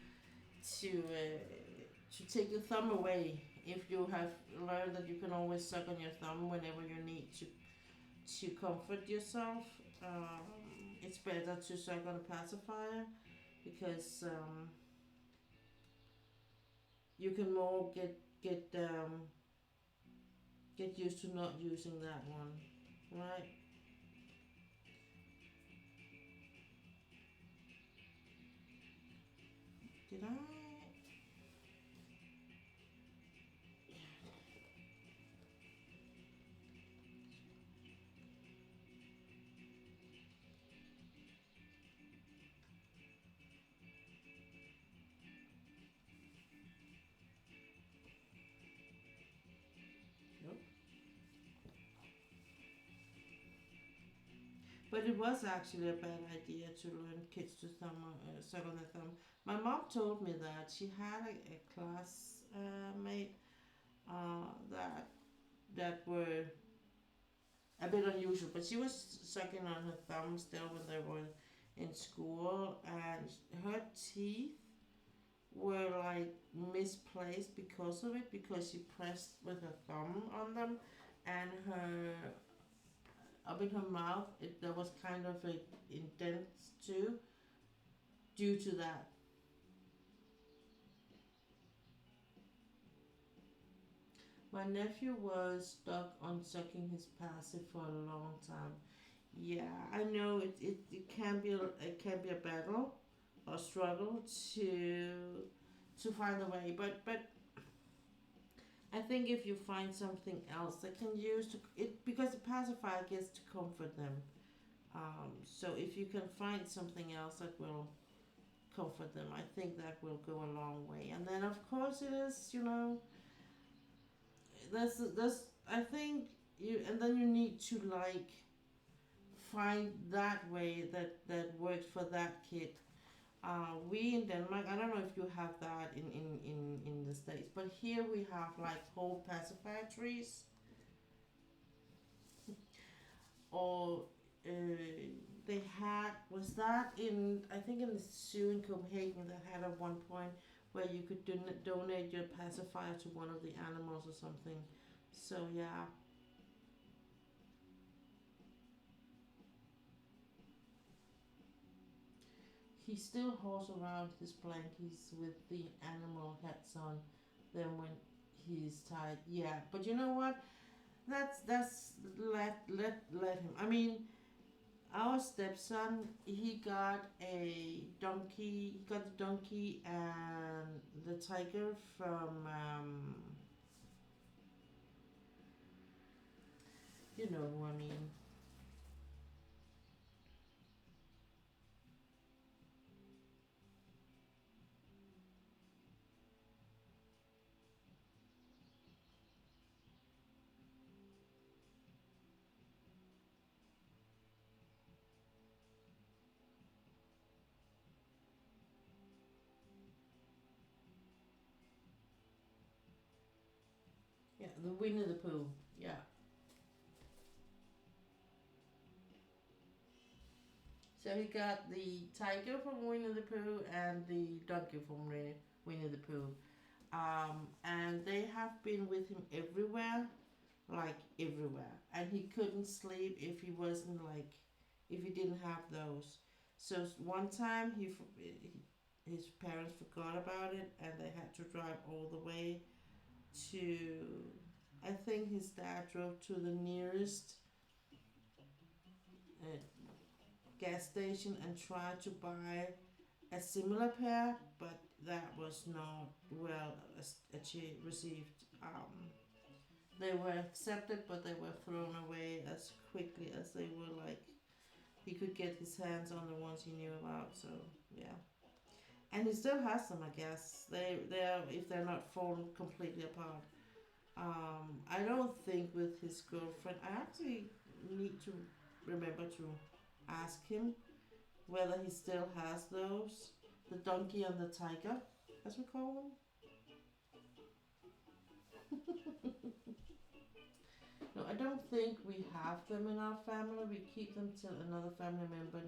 take your thumb away if you have learned that you can always suck on your thumb whenever you need to comfort yourself. It's better to suck on a pacifier because you can more get used to not using that one, right? Did I? Nope. But it was actually a bad idea to learn kids to suck on their thumb. My mom told me that she had a class mate that were a bit unusual, but she was sucking on her thumb still when they were in school, and her teeth were like misplaced because of it, because she pressed with her thumb on them, and her up in her mouth there was kind of a indent too due to that. My nephew was stuck on sucking his passive for a long time. Yeah, I know it can be a battle or struggle to find a way, but I think if you find something else that can use to it, because the pacifier gets to comfort them. So if you can find something else that will comfort them, I think that will go a long way. And then of course it is, that's I think you, and then you need to like find that way that works for that kid. We in Denmark, I don't know if you have that in the States, but here we have like whole pacifier trees, or uh, they had, was that in, I think in the zoo in Copenhagen, that had at one point where you could donate your pacifier to one of the animals or something. So yeah. He still hauls around his blankies with the animal hats on them when he's tired. Yeah, but you know what? That's let him. I mean, our stepson, he got a donkey. He got the donkey and the tiger from you know who I mean. Yeah, the Winnie the Pooh. Yeah. So he got the tiger from Winnie the Pooh and the donkey from Winnie the Pooh. And they have been with him everywhere, like everywhere. And he couldn't sleep if he wasn't like, if he didn't have those. So one time his parents forgot about it, and they had to drive all the way to, I think his dad drove to the nearest uh, gas station and tried to buy a similar pair, but that was not well achieved, received. They were accepted, but they were thrown away as quickly as they were like he could get his hands on the ones he knew about. So yeah, and he still has them, I guess. They are, if they're not fallen completely apart. I don't think with his girlfriend. I actually need to remember to ask him whether he still has those. The donkey and the tiger, as we call them. No, I don't think we have them in our family. We keep them till another family member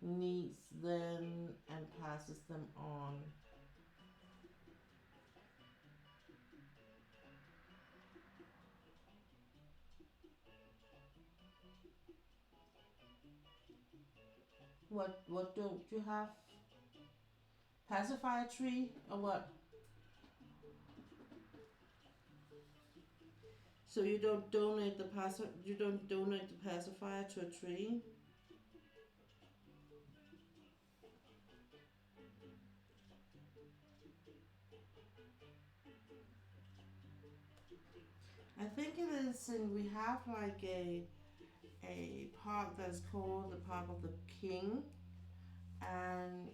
needs them and passes them on. What don't you have? Pacifier tree or what? So you don't donate you don't donate the pacifier to a tree? I think it is in, we have like a park that's called the Park of the King, and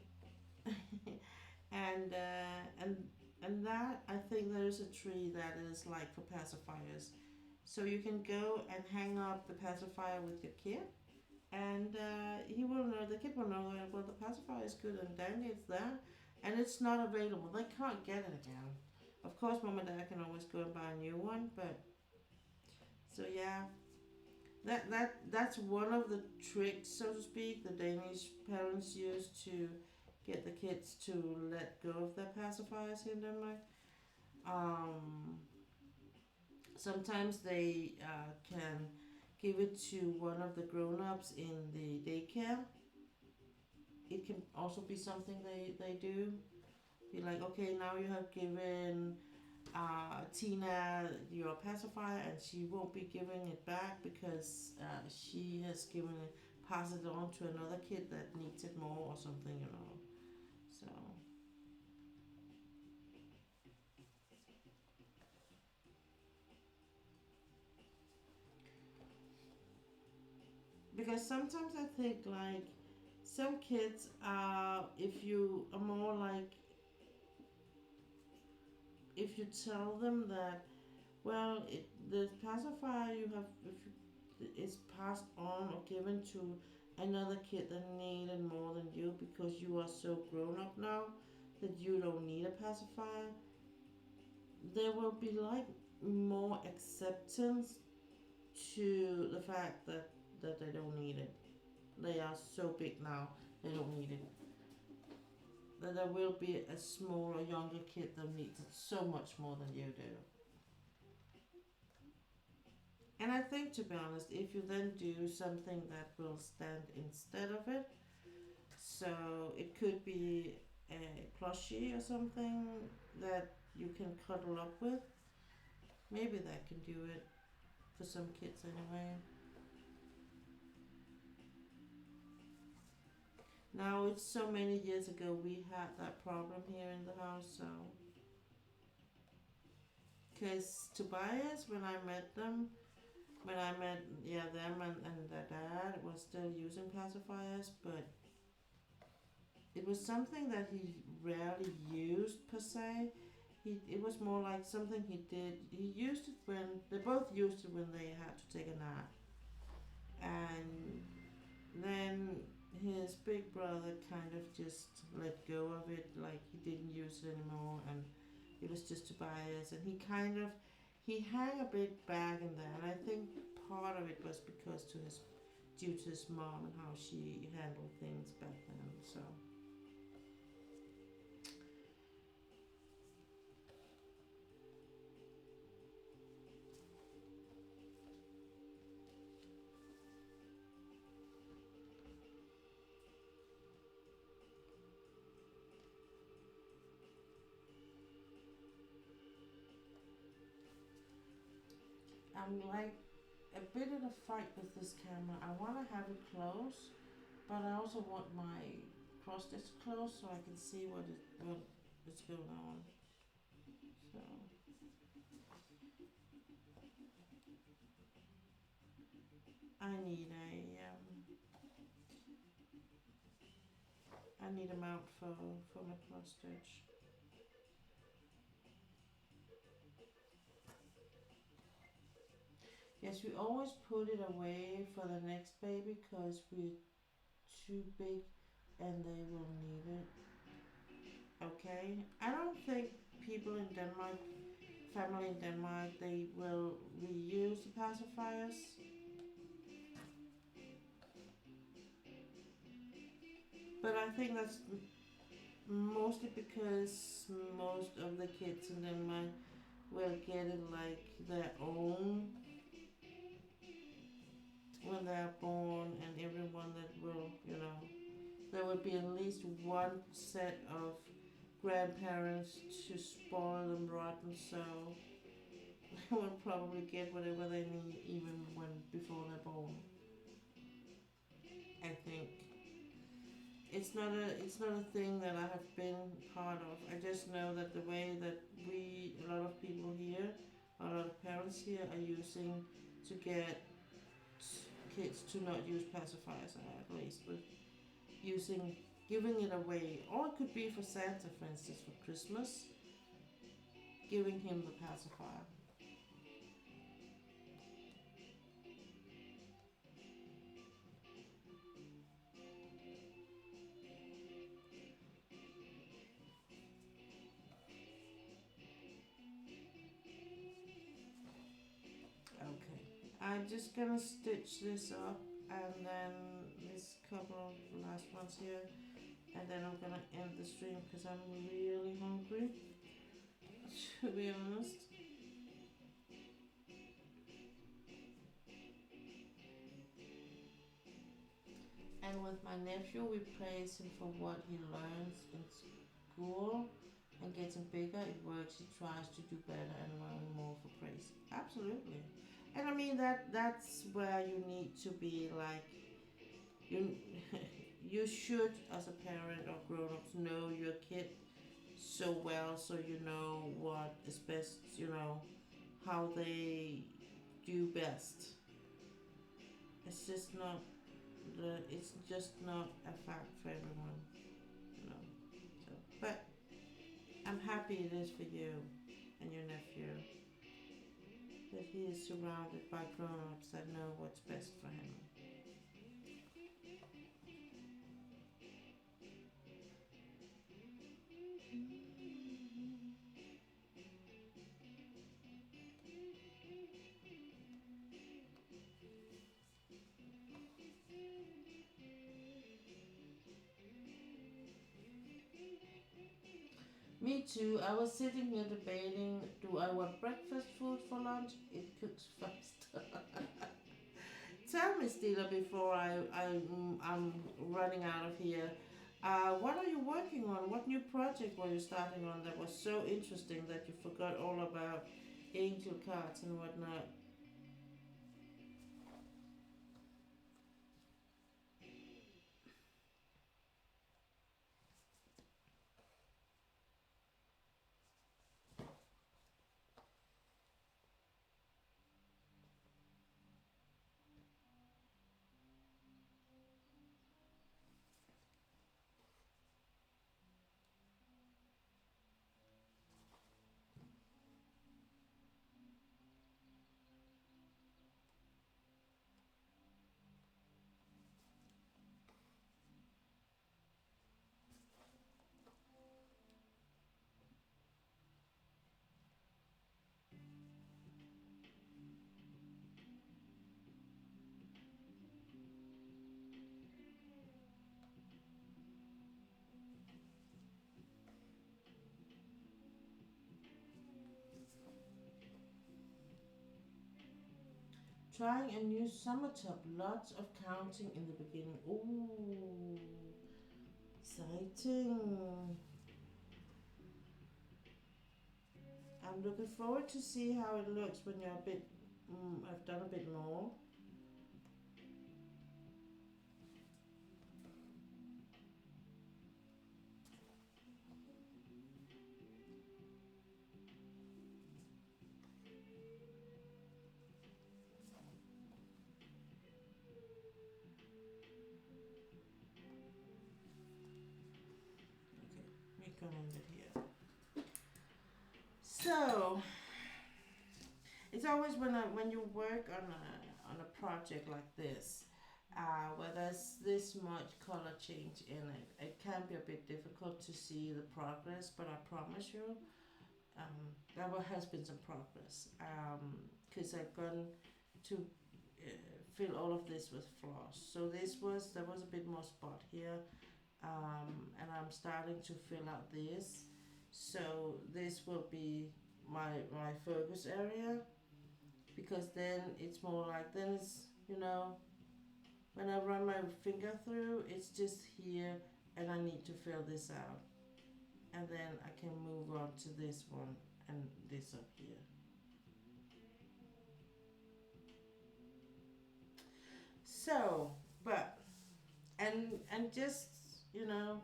and and that, I think there's a tree that is like for pacifiers. So you can go and hang up the pacifier with your kid, and he will know. The kid will know that, well, the pacifier is good and dandy. It's there, and it's not available. They can't get it again. Of course, mom and dad can always go and buy a new one, but so yeah. That's one of the tricks, so to speak, the Danish parents use to get the kids to let go of their pacifiers here in Denmark. Um, Sometimes they can give it to one of the grown-ups in the daycare. It can also be something they do. Be like, okay, now you have given Tina your pacifier, and she won't be giving it back because she has given it, passed it on to another kid that needs it more or something, you know. So because sometimes I think like some kids are, if you are more like, if you tell them that, well, the pacifier you have, if is passed on or given to another kid that needed more than you because you are so grown up now that you don't need a pacifier, there will be like more acceptance to the fact that they don't need it. They are so big now, they don't need it. That there will be a smaller, younger kid that needs it so much more than you do. And I think, to be honest, if you then do something that will stand instead of it, so it could be a plushie or something that you can cuddle up with. Maybe that can do it for some kids anyway. Now it's so many years ago we had that problem here in the house, so because Tobias, when I met them, when I met them and their dad was still using pacifiers, but it was something that he rarely used per se. It was more like something he did. He used it when they both used it when they had to take a nap, and then his big brother kind of just let go of it, like he didn't use it anymore, and it was just Tobias, and he hung a big bag in there, and I think part of it was because to his due to his mom and how she handled things back then. So I'm like a bit in a fight with this camera. I want to have it close, but I also want my cross stitch close so I can see what is going on. So I need a mount for my cross stitch. Yes, we always put it away for the next baby because we're too big and they will need it. Okay? I don't think people in Denmark, family in Denmark, they will reuse the pacifiers. But I think that's mostly because most of the kids in Denmark will get it like their own when they're born, and everyone that will, you know, there will be at least one set of grandparents to spoil them rotten, so they will probably get whatever they need even when before they're born. I think it's not a thing that I have been part of. I just know that the way that a lot of people here, a lot of parents here are using to get kids to not use pacifiers, at least with using giving it away, or it could be for Santa, for instance, for Christmas, giving him the pacifier. Okay. I'm just gonna stitch this up and then this couple of last ones here, and then I'm gonna end the stream because I'm really hungry, to be honest. And with my nephew, we praise him for what he learns in school and gets him bigger. It works. He tries to do better and learn more for praise. Absolutely. And I mean that's where you need to be like you. You should, as a parent or grown-ups, know your kid so well, so you know what is best. You know how they do best. It's just not it's just not a fact for everyone, you know. So, but I'm happy it is for you and your nephew that he is surrounded by grown-ups that know what's best for him. Me too. I was sitting here debating, do I want breakfast food for lunch? It cooks fast. Tell me, Stila, before I'm running out of here. What are you working on? What new project were you starting on that was so interesting that you forgot all about angel cards and whatnot? Trying a new summer top. Lots of counting in the beginning. Ooh, exciting. I'm looking forward to see how it looks when you're a bit, I've done a bit more. Okay, we can end it here. So, it's always when you work on a project like this, where there's this much color change in it, it can be a bit difficult to see the progress. But I promise you, there has been some progress. Because I've gone to fill all of this with floss. So there was a bit more spot here, and I'm starting to fill out this. So this will be my focus area, because then it's more like, then it's, you know, when I run my finger through, it's just here, and I need to fill this out, and then I can move on to this one and this up here. So, but and just, you know,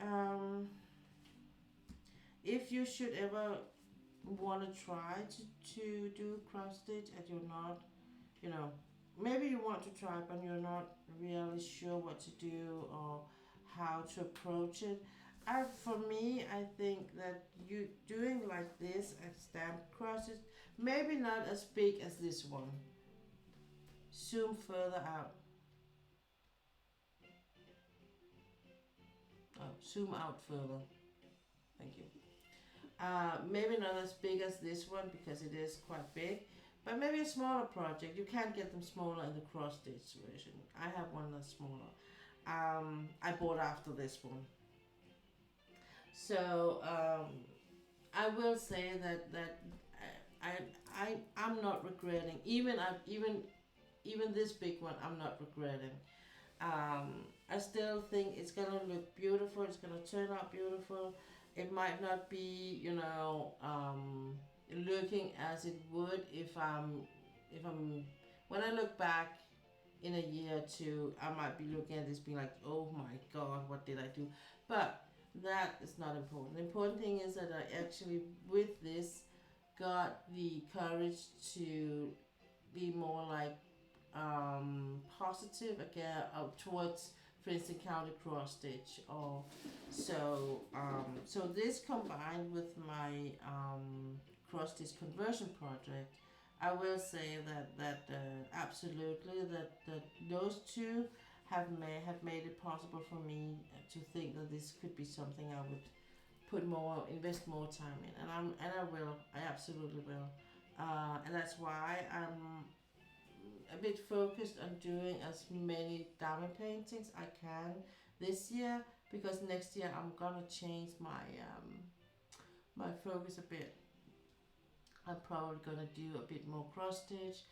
um, if you should ever want to try to do cross stitch and you're not, you know, maybe you want to try but you're not really sure what to do or how to approach it. For me, I think that you doing like this and stamp crosses, maybe not as big as this one. Zoom further out. Oh, zoom out further. Thank you. Maybe not as big as this one because it is quite big, But maybe a smaller project. You can't get them smaller in the cross stitch version. I have one that's smaller. I bought after this one. So I will say that I'm not regretting. Even this big one, I'm not regretting. I still think it's gonna look beautiful. It's gonna turn out beautiful. It might not be, looking as it would if I'm when I look back in a year or two, I might be looking at this being like, oh my god, what did I do? But that is not important. The important thing is that I actually, with this, got the courage to be more like positive again towards, for instance, counter cross stitch or so this combined with my cross stitch conversion project, I will say that absolutely that those two have made it possible for me to think that this could be something I would invest more time in, and I will, I absolutely will, and that's why I'm a bit focused on doing as many diamond paintings I can this year, because next year I'm gonna change my focus a bit. I'm probably gonna do a bit more cross stitch,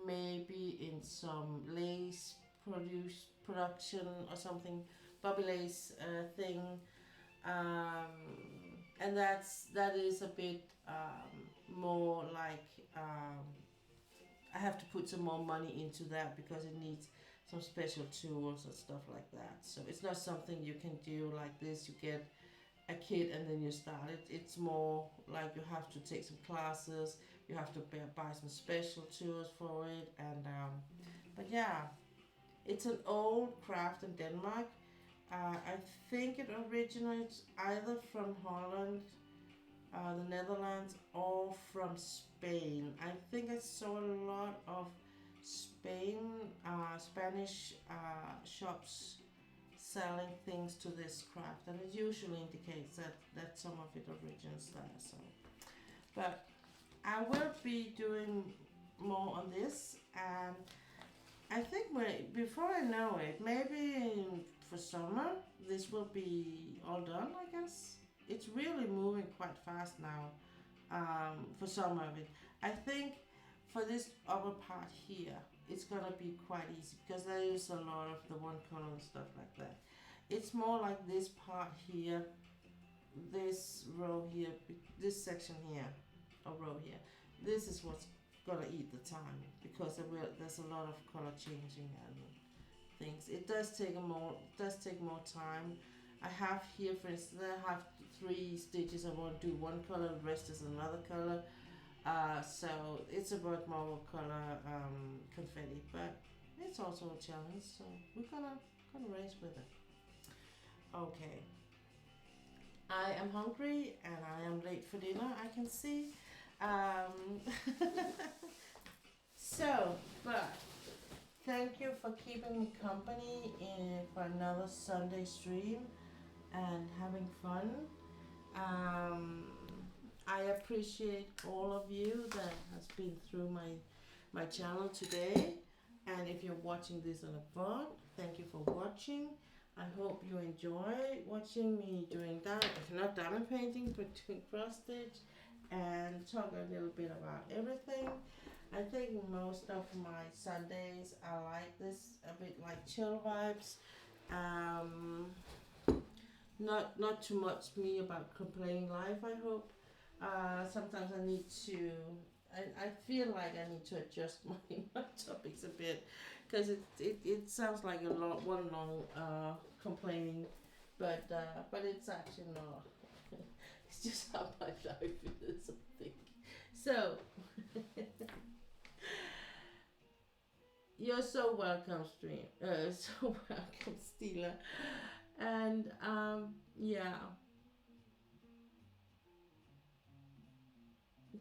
maybe in some lace production or something, bobby lace thing, and that is a bit more like I have to put some more money into that because it needs some special tools and stuff like that. So it's not something you can do like this. You get a kit and then you start it. It's more like you have to take some classes. You have to buy some special tools for it. And but yeah, it's an old craft in Denmark. I think it originates either from Holland, the Netherlands, or from Spain. I think I saw a lot of Spanish shops selling things to this craft, and it usually indicates that some of it originates there. So, but I will be doing more on this, and I think before I know it, maybe for summer, this will be all done, I guess. It's really moving quite fast now, for some of it. I think for this upper part here, it's gonna be quite easy because there is a lot of the one color and stuff like that. It's more like this part here, this row here, this section here, or row here. This is what's gonna eat the time because there's a lot of color changing and things. It does take more time. I have here, for instance, I have 3 stitches. I want to do one color, the rest is another color. So it's about more color confetti, but it's also a challenge. So we're gonna race with it. Okay. I am hungry and I am late for dinner. I can see. So, but thank you for keeping me company for another Sunday stream and having fun. I appreciate all of you that has been through my channel today, and if you're watching this on a phone, thank you for watching. I hope you enjoy watching me doing that, not diamond painting, but doing cross stitch and talk a little bit about everything. I think most of my Sundays are like this, a bit like chill vibes. Not too much me about complaining life, I hope. Sometimes I need to, I feel like I need to adjust my topics a bit, because it sounds like one long complaining, but it's actually not. It's just how my life is, I think. So, you're so welcome, stream. So welcome, Stila. And yeah.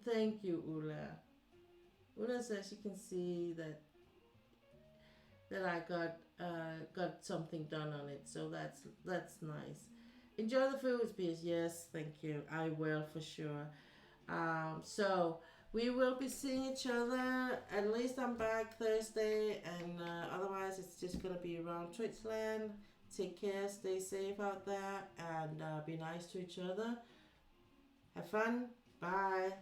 Thank you, Ula. Ula says she can see that I got something done on it, so that's nice. Enjoy the food, please. Yes, thank you. I will for sure. So We will be seeing each other. At least I'm back Thursday, and otherwise it's just gonna be around Twitchland. Take care, stay safe out there, and be nice to each other. Have fun. Bye.